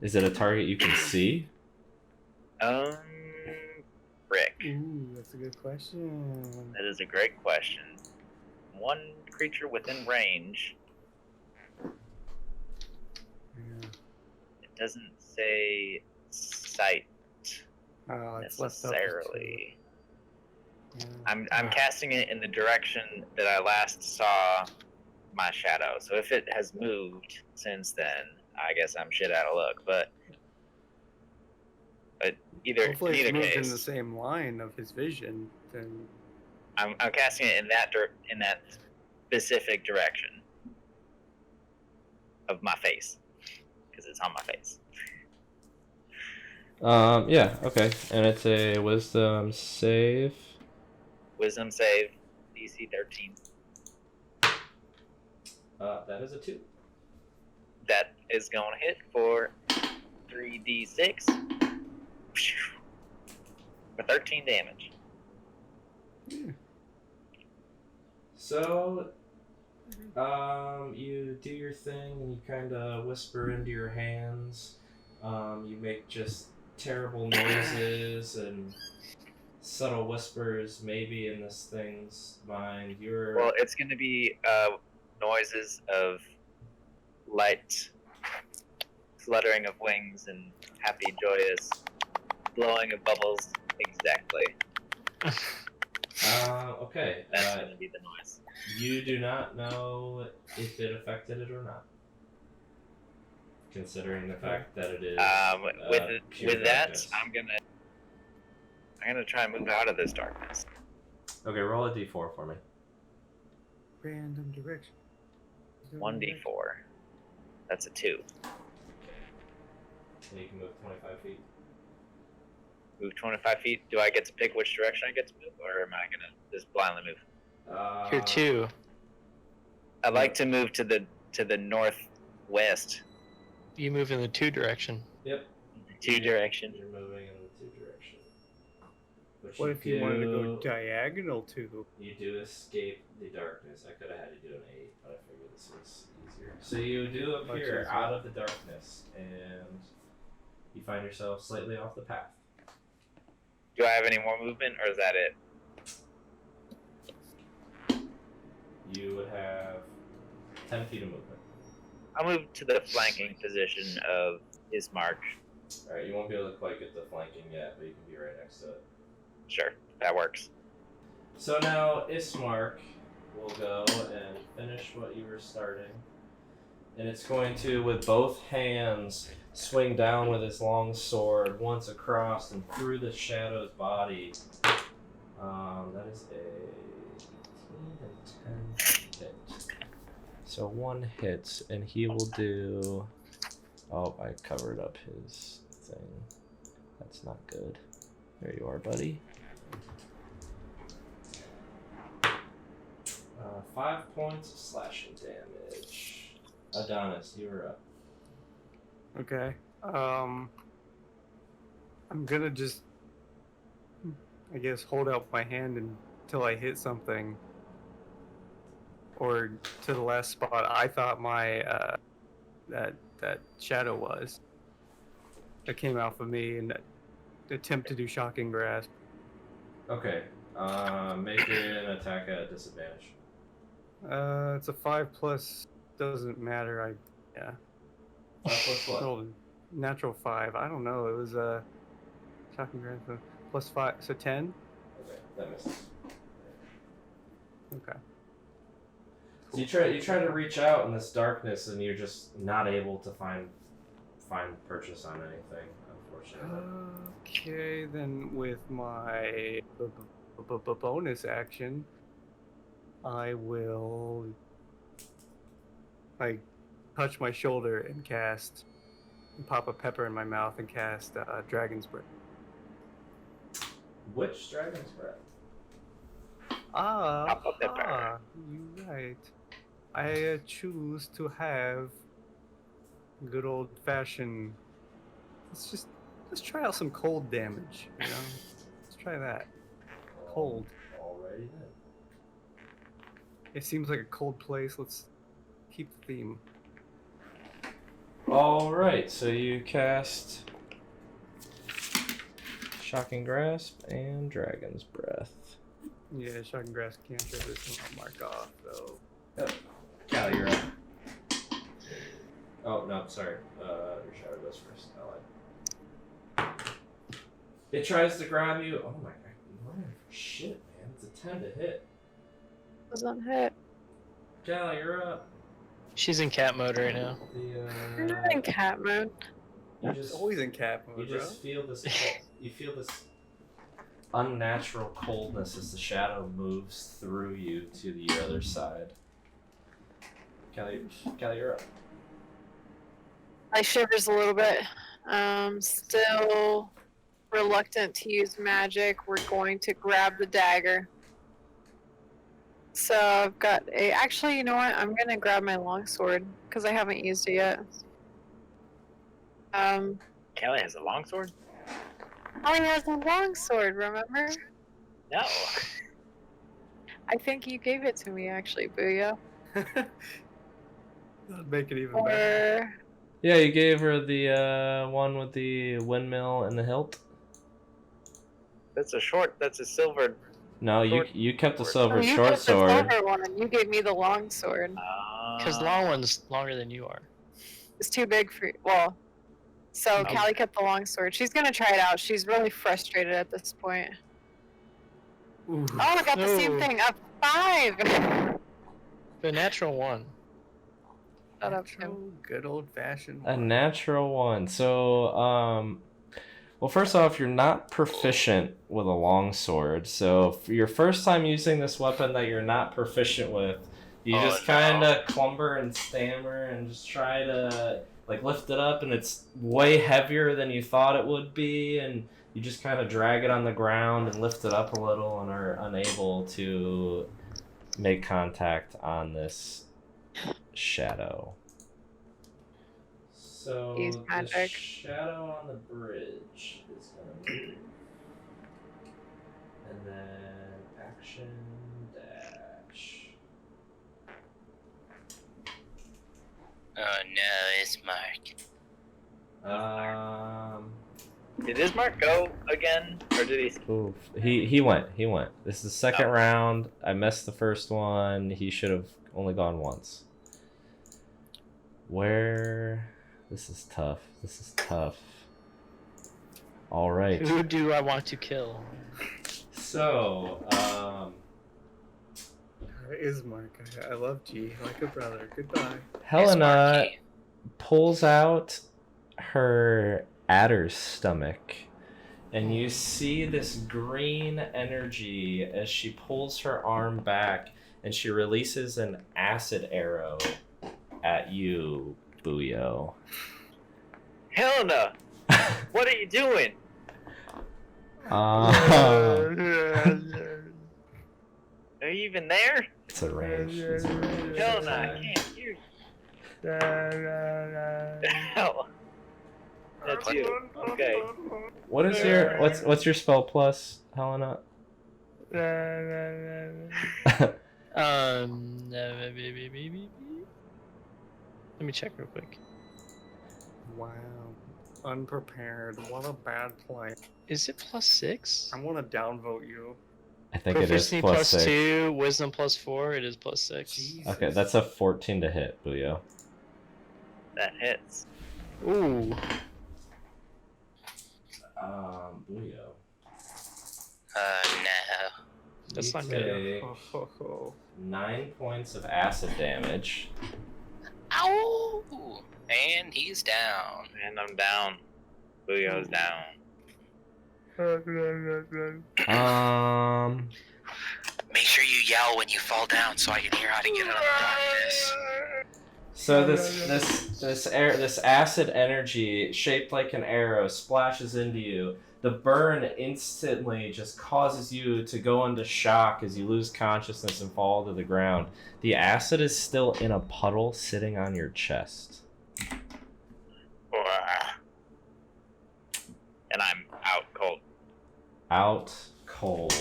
Is it a target you can see? Rick. Ooh, that's a good question. That is a great question. One creature within range. Yeah. It doesn't say sight Oh, it's left up. necessarily. Yeah. I'm casting it in the direction that I last saw my shadow. So if it has moved since then, I guess I'm shit out of luck. But Hopefully in it's either moved in case, the same line of his vision. Then I'm casting it in that specific direction of my face because it's on my face. Yeah. Okay. And it's a wisdom save. Wisdom save, DC 13. That is a 2. That is going to hit for 3d6 for 13 damage. So, you do your thing and you kind of whisper into your hands. You make just terrible noises and subtle whispers, maybe in this thing's mind. Well, it's going to be noises of light fluttering of wings and happy, joyous blowing of bubbles. Exactly. Okay. That's gonna be the noise. You do not know if it affected it or not, considering the fact that it is. pure With that, darkness. I'm gonna try and move out of this darkness. Okay, roll a d4 for me. Random direction. 1d4. That's a 2. And you can move 25 feet. Move 25 feet. Do I get to pick which direction I get to move, or am I gonna just blindly move? You're 2. I'd like to move to the northwest. You move in the 2 direction. Yep. 2 direction. You're moving in the 2 direction. Which What if you wanted to go diagonal to? You do escape the darkness. I could have had you do an 8, but I figured this was easier. So you do appear out of the darkness, and you find yourself slightly off the path. Do I have any more movement, or is that it? You would have 10 feet of movement. I'll move to the flanking position of his march. Alright, you won't be able to quite get the flanking yet, but you can be right next to it. Sure, that works. So now Ismark will go and finish what you were starting. And it's going to, with both hands, swing down with his long sword once across and through the shadow's body. That is a 18 and 10 hit. So 1 hit, and he will do... Oh, I covered up his thing. That's not good. There you are, buddy. 5 points of slashing damage. Adonis, you are up. Okay. I'm gonna just, I guess, hold out my hand until I hit something, or to the last spot I thought my that shadow was. That came out of me and attempt to do shocking grasp. Okay. Make an attack at disadvantage. It's a 5+. Doesn't matter. Yeah. 5 plus what? Rolled a natural 5. I don't know. It was a shocking grasp +5, so 10. Okay, that misses. Okay. So you try to reach out in this darkness, and you're just not able to find purchase on anything, unfortunately. Okay, then with my bonus action, I will touch my shoulder and pop a pepper in my mouth and cast Dragon's Breath. Which Dragon's Breath? Pop a pepper. You're right. I choose to have good old fashioned. Let's try out some cold damage. You know, let's try that. Cold. Alrighty then. It seems like a cold place. Let's keep the theme. Alright, so you cast Shocking Grasp and Dragon's Breath. Yeah, shocking grasp cantrip. This one I'll mark off though. Yep. Callie, you're up. Oh, no, sorry. Your shadow goes first. Allied. It tries to grab you. Oh my god. You're running for shit, man. It's a 10 to hit. Doesn't hit. Callie, you're up. She's in cat mode right now. You're not in cat mode. You It's just, always in cat you mode, bro. just feel this. You feel this unnatural coldness as the shadow moves through you to the other side. Callie, you're up. I shivers a little bit. Still reluctant to use magic. We're going to grab the dagger. So I've got a. Actually, you know what? I'm gonna grab my longsword because I haven't used it yet. Kallie has a longsword? Kallie has a longsword. Remember? No. I think you gave it to me actually, Booyah. That'd make it even better. Or Yeah, you gave her the one with the windmill and the hilt. That's a silver. No, you kept the silver you short took the sword. silver one, and you gave me the long sword. Because long one's longer than you are. It's too big for you. Well, so Oh. Kallie kept the long sword. She's gonna try it out. She's really frustrated at this point. Ooh. Oh, I got the same No. thing. A 5. The natural one. Shut up, Natural, Tim. good old fashioned. A natural one. So, well, first off, you're not proficient with a longsword. So, for your first time using this weapon that you're not proficient with, you Oh, just kind of clumber and stammer and just try to like lift it up, and it's way heavier than you thought it would be, and you just kind of drag it on the ground and lift it up a little, and are unable to make contact on this shadow. So Use the magic. shadow on the bridge is gonna move, and then action dash. Oh no, it's Mark. Did his mark go again, or did he? Oof. He went. This is the second round. I missed the first one. He should have only gone once. Where? This is tough. All right. Who do I want to kill? So, Ismark. I love G like a brother. Goodbye. Helena pulls out her adder's stomach, and you see this green energy as she pulls her arm back, and she releases an acid arrow at you, Buyo. Helena, what are you doing? Uh, Are you even there? it's a range. Helena, I can't hear you. Hell. That's you. Okay. What is your what's your spell plus, Helena? Let me check real quick. Wow. Unprepared. What a bad play. Is it +6? I want to downvote you. I think it is Proficiency plus 6. +2, wisdom +4. It is +6. Jesus. Okay, that's a 14 to hit, Buyo. That hits. Ooh. Buyo. No. That's You not good. take Ho, ho, ho. 9 points of acid damage. Ow! And he's down. And I'm down. Booyo's down. Make sure you yell when you fall down so I can hear how to get out of the darkness. So this acid energy shaped like an arrow splashes into you. The burn instantly just causes you to go into shock as you lose consciousness and fall to the ground. The acid is still in a puddle sitting on your chest. And I'm out cold. Out cold.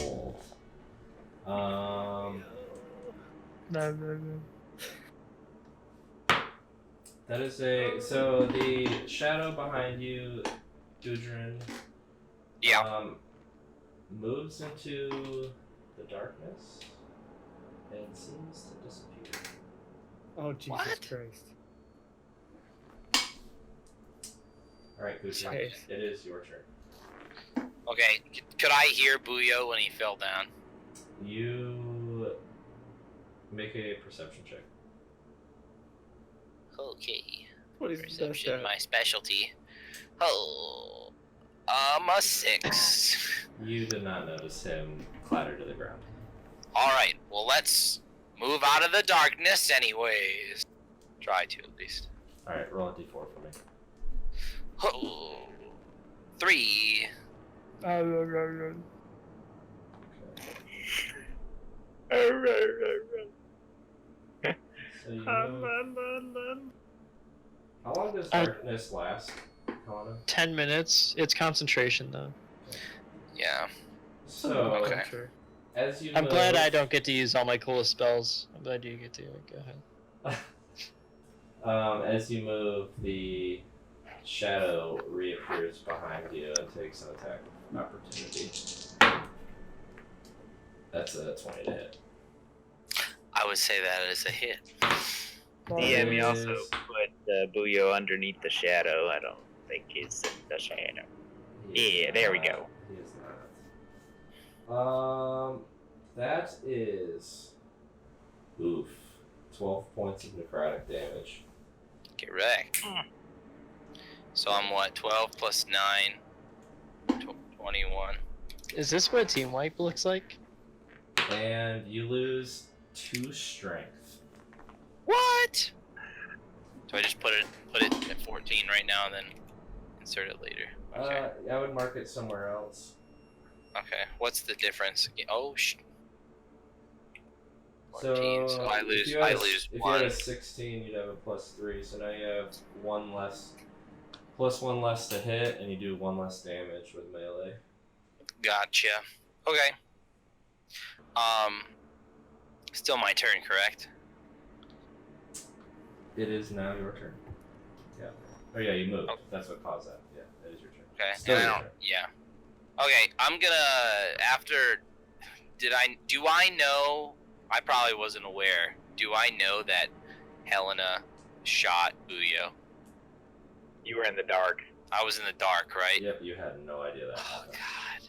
That is so the shadow behind you, Gudrun, Yeah. moves into the darkness and seems to disappear. Oh, Jesus What? Christ. Alright, Gudrun, Jeez. it is your turn. Okay. Could I hear Buyo when he fell down? You make a perception check. Okay. What is this? Perception, my specialty. Oh. A 6. You did not notice him clatter to the ground. Alright, well let's move out of the darkness anyways. Try to at least. Alright, roll a d4 for me. Oh. 3. So you move. How long does darkness last, Helena? 10 minutes. It's concentration, though. Yeah. So, Okay. as you I'm move, glad I don't get to use all my coolest spells. I'm glad you get to. Go ahead. As you move, the shadow reappears behind you and takes an attack of opportunity. That's a 20 to hit. I would say that is a hit. Yeah, we also Is- put Booyo underneath the shadow. I don't think he's in the shadow. He is Yeah, there we not. go. He is not. That is... Oof. 12 points of necrotic damage. Get wrecked. So I'm what? 12 plus 9. 21. Is this what a team wipe looks like? And you lose 2 strength. What? So I just put it at 14 right now and then insert it later. Okay. I would mark it somewhere else. Okay. What's the difference? Oh, 14. So I lose. If you 1. had a 16, you'd have a +3. So now you have +1 less to hit, and you do 1 less damage with melee. Gotcha. Okay. Still my turn, correct? It is now your turn. Yeah. Oh yeah, you moved. Oh. That's what caused that. Yeah, that is your turn. Okay. Still And I your don't. turn. Yeah. Okay. I'm gonna after. Do I know? I probably wasn't aware. Do I know that Helena shot Uyo? You were in the dark. I was in the dark, right? Yep, you had no idea that Oh happened. God.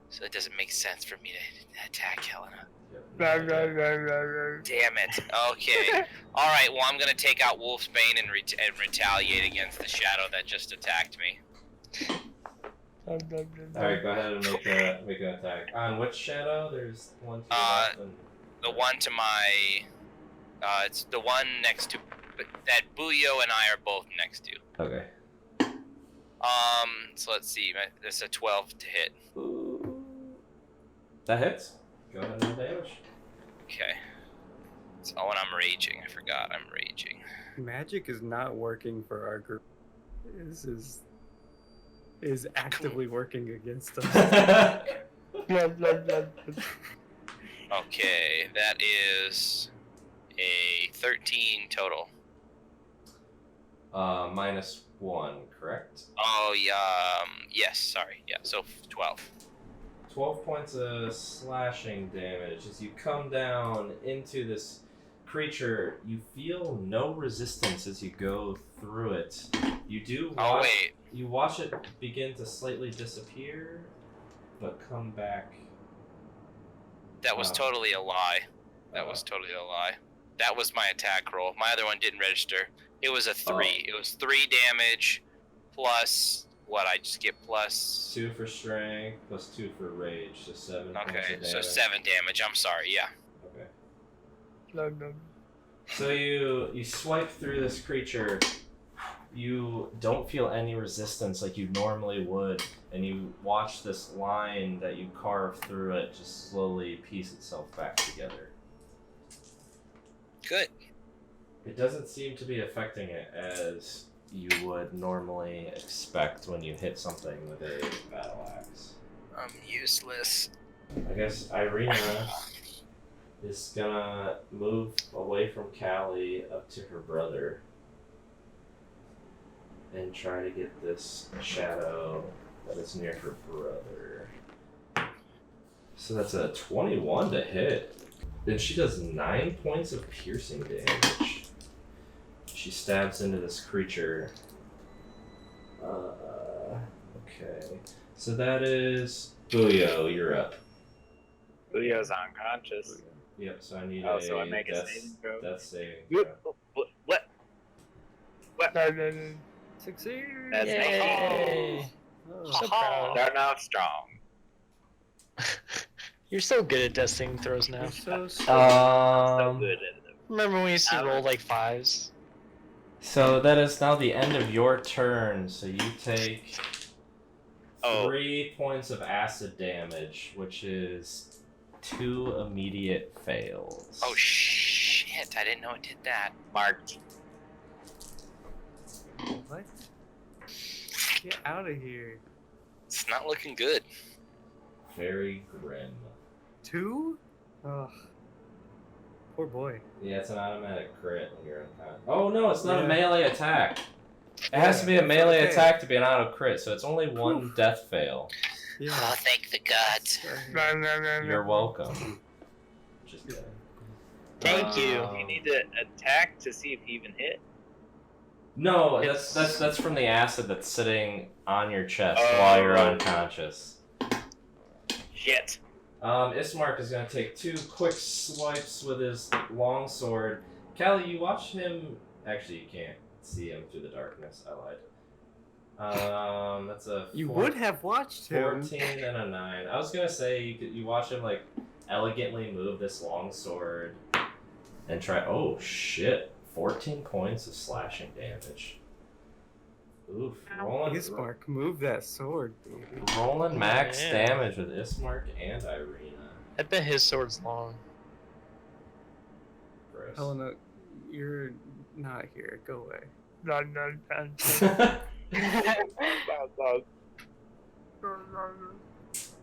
So it doesn't make sense for me to attack Helena. Yep, no idea. Damn it. Okay. All right. Well, I'm gonna take out Wolfsbane and retaliate against the shadow that just attacked me. Alright, go ahead and make an attack. On which shadow? There's one, two, left, and... The one to my. It's the one next to. That Buyo and I are both next to. Okay. So let's see. It's a 12 to hit. Ooh. That hits. Go ahead and roll damage. Okay. So when I'm raging, I forgot I'm raging. Magic is not working for our group. This is actively working against us. Okay, that is a 13 total. -1, correct? Oh, yeah. Yes, sorry. Yeah, so 12. 12 points of slashing damage. As you come down into this creature, you feel no resistance as you go through it. You do Oh, watch, wait. you watch it begin to slightly disappear, but come back. That was Wow. totally a lie. That was totally a lie. That was my attack roll. My other one didn't register. It was a 3. It was 3 damage plus what? I just get plus. 2 for strength, plus 2 for rage, so 7 points Okay, of so damage. 7 damage. I'm sorry. Yeah. Okay. So you swipe through this creature. You don't feel any resistance like you normally would, and you watch this line that you carve through it just slowly piece itself back together. Good. It doesn't seem to be affecting it as you would normally expect when you hit something with a battle axe. I'm useless. I guess Irina is gonna move away from Kallie up to her brother and try to get this shadow that is near her brother. So that's a 21 to hit. Then she does 9 points of piercing damage. She stabs into this creature. Okay. So that is Buyo, you're up. Julio's unconscious. Yep, so I need so I make a saving throw? death saving throw. What? Succeed! That's Yay! Oh. So proud. Starting off strong. You're so good at death saving throws now. You're so So good at it. Remember when we used to roll like 5s? So that is now the end of your turn, so you take 3 points of acid damage, which is 2 immediate fails. Oh shit! I didn't know it did that. Marked. What? Get out of here. It's not looking good. Very grim. 2? Ugh. Poor boy. Yeah, it's an automatic crit when you're unconscious. Oh no, it's not a Yeah. melee attack. It has to be a that's melee okay. attack to be an auto crit, so it's only 1 death fail. Yeah. Oh, thank the gods. You're welcome. Just kidding. Thank you. Do you need to attack to see if you even hit? No, It's- that's from the acid that's sitting on your chest Oh. while you're unconscious. Shit. Ismark is going to take 2 quick swipes with his longsword. Kallie, you watch him. Actually, you can't see him through the darkness. I lied. That's a. You would have watched him. 14 and a 9. I was gonna say you watch him like elegantly move this longsword and try. Oh shit! 14 points of slashing damage. Oof. Ismark, move that sword, baby. Rolling max Yeah. damage with Ismark and Irina. I bet his sword's long. Gross. Helena, you're not here. Go away.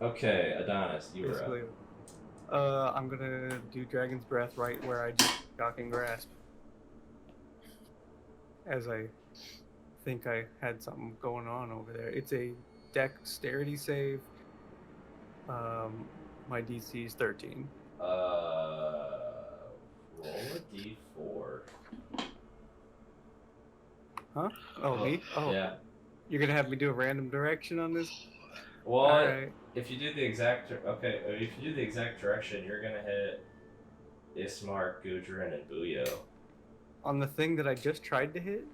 Okay, Adonis, you were up. Basically, I'm gonna do Dragon's Breath right where I did Shocking Grasp. As I think I had something going on over there. It's a dexterity save. My DC is 13. Roll a d4. Huh? Oh, me? Oh, Yeah. you're gonna have me do a random direction on this? Well, Alright. if you do the exact direction, you're gonna hit Ismark, Gudrun, and Buyo. On the thing that I just tried to hit?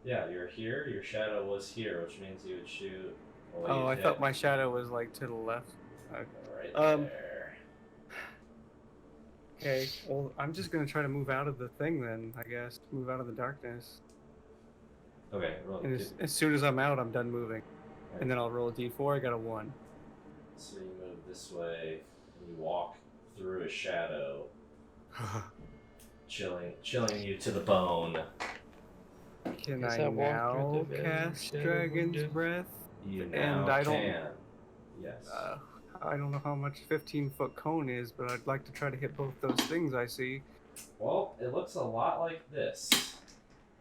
Yeah, you're here. Your shadow was here, which means you would shoot. Oh, I thought my shadow was like to the left. Okay. Right Um, there. Okay, well, I'm just gonna try to move out of the thing then, I guess. Move out of the darkness. Okay, roll. And as soon as I'm out, I'm done moving. And then I'll roll a d4, I got a 1. So you move this way, and you walk through a shadow, chilling you to the bone. Can As I I walk now through the cast shadow Dragon's of death. Breath? You And now I don't- can. Yes. I don't know how much 15-foot cone is, but I'd like to try to hit both those things I see. Well, it looks a lot like this.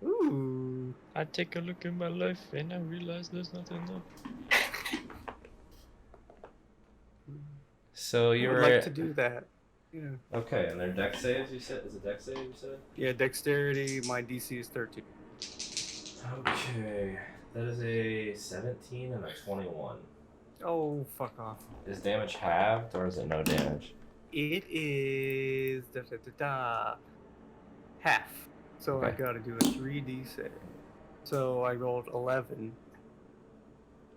Ooh. I take a look at my life and I realize there's nothing there. So I you would were like to do that. Yeah. okay, and their dex saves. You said is it dex save? You said. Yeah, dexterity, my DC is 13. Okay, that is a 17 and a 21. Oh, fuck off. Is damage halved or is it no damage? It is half. So I Okay. gotta do a 3d6. So I rolled 11.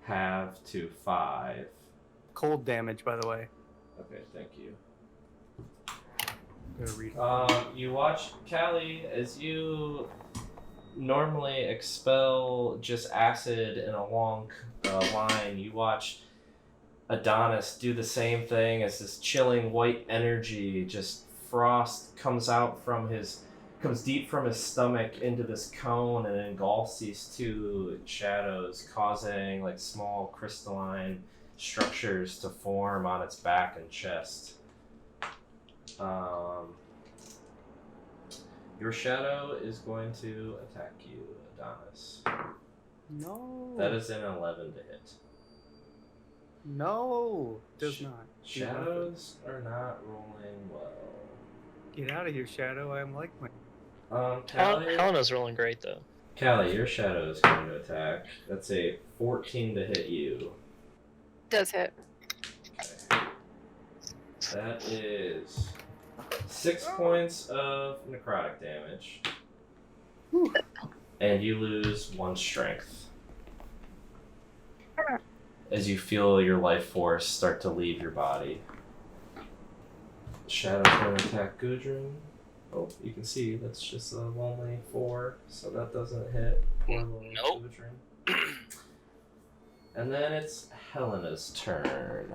Halved to 5. Cold damage, by the way. Okay, thank you. Gotta read. You watch Kallie as you normally expel just acid in a long line. You watch Adonis do the same thing as this chilling white energy, just frost comes deep from his stomach into this cone and engulfs these 2 shadows, causing like small crystalline structures to form on its back and chest. Your shadow is going to attack you, Adonis. No. That is an 11 to hit. No. Does not. Do nothing. Shadows are not rolling well. Get out of here, Shadow. I am like my. Kallie, Helena's rolling great though. Kallie, your shadow is going to attack. That's a 14 to hit you. Does hit. Okay. That is 6 points of necrotic damage. And you lose 1 strength. As you feel your life force start to leave your body. Shadow's going to attack Gudrun. Oh, you can see that's just a lonely 4, so that doesn't hit. Poor lonely Nope. Gudrun. And then it's Helena's turn.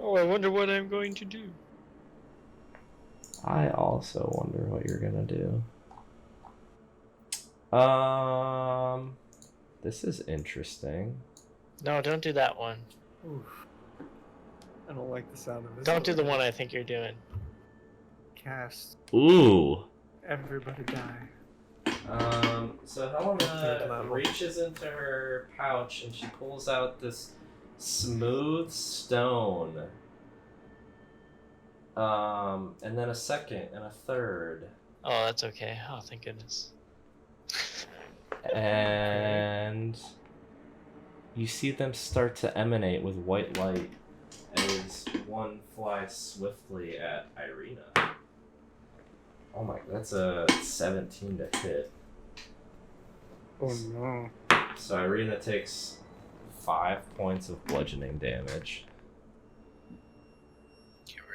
Oh, I wonder what I'm going to do. I also wonder what you're gonna do. This is interesting. No, don't do that one. Oof. I don't like the sound of this. Don't do the one I think you're doing. Cast. Ooh. Everybody die. So Third Helena level. reaches into her pouch and she pulls out this smooth stone. And then a second and a third. Oh, that's okay. Oh, thank goodness. And you see them start to emanate with white light as one fly swiftly at Irina. Oh my, that's a 17 to hit. Oh no. So Irina takes 5 points of bludgeoning damage.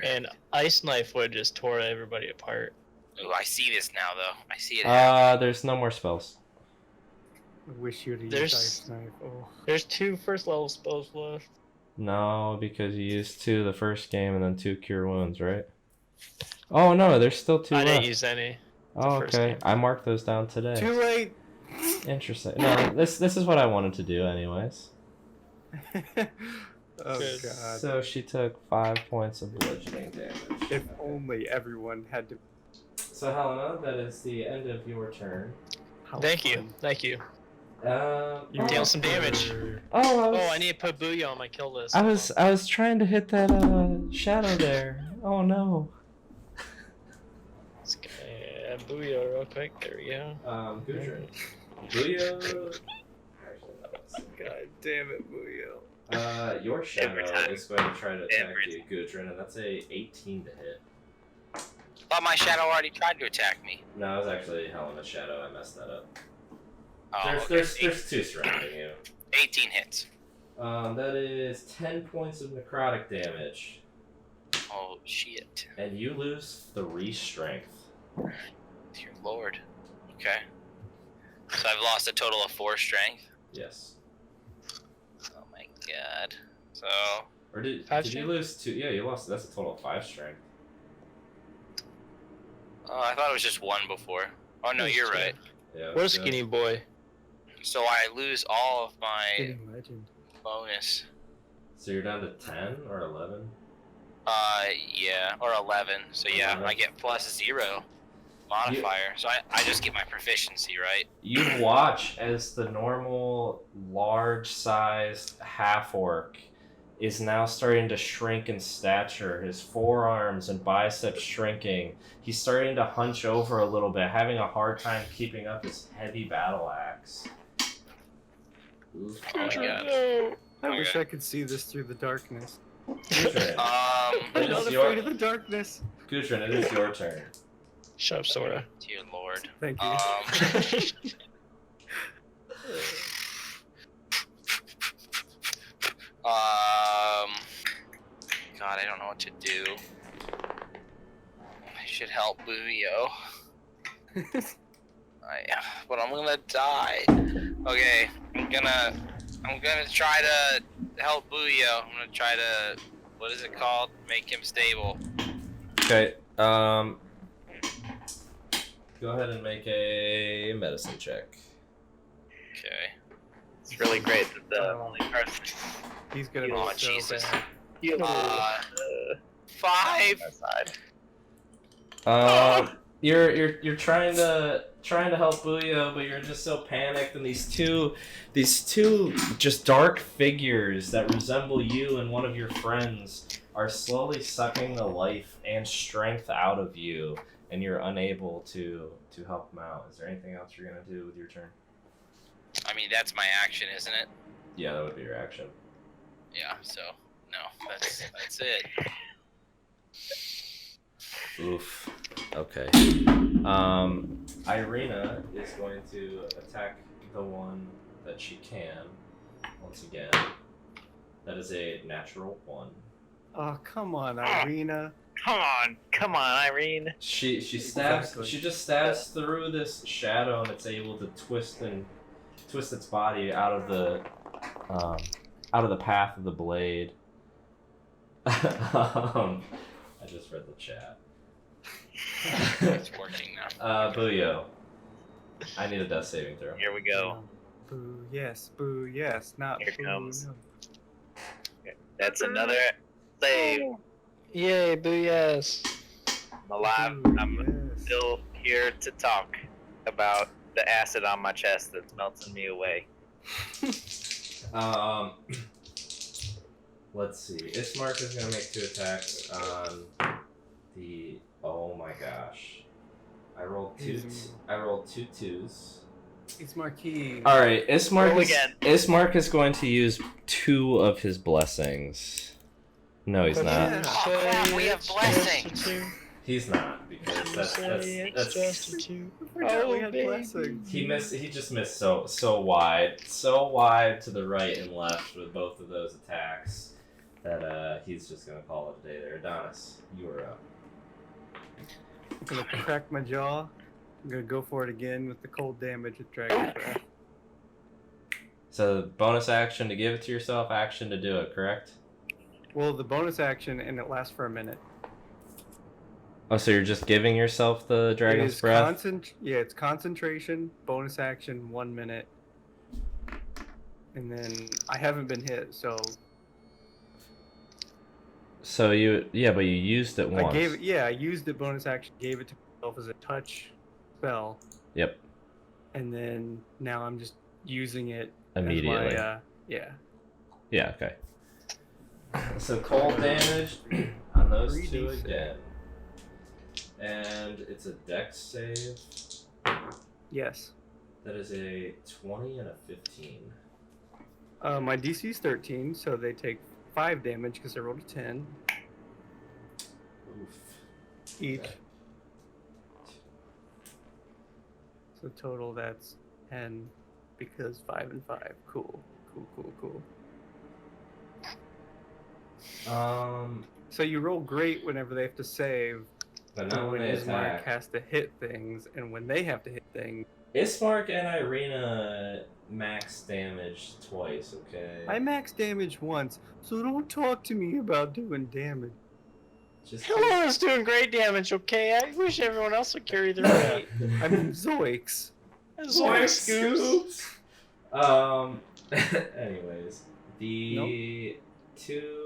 And Ice Knife would just tore everybody apart. Ooh, I see this now, though. I see it happen. There's no more spells. I wish you'd have There's- used Ice Knife. Oh. There's 2 first level spells left. No, because you used 2 the first game and then 2 cure wounds, right? Oh no, there's still 2 I left. didn't use any. Oh, first okay. game. I marked those down today. Too late. Interesting. No, this is what I wanted to do anyways. Oh Good. god. So she took 5 points of bludgeoning damage. If only everyone had to. So Helena, that is the end of your turn. How Thank you. fun. Thank you. You deal some damage. Oh, Oh, I need to put Booyah on my kill list. I was trying to hit that shadow there. Oh no. Let's go. Booyah real quick. There we go. Gudrun. Booyah. God damn it, Booyah. Your shadow Every time. is going to try to attack Every you, Gudrun, and that's a 18 to hit. Thought my shadow already tried to attack me. No, it was actually Helena's shadow. I messed that up. Oh, okay. There's 2 surrounding you. 18 hits. That is 10 points of necrotic damage, Oh, shit. and you lose 3 strength. Dear Lord. Okay. So I've lost a total of 4 strength. Yes. Oh my god. So, Or did 5 you strength? lose 2? Yeah, you lost. That's a total of 5 strength. oh, I thought it was just 1 before. Oh no, you're right. Yeah. What a so- skinny boy. So I lose all of my Hitting legend. bonus. So you're down to 10 or 11. Yeah, or 11. So yeah, 11. I get +0 modifier. So I just get my proficiency, right? You watch as the normal large-sized half-orc is now starting to shrink in stature. His forearms and biceps shrinking. He's starting to hunch over a little bit, having a hard time keeping up his heavy battle axe. Oof. Oh my god. I wish Okay. I could see this through the darkness. Gudrun, I'm It not is your- afraid of the darkness. Gudrun, it is your turn. Shut up, Sora. Dear Lord. Thank you. God, I don't know what to do. I should help Booyo. But I'm gonna die. Okay, I'm gonna try to help Booyo. I'm gonna try to, what is it called? Make him stable. Okay. Go ahead and make a medicine check. Okay. It's really great that the only person He's gonna be Oh, so Jesus. bad. Uh, 5. You're trying to help Booyo, but you're just so panicked, and these two just dark figures that resemble you and one of your friends are slowly sucking the life and strength out of you, and you're unable to help them out. Is there anything else you're gonna do with your turn? I mean, that's my action, isn't it? Yeah, that would be your action. Yeah, so, no, that's it. Oof. Okay. Irina is going to attack the one that she can. Once again, that is a natural 1. Oh, come on, Irina. Come on, Irene. She stabs. Exactly. She just stabs through this shadow, and it's able to twist its body out of the path of the blade. I just read the chat. It's working now. Booyo. I need a death saving throw. Here we go. Boo, yes, not Here boo, comes. no. That's another save. Yay, Booyahs. I'm alive. Boo, I'm yes. still here to talk about the acid on my chest that's melting me away. Let's see. Ismark is gonna make 2 attacks on the. Oh my gosh! I rolled 2 2s. It's Marquis. All right, Roll again. Ismark is going to use 2 of his blessings. No, he's not. Yeah. Oh crap, we have blessings. He's not, because that's Oh, we had blessings. he just missed so wide to the right and left with both of those attacks that he's just gonna call it a day there. Adonis, you are up. I'm gonna crack my jaw. I'm gonna go for it again with the cold damage with Dragon's Breath. So bonus action to give it to yourself, action to do it, correct? Well, the bonus action, and it lasts for a minute. Oh, so you're just giving yourself the It Dragon's is Breath? it's concentration, bonus action, 1 minute. And then I haven't been hit, so So but you used it once. I used the bonus action, gave it to myself as a touch spell, Yep, and then now I'm just using it immediately. as my, Yeah, okay. So cold damage on those 3d6. two again. And it's a dex save. Yes. That is a 20 and a 15. My DC is 13, so they take 5 damage because I rolled a 10 Oof. each. Okay. So total that's 10 because 5 and 5. Cool. So you roll great whenever they have to save. But not when they Ismark attack. has to hit things, and when they have to hit things, Ismark and Irina max damage twice, okay? I max damage once, so don't talk to me about doing damage. Just Hello is doing great damage, okay? I wish everyone else would carry their weight. I mean, Zoix. Zoink scoops. Anyways, the two.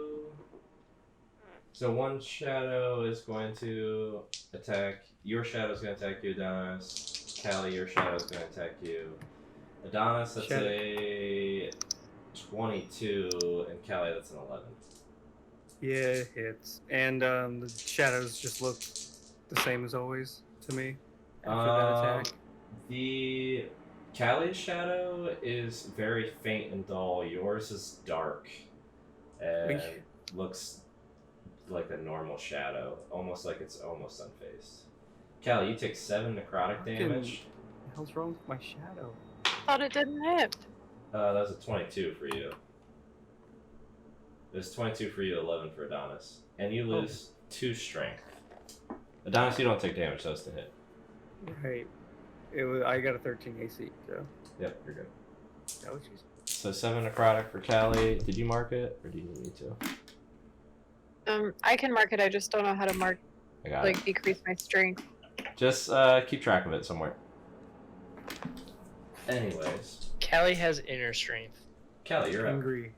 So one shadow is going to attack. Your shadow is going to attack you, Adonis. Kallie, your shadow is going to attack you. Adonis, that's a 22, and Kallie, that's an 11. Yeah, it hits. And the shadows just look the same as always to me after that attack. The Kallie's shadow is very faint and dull. Yours is dark and looks like a normal shadow, almost like it's almost unfazed. Kallie, you take 7 necrotic damage. What the hell's wrong with my shadow? Thought it didn't hit. That was a 22 for you. It was 22 for you, 11 for Adonis. And you lose 2 strength. Adonis, you don't take damage, so it's to hit. Right. I got a 13 AC, so Yep, you're good. that was just... So 7 necrotic for Kallie. Did you mark it, or do you need me to? I can mark it. I just don't know how to mark, I got it. decrease my strength. Just keep track of it somewhere. Anyways, Kallie has inner strength. Kallie, you're up. angry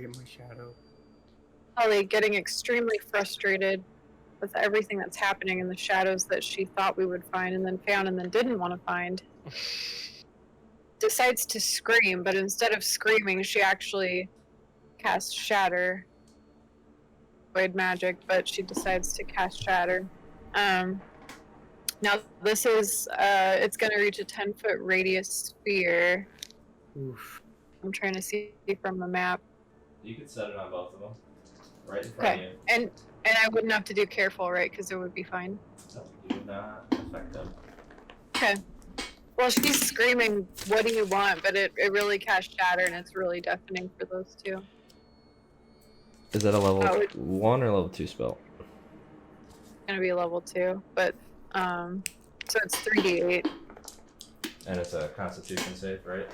at my shadow. Kallie getting extremely frustrated with everything that's happening in the shadows that she thought we would find and then found and then didn't want to find. Decides to scream, but instead of screaming, she actually casts Shatter. Void magic, but she decides to cast Shatter. Now this is, it's going to reach a 10-foot radius sphere. Oof. I'm trying to see from the map. You can set it on both of them. Right in front of you. And I wouldn't have to do careful, right? Because it would be fine. No, you would not affect them. Okay. Well, she's screaming, "What do you want?" But it really casts Shatter, and it's really deafening for those two. Is that a level 1 or level 2 spell? It's gonna be a level 2, but so it's 3d8. And it's a Constitution save, right?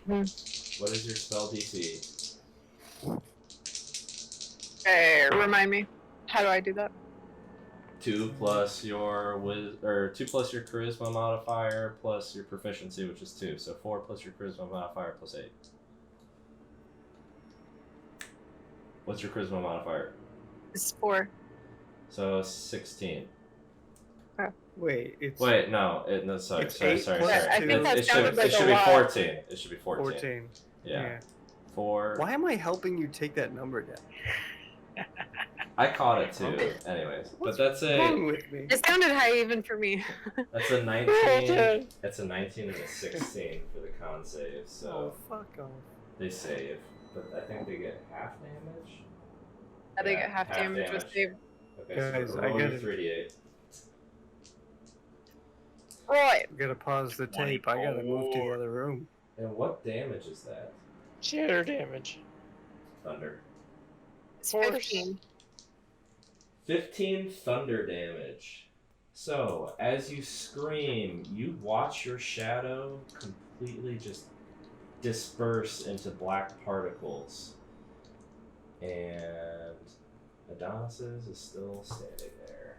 Mhm. What is your spell DC? Remind me, how do I do that? 2 plus your 2 plus your charisma modifier plus your proficiency, which is 2. So 4 plus your charisma modifier plus 8. What's your charisma modifier? It's 4. So 16. Wait, it's Wait, no, sorry. I think that It sounded like should a be lot. 14. It should be 14. 14. Yeah. 4. Why am I helping you take that number down? I caught it too. Anyways, What's but that's wrong with me? It sounded high even for me. that's a 19. That's a 19 and a 16 for the con save. So Oh, fuck off. they save, but I think they get half damage. I think Yeah, half half damage was damage. saved. Okay, Guys, so I roll your gotta- 3d8. Right. I'm gonna pause the tape. I gotta move to the 24. other room. And what damage is that? Shatter damage. Thunder. It's Force. 15. 15 thunder damage. So, as you scream, you watch your shadow completely just disperse into black particles. And Adonis's is still standing there.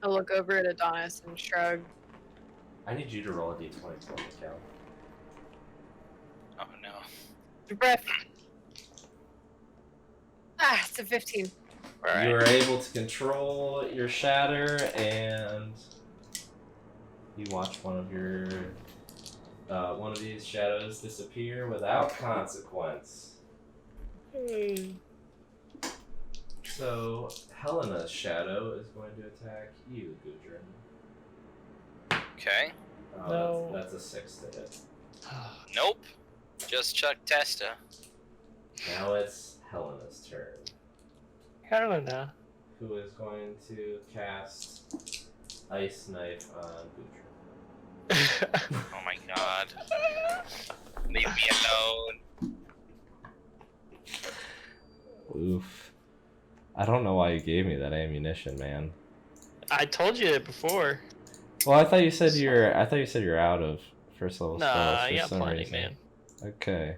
I look over at Adonis and shrug. I need you to roll a d20 for me, Cal. Oh no. Deep breath. Ah, it's a 15. You are able to control your shatter, and you watch one of these shadows disappear without consequence. So Helena's shadow is going to attack you, Gudrun. Okay. No. That's a 6 to hit. Nope. Just Chuck Testa. Now it's Helena's turn, Helena. who is going to cast Ice Knife on Gudrun. Oh my god. Leave me alone. Oof. I don't know why you gave me that ammunition, man. I told you it before. Well, I thought you said you're out of first level spells Nah, for I got some plenty, reason. man. Okay.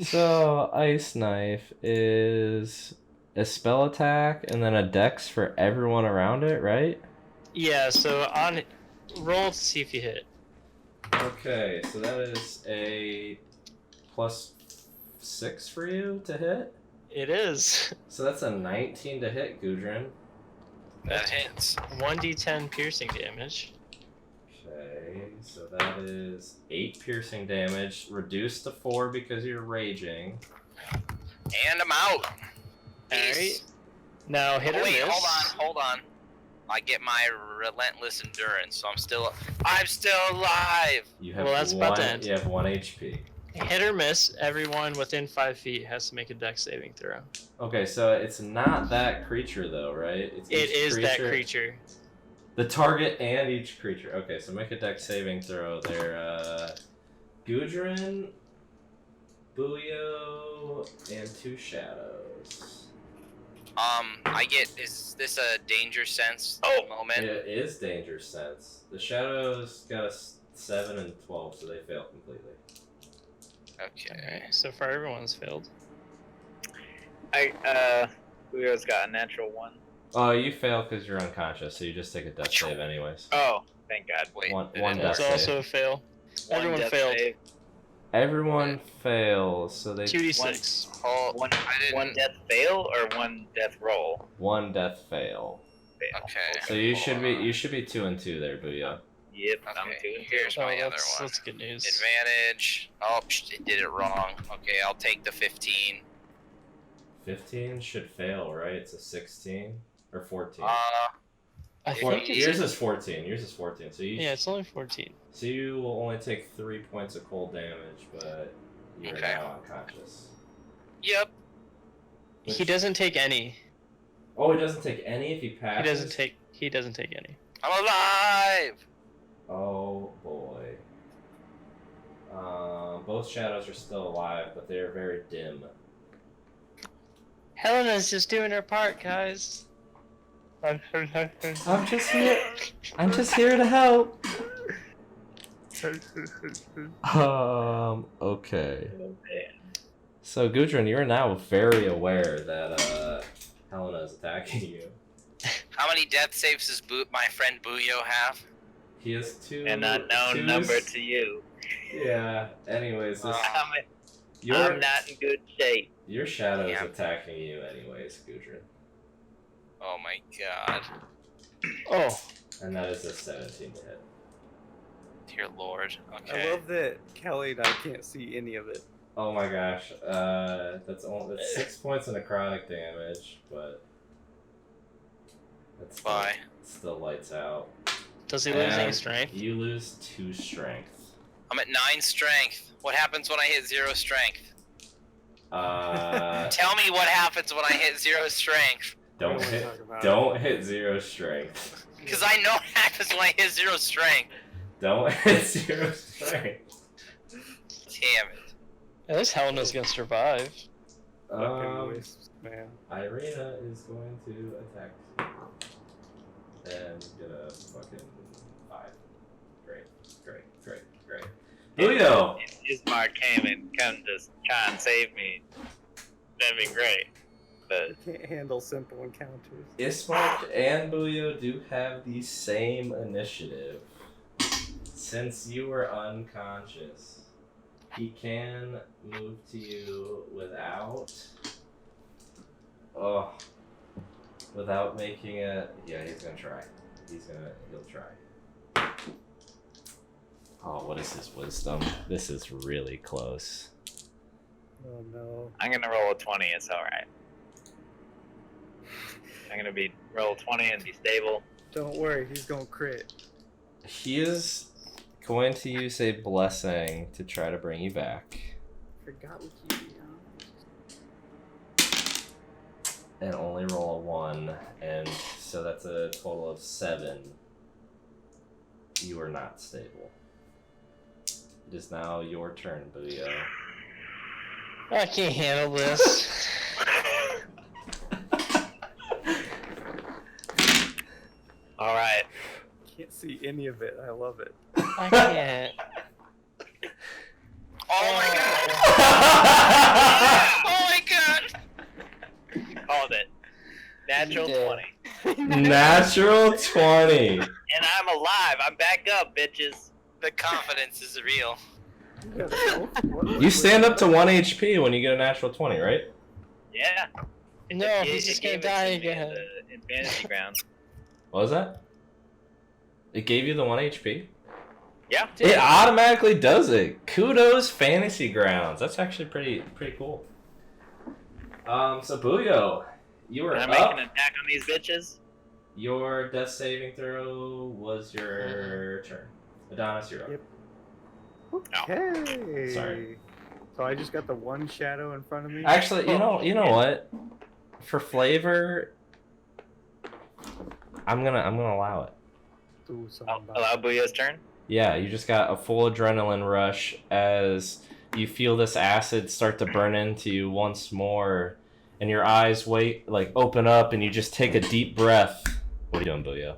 So, Ice Knife is a spell attack and then a dex for everyone around it, right? Yeah, so on roll to see if you hit. Okay, so that is a +6 for you to hit. It is. So that's a 19 to hit, Gudrun. That hits. 1d10 piercing damage. Okay, so that is 8 piercing damage, reduced to 4 because you're raging. And I'm out. Alright. Now hit or Wait, miss. hold on. I get my relentless endurance, so I'm still alive. You have Well, that's about to end. You have 1 HP. Hit or miss, everyone within 5 feet has to make a dex saving throw. Okay, so it's not that creature though, right? It's It each is that creature. The target and each creature. Okay, so make a dex saving throw there. Gudrun, Buyo, and 2 shadows. Is this a danger sense moment? It is danger sense. The shadows got a 7 and 12, so they fail completely. Okay. So far everyone's failed. Julio's got a natural 1. Oh, you fail because you're unconscious, so you just take a death save anyways. Oh, thank God. Wait. One it death That's save. also a fail. Everyone death failed. save. Everyone fails, so they 2d6. Oh, One, I didn't. one death fail or 1 death roll? one death fail. Fail. Okay. So you should be 2 and 2 there, Booyah. Yep, I'm Okay, doing here's Oh, my other that's, one. that's good news. Advantage. Oh, it did it wrong. Okay, I'll take the 15. 15 should fail, right? It's a 16 or 14. I Four- think it's Yours is 14. Yours is 14. So you yeah, it's only 14. so you will only take 3 points of cold damage, but you're Okay. now unconscious. Yep. He doesn't take any. Oh, he doesn't take any if he passes. He doesn't take any. I'm alive. Oh boy. Both shadows are still alive, but they are very dim. Helena's just doing her part, guys. I'm just here. I'm just here to help. Okay. So Gudrun, you're now very aware that Helena is attacking you. How many death saves does my friend Buyo have? He has 2. An unknown twos. number to you. Yeah. Anyways, this, I'm not in good shape. your shadow is Yeah. attacking you anyways, Gudrun. Oh my god. Oh, And that is a 17 to hit. Dear Lord. I Okay. love that Kelly and I can't see any of it. Oh my gosh. That's 6 points of necrotic damage, but that's Bye. still lights out. does he lose any And strength? You lose 2 strength. I'm at 9 strength. What happens when I hit 0 strength? Tell me what happens when I hit 0 strength. Don't wanna hit. talk about Don't hit 0 strength. Because I know what happens when I hit 0 strength. Don't hit 0 strength. Damn it. At least Helena's gonna survive. Fucking wisps, man. Irina is going to attack you. And get a fucking 5. Great. Julio! If Ismark came and come to try and save me, that'd be great. But Can't handle simple encounters. Ismark and Booyo do have the same initiative. Since you were unconscious, he can move to you without making it. Yeah, he's gonna try. He'll try. Oh, what is his wisdom? This is really close. Oh no. I'm gonna roll a 20. It's all right. I'm gonna roll 20 and be stable. Don't worry, he's gonna crit. He is going to use a blessing to try to bring you back. Forgot what you And only roll a 1, and so that's a total of 7. You are not stable. It is now your turn, Booyo. I can't handle this. All right. can't see any of it. I love it. I can't. Oh my god! Oh my god! You called it. Natural You did. 20. Natural 20. And I'm alive. I'm back up, bitches. The confidence is real. You stand up to 1 HP when you get a natural 20, right? Yeah. No, he's just gonna gave it die to me again. in fantasy ground. What was that? It gave you the 1 HP? Yeah. It automatically does it. Kudos, Fantasy Grounds. That's actually pretty cool. So Booyo, you were Can I up. make an attack on these bitches? Your death saving throw was your turn. Adonis, you're up. Yep. Okay. Sorry. So I just got the one shadow in front of me. Actually, you know what? For flavor, I'm gonna allow it. Do something about Allow it. Booya's turn? Yeah, you just got a full adrenaline rush as you feel this acid start to burn into you once more, and your eyes open up, and you just take a deep breath. What are you doing, Booya?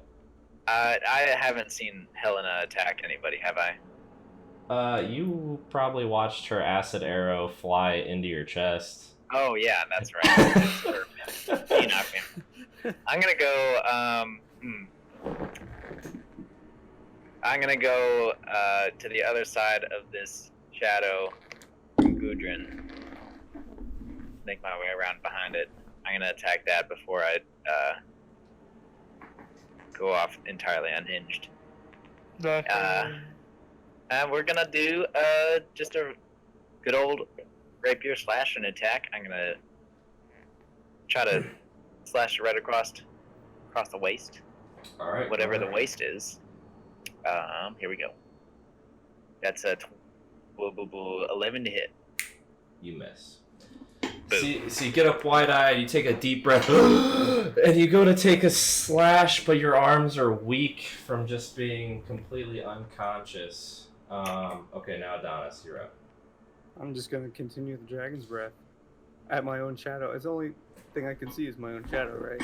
I haven't seen Helena attack anybody, have I? You probably watched her acid arrow fly into your chest. Oh yeah, that's right. He knocked me. I'm gonna go. I'm gonna go to the other side of this shadow, Gudrun. Make my way around behind it. I'm gonna attack that before I go off entirely unhinged. And we're gonna do just a good old rapier slash and attack. I'm gonna try to slash right across the waist, All right. whatever the waist is. Here we go. That's a 11 to hit. You miss. Boom. So you get up wide-eyed, you take a deep breath, and you go to take a slash, but your arms are weak from just being completely unconscious. Okay, now Adonis, you're up. I'm just gonna continue the dragon's breath at my own shadow. It's the only thing I can see is my own shadow, right?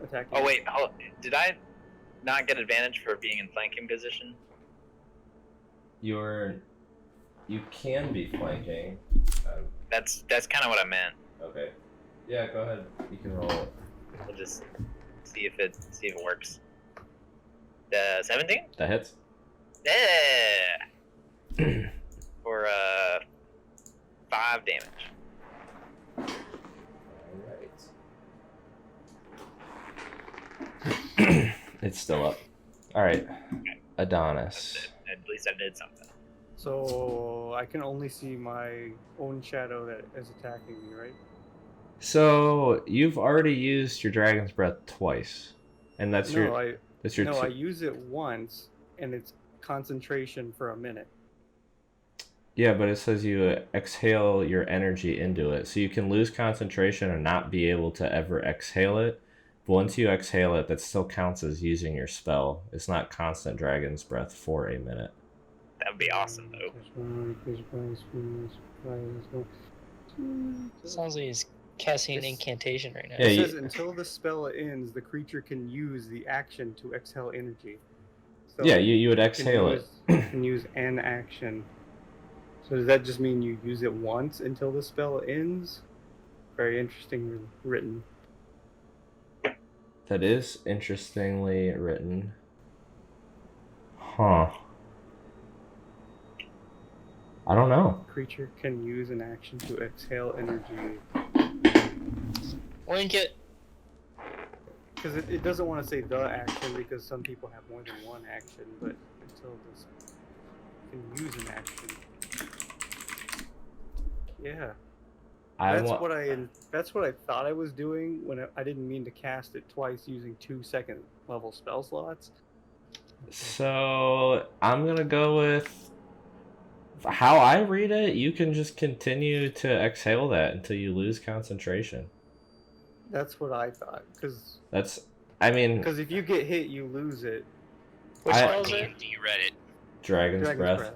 Attacking. Oh wait, did I not get advantage for being in flanking position? You can be flanking. That's kind of what I meant. Okay. Yeah, go ahead. You can roll it. We'll just see if it works. 17? That hits. Yeah. For 5 damage. Alright. It's still up. Alright. Adonis. At least I did something. So I can only see my own shadow that is attacking me, right? So you've already used your dragon's breath twice. And that's No, your I two. use it once, and it's concentration for a minute. Yeah, but it says you exhale your energy into it. So you can lose concentration or not be able to ever exhale it. But once you exhale it, that still counts as using your spell. It's not constant dragon's breath for a minute. That would be awesome, though. Sounds like he's casting an incantation right now. Yeah, It you- says until the spell ends, the creature can use the action to exhale energy. So Yeah, you would can exhale it. You can use an action. So does that just mean you use it once until the spell ends? Very interesting written. That is interestingly written. Huh. I don't know. Creature can use an action to exhale energy. Link it. Because it doesn't want to say the action because some people have more than one action, but until this can use an action. Yeah. That's what I thought I was doing when I didn't mean to cast it twice using 2 second level spell slots. So I'm gonna go with how I read it. You can just continue to exhale that until you lose concentration. That's what I thought. Because If if you get hit, you lose it. Which I- spell is it? D Reddit. Dragon's breath.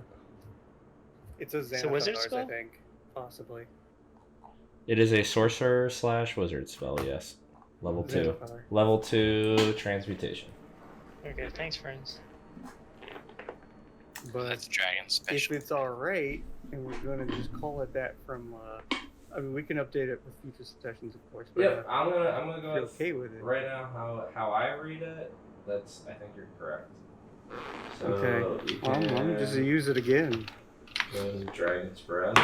It's a It's a wizard Xanathar's, I spell? think. Possibly. It is a sorcerer / wizard spell. Yes, level 2. Xanathar. Level 2 transmutation. Okay, thanks, friends. But That's dragon if special. it's alright, and we're going to just call it that from... we can update it for future sessions, of course. But, Yep, I'm gonna if go you're with okay with it. right now how I read it. I think you're correct. So Okay. you I'm can just to use it again go to Dragon's Breath.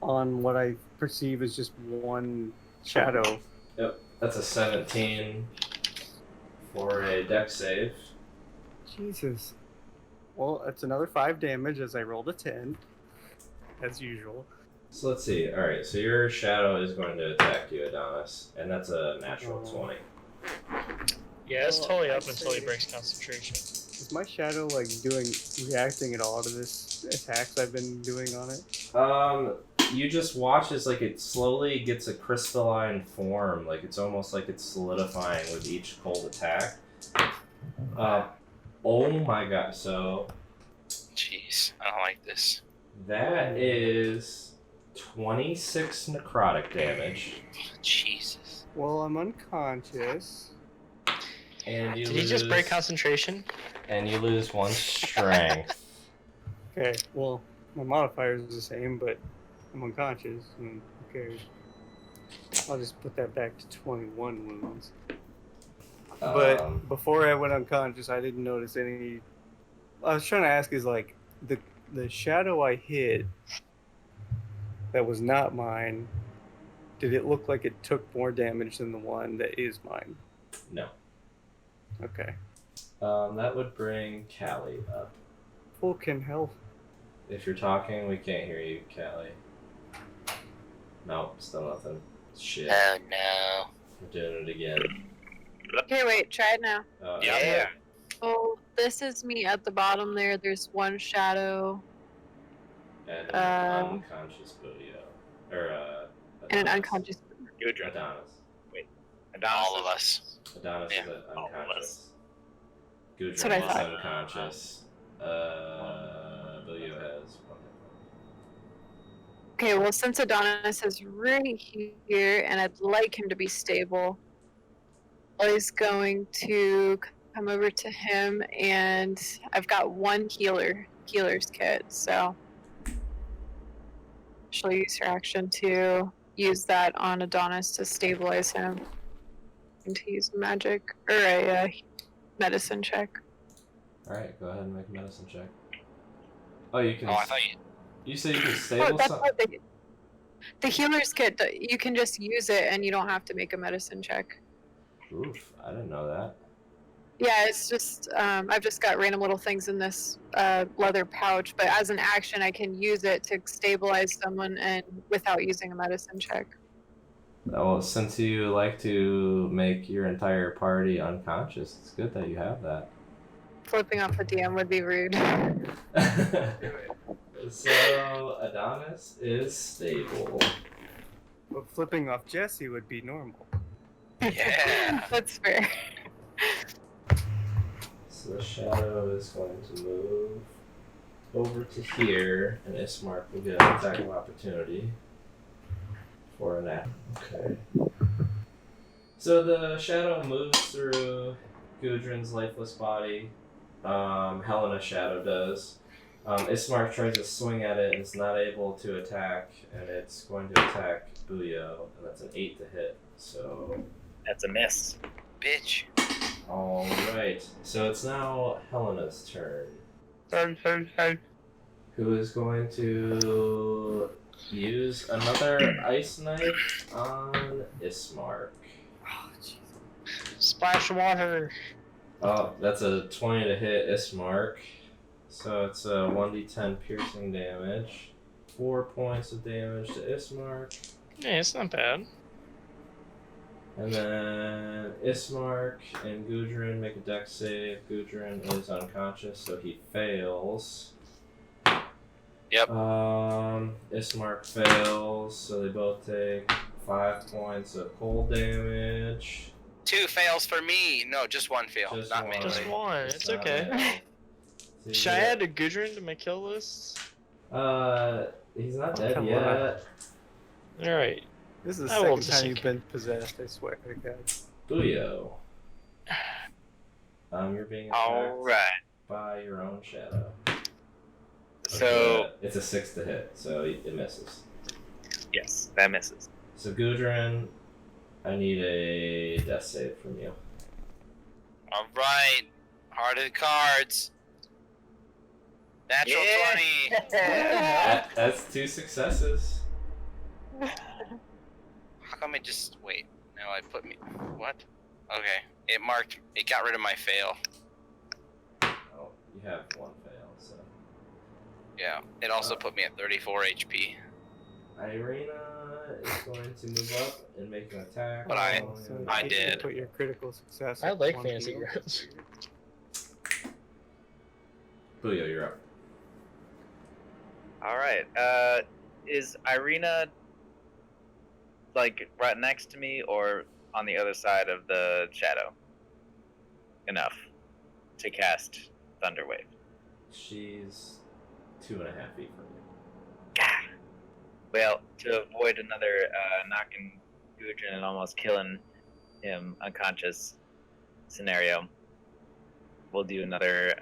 on what I perceive as just one shadow. Yep, that's a 17 for a dex save. Jesus. Well, that's another 5 damage as I rolled a 10, as usual. So let's see. All right, so your shadow is going to attack you, Adonis, and that's a natural 20. Yeah, it's Well, totally I'd up until he say- breaks concentration. Is my shadow reacting at all to this attacks I've been doing on it? You just watch as it slowly gets a crystalline form, it's almost like it's solidifying with each cold attack. Oh my god! So Jeez, I don't like this. that is 26 necrotic damage, Jesus. Well, I'm unconscious. and you Did lose. he just break concentration? And you lose 1 strength. Okay, well, my modifier is the same, but I'm unconscious, and who cares? I'll just put that back to 21 wounds. But before I went unconscious, I didn't notice any. I was trying to ask is the shadow I hit that was not mine. Did it look like it took more damage than the one that is mine? No. Okay. That would bring Kallie up. Fucking hell. If you're talking, we can't hear you, Kallie. Nope, still nothing. Shit. Oh no. We're doing it again. Okay, wait, try it now. Yeah. Oh, this is me at the bottom there. There's one shadow And an unconscious Bodio. Or, and an Adonis. unconscious. Gudrun. Adonis. All of us. Adonis Yeah, is all of unconscious. That's what I Gudrun is thought. unconscious. Bodio has 1 Okay, well, since Adonis is right here and I'd like him to be stable, I was going to come over to him and I've got 1 healer's kit, so she'll use her action to use that on Adonis to stabilize him and to use a magic or a medicine check. Alright, go ahead and make a medicine check. Oh, you can. Oh, I thought You say you can Oh, stable that's some. what the healer's kit, you can just use it and you don't have to make a medicine check. Oof, I didn't know that. Yeah, it's just, I've just got random little things in this leather pouch, but as an action, I can use it to stabilize someone and without using a medicine check. Well, since you like to make your entire party unconscious, it's good that you have that. Flipping off the DM would be rude. So Adonis is stable. But flipping off Jesse would be normal. Yeah. That's fair. So the shadow is going to move over to here, and Ismark will get an attack of opportunity for an attack. Okay. So the shadow moves through Gudrun's lifeless body. Helena's shadow does. Ismark tries to swing at it and is not able to attack, and it's going to attack Buyo, and that's an 8 to hit. So That's a miss. Bitch. alright. So it's now Helena's turn. Hey. Who is going to use another ice knife on Ismark. Oh, jeez. Splash water. Oh, that's a 20 to hit Ismark. So it's a 1d10 piercing damage. 4 points of damage to Ismark. Yeah, it's not bad. And then Ismark and Gudrun make a dex save. Gudrun is unconscious, so he fails. Yep. Ismark fails, so they both take 5 points of cold damage. 2 fails for me. No, just 1 fail. Just not me. one. Just one. It's not okay. bad. So you Should I get- add a Gudrun to my kill list? He's not dead Come yet. Alright. This is the I will second just time you've been possessed, I swear to God. Booyo. You're being attacked Alright. by your own shadow. So, It's a 6 to hit, so it misses. yes, that misses. So Gudrun, I need a death save from you. Alright. Heart of the cards. Natural Yeah. 20. That's 2 successes. How come it just wait? No, I put me what? Okay. It got rid of my fail. Oh, you have 1 fail, so. Yeah. It also put me at 34 HP. Irina is going to move up and make an attack. But I you did. Put your critical success. I at like 1 fantasy heal. grounds. Booyo, you're up. Alright, is Irina, like, right next to me or on the other side of the shadow? Enough to cast Thunderwave. She's 2.5 feet from you. Gah! Well, to avoid another knocking Gudrun and almost killing him unconscious scenario, we'll do another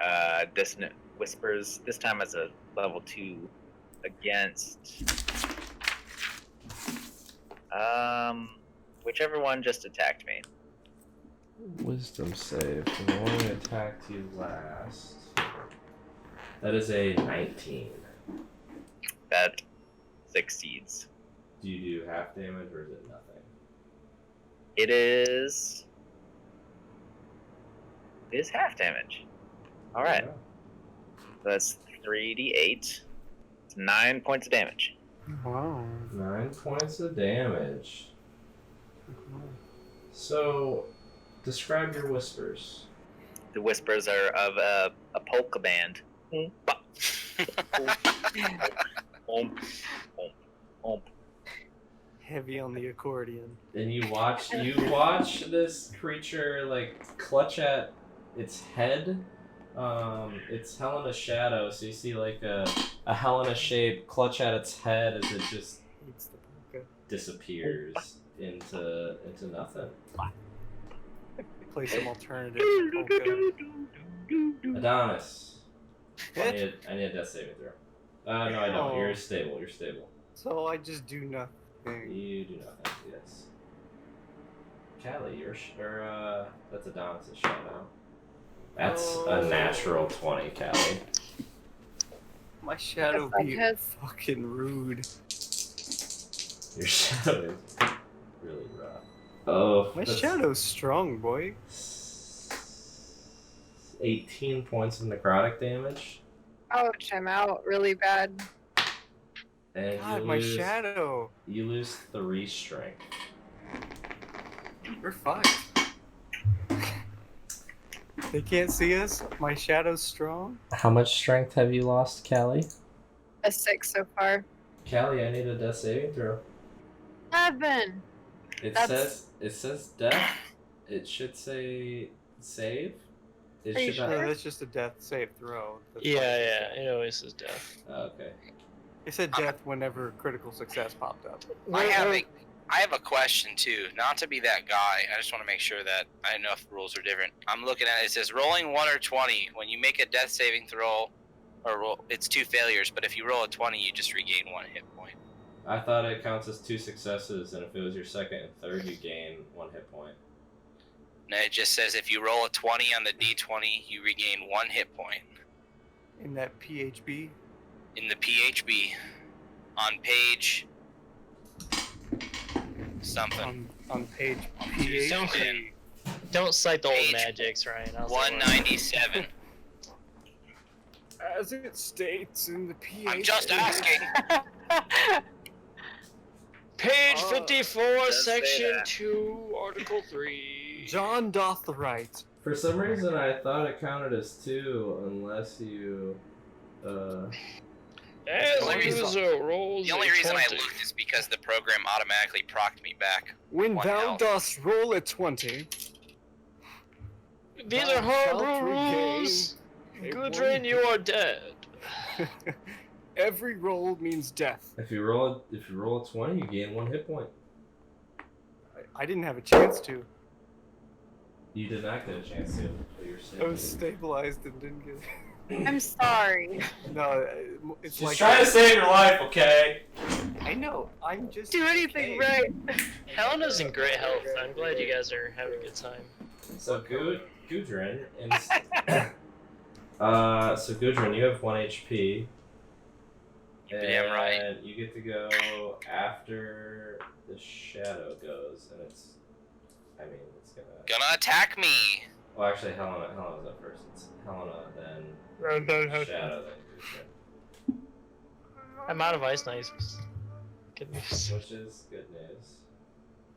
Dissonant Whispers, this time as a level 2 against whichever one just attacked me. Wisdom save from the one that attacked you last. That is a 19. That succeeds. Do you do half damage or is it nothing? It is half damage. Alright, that's 3d8. It's 9 points of damage. Wow. 9 points of damage. So, describe your whispers. The whispers are of a polka band. Heavy on the accordion. And you watch this creature like clutch at its head. It's Helena's shadow, so you see like a Helena shape clutch at its head as it just It's the polka. disappears into nothing. Play some alternative polka. Adonis. I need a death saving throw. No, I don't. Oh. You're stable. You're stable. So I just do nothing. You do nothing. Yes. Kallie, that's Adonis' shadow. That's a natural 20, Kallie. My shadow Yes, be yes. fucking rude. Your shadow is really rough. Oh, My that's shadow's strong, boy. 18 points of necrotic damage, Ouch, I'm out really bad. and God, you my lose. shadow. You lose 3 strength. We're fucked. They can't see us. My shadow's strong. How much strength have you lost, Kallie? a 6 so far. Callie, I need a death saving throw. 7. It That's- says death. It should say save. It Are you should sure? not. No, that's just a death save throw. That's Yeah, why it yeah, says it always says death. Okay. It said death whenever critical success popped up. I have a question too. Not to be that guy, I just want to make sure that I know if the rules are different. I'm looking at it. It says rolling 1 or 20. When you make a death saving throw, it's 2 failures. But if you roll a 20, you just regain 1 hit point. I thought it counts as 2 successes, and if it was your second and third, you gain 1 hit point. No, it just says if you roll a 20 on the d20, you regain 1 hit point. In that PHB, In the PHB, on page something. on page Don't- PHB. Don't cite the old Page magics, Ryan. I was like, 197. As it states in the PHB. I'm just asking. Page Oh, 54, does say section that. 2, article 3. John doth the right. For some reason, I thought it counted as 2 unless you. As The only a reason- user rolls The only a reason I 20. looked is because the program automatically procced me back. When One thou health. dost roll a 20, These thou are hard shalt rules. regain a Gudrun, one- you are dead. Every roll means death. If you roll a 20, you gain 1 hit point. I didn't have a chance to. You did not get a chance to. But you're I was stabilized and didn't get. I'm sorry. No, it's Just like trying to save your life, okay? I know. I'm just Do anything okay. right. Helena's in great health. I'm glad you guys are having a good time. So Gudrun, so Gudrun, you have 1 HP. You're damn right. And you get to go after the shadow goes, and it's Gonna attack me. Well, actually, Helena's up first. It's Helena, then Shadow, then Gudrun. I'm out of ice knives. Good news. Which is good news.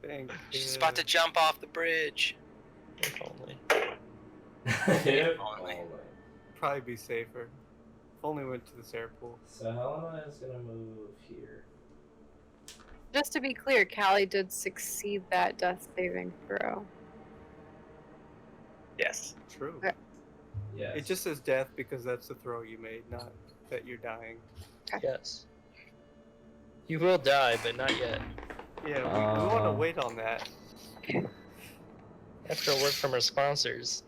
Thank She's you. about to jump off the bridge. If only. If only. only. Probably be safer. If only went to this air pool. So Helena is gonna move here. Just to be clear, Callie did succeed that death saving throw. Yes. True. Okay. Yes. It just says death because that's the throw you made, not that you're dying. Yes. You will die, but not yet. Yeah, we want to wait on that. After a word from our sponsors.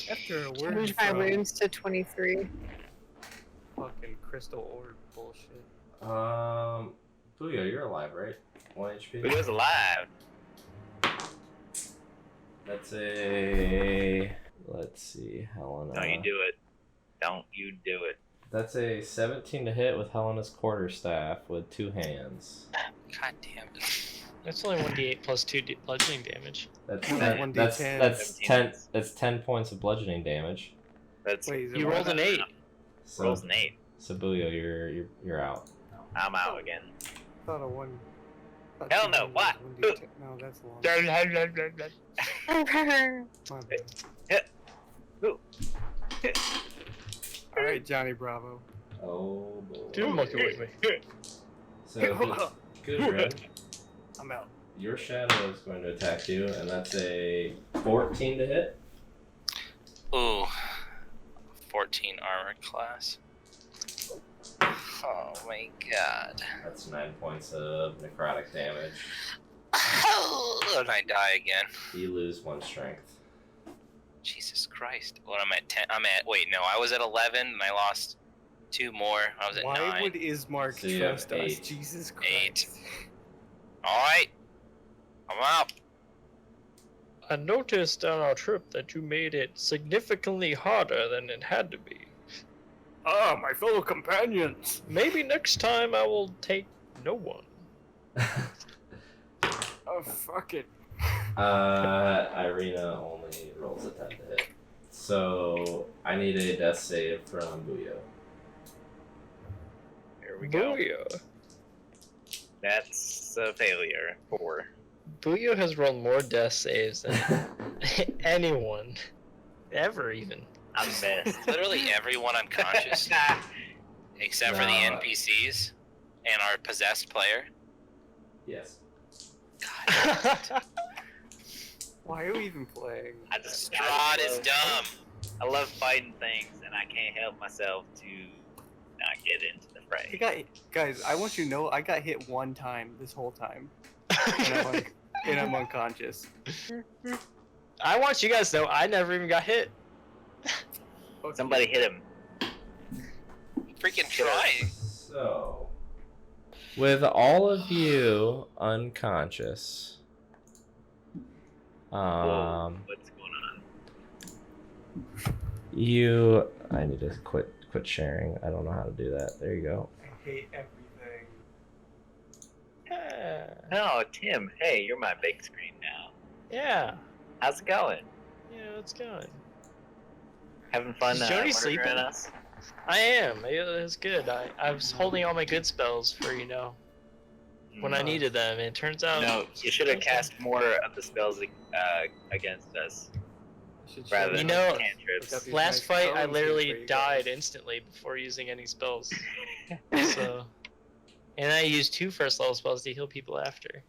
After a word Change my from runes to 23. fucking crystal orb bullshit. Booyah, you're alive, right? 1 HP. Who was alive? That's a. Let's see, Helena. Don't you do it. Don't you do it. That's a 17 to hit with Helena's quarterstaff with 2 hands. God damn it. That's only 1d8 plus 2 bludgeoning damage. That's No, 10, 1d10. that's 10. 17. That's 10 points of bludgeoning damage. That's Wait, is it You one? rolled an 8. So, rolls an 8. So Booyah, you're out. I'm out again. Thought of one. thought Hell two no, was what? 1d10. No, that's long. My bad. Alright, Johnny Bravo. Oh boy. Do monkey with me. So Gudrun, I'm out. your shadow is going to attack you, and that's a 14 to hit. Ooh. 14 armor class. Oh my god. That's 9 points of necrotic damage. And I die again. You lose 1 strength. Jesus Christ. What I'm at 10. Wait, no, I was at 11 and I lost 2 more. I was at Why 9. would Ismark So you have trust us? 8. Jesus 8. Christ. Alright. I'm out. I noticed on our trip that you made it significantly harder than it had to be. Ah, my fellow companions. Maybe next time I will take no one. Oh, fuck it. Irina only rolls a 10 to hit. So I need a death save from Booyah. Here we go. Booyah. That's a failure. 4. Booyah has rolled more death saves than anyone. Ever, even. I'm best. Literally everyone unconscious. except for the No. NPCs and our possessed player. Yes. Why are we even playing? Strahd is dumb. I love fighting things, and I can't help myself to not get into the fray. Guys, I want you to know I got hit one time this whole time, and I'm unconscious. I want you guys to know I never even got hit. Somebody hit him. Freaking trying. So, with all of you unconscious, Whoa, what's going on? I need to quit sharing. I don't know how to do that. There you go. I hate everything. Oh, Tim, hey, you're my big screen now. Yeah. How's it going? Yeah, it's going. Having fun Is Jody murdering sleeping? us? I am. It was good. I was holding all my good spells for, when I needed them. And it turns out... No, you should have cast more of the spells against us. Rather than cantrips. Last fight, I literally died instantly before using any spells. So, and I used 2 first level spells to heal people after.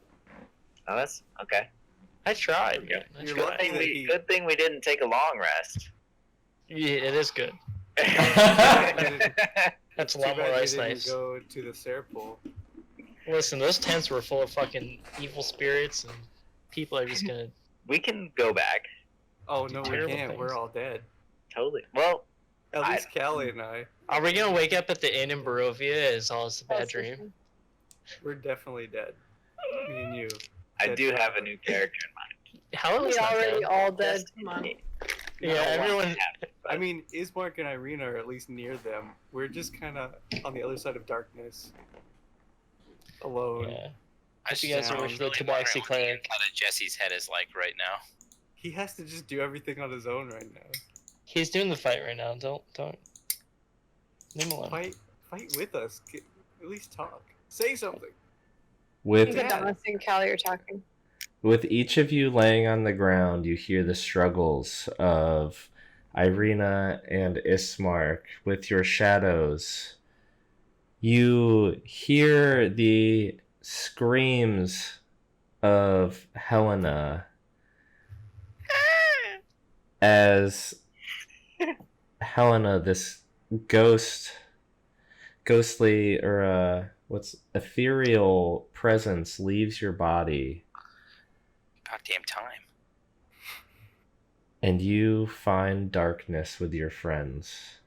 Oh, that's okay. I tried. Yeah. I You're tried. lucky. Good thing we didn't take a long rest. Yeah, it is good. That's a lot more ice knives. Go to the Sarah pool. Listen, those tents were full of fucking evil spirits, and people are just gonna. We can go back. Oh no, we Terrible can't. things. We're all dead. Totally. Well, At least Kallie and I. Are we gonna wake up at the inn in Barovia? Is all it's a bad dream? We're definitely dead. Me and you. I Dead do forever. have a new character in mind. How We is not already dead? all dead. Come on. Yeah, everyone. I mean, Ismark and Irina are at least near them. We're just kind of on the other side of darkness. Alone. Yeah. I You guys are with the Tabaxi cleric. How Jesse's head is like right now. He has to just do everything on his own right now. He's doing the fight right now. Don't. Leave him alone. Fight with us. At least talk. Say something. I With think Adonis and Kallie are talking. each of you laying on the ground, you hear the struggles of Irina and Ismark with your shadows. You hear the screams of Helena as Helena, this ghostly or ethereal presence leaves your body, Goddamn time. and you find darkness with your friends.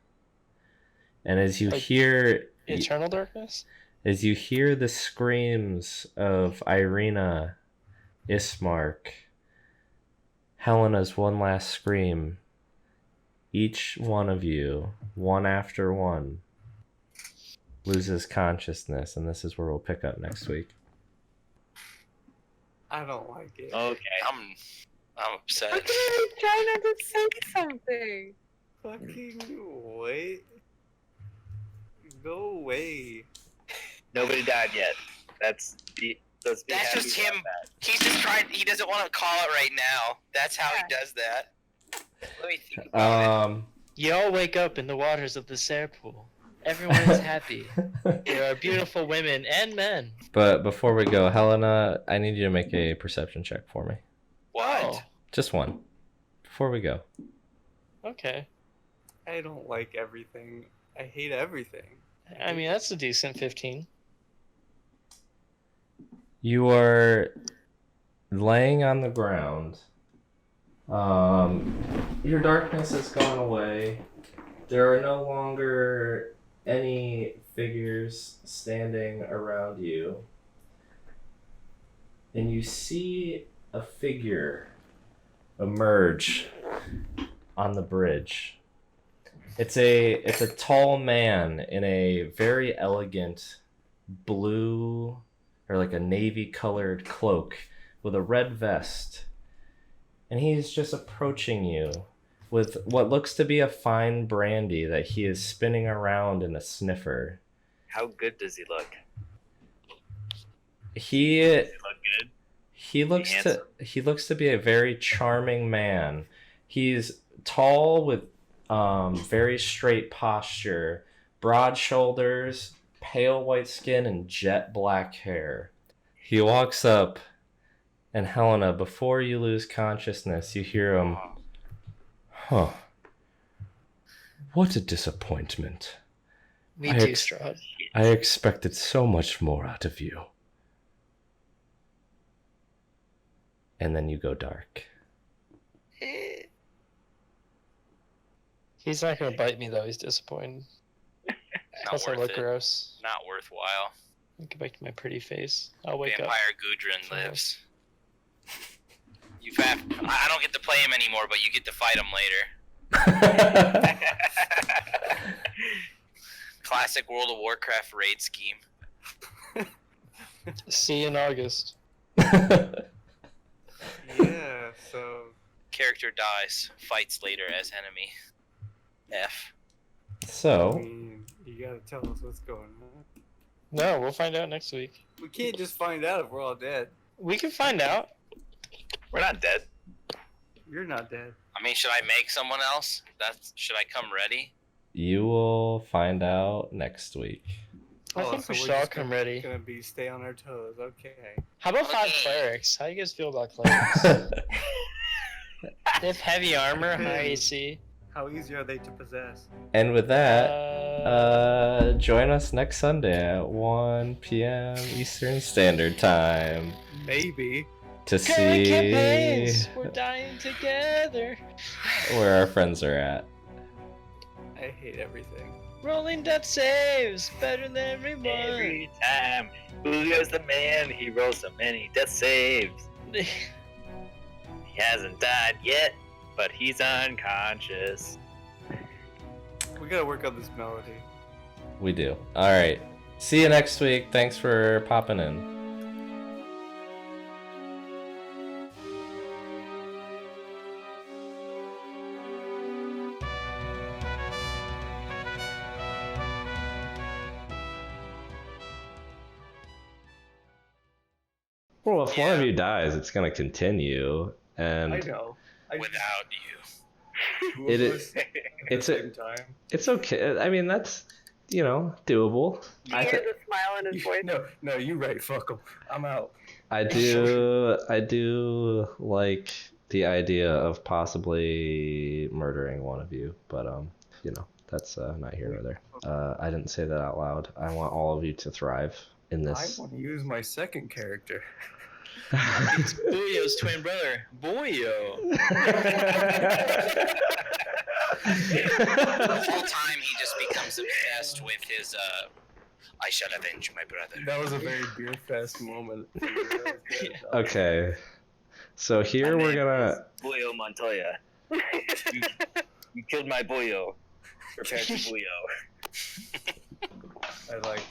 And as you Like hear Eternal darkness. As you hear the screams of Irina, Ismark, Helena's one last scream, each one of you, one after one, loses consciousness, and this is where we'll pick up next week. I don't like it. Okay. I'm How upset. can I try not to say something? Fucking wait. Go away. Nobody died yet. That's That's happy just about him. that. He's just trying. He doesn't want to call it right now. That's how he does that. Let me think about it. You all wake up in the waters of the Sarah pool. Everyone is happy. There are beautiful women and men. But before we go, Helena, I need you to make a perception check for me. What? Just one. Before we go. Okay. I don't like everything. I hate everything. I mean, that's a decent 15. You are laying on the ground. Your darkness has gone away. There are no longer any figures standing around you. And you see a figure emerge on the bridge. It's a tall man in a very elegant blue or like a navy colored cloak with a red vest. And he's just approaching you with what looks to be a fine brandy that he is spinning around in a sniffer. How good does he look? He Does he look good? he looks to be a very charming man. He's tall with very straight posture, broad shoulders, pale white skin, and jet black hair. He walks up, and Helena, before you lose consciousness, you hear him, "Huh. What a disappointment. Me I too, ex- Strahd. I expected so much more out of you." And then you go dark. He's not gonna bite me though. He's disappointed. Plus, I worth look it. gross. Not worthwhile. Get back to my pretty face. I'll wake Vampire up. Gudrun Sorry. lives. I don't get to play him anymore, but you get to fight him later. Classic World of Warcraft raid scheme. See you in August. Yeah, so Character dies, fights later as enemy. F. I So, mean, you gotta tell us what's going on. No, we'll find out next week. We can't just find out if we're all dead. We can find out. We're not dead. You're not dead. I mean, should I make someone else? Should I come ready? you will find out next week. I think so we we're should all just come gonna- ready. Gonna be stay on our toes. Okay. How about 5 Okay. clerics? How do you guys feel about clerics? They have heavy armor, high AC. How easy are they to possess? And with that, join us next Sunday at 1 p.m. Eastern Standard Time Maybe. to Current see campaigns! We're dying together. where our friends are at. I hate everything. Rolling death saves, better than everyone. Every time Julio's the man, he rolls so many death saves. He hasn't died yet, but he's unconscious. We gotta work on this melody. We do. Alright. See you next week. Thanks for popping in. Well, if one of Yeah. you dies, it's going to continue. And I know. Without you. It is- it's a- time. it's okay. I mean, that's, doable. You hear the smile in his voice. No, you right. Fuck 'em. I'm out. I do like the idea of possibly murdering one of you, but that's not here nor there. I didn't say that out loud. I want all of you to thrive in I this. want to use my second character. It's Boyo's twin brother, Boyo. The whole time he just becomes obsessed with his, I shall avenge my brother. That was a very beer fest moment. Okay, so here we're gonna. Julio Montoya. You killed my Boyo. Prepare for Boyo. I liked it.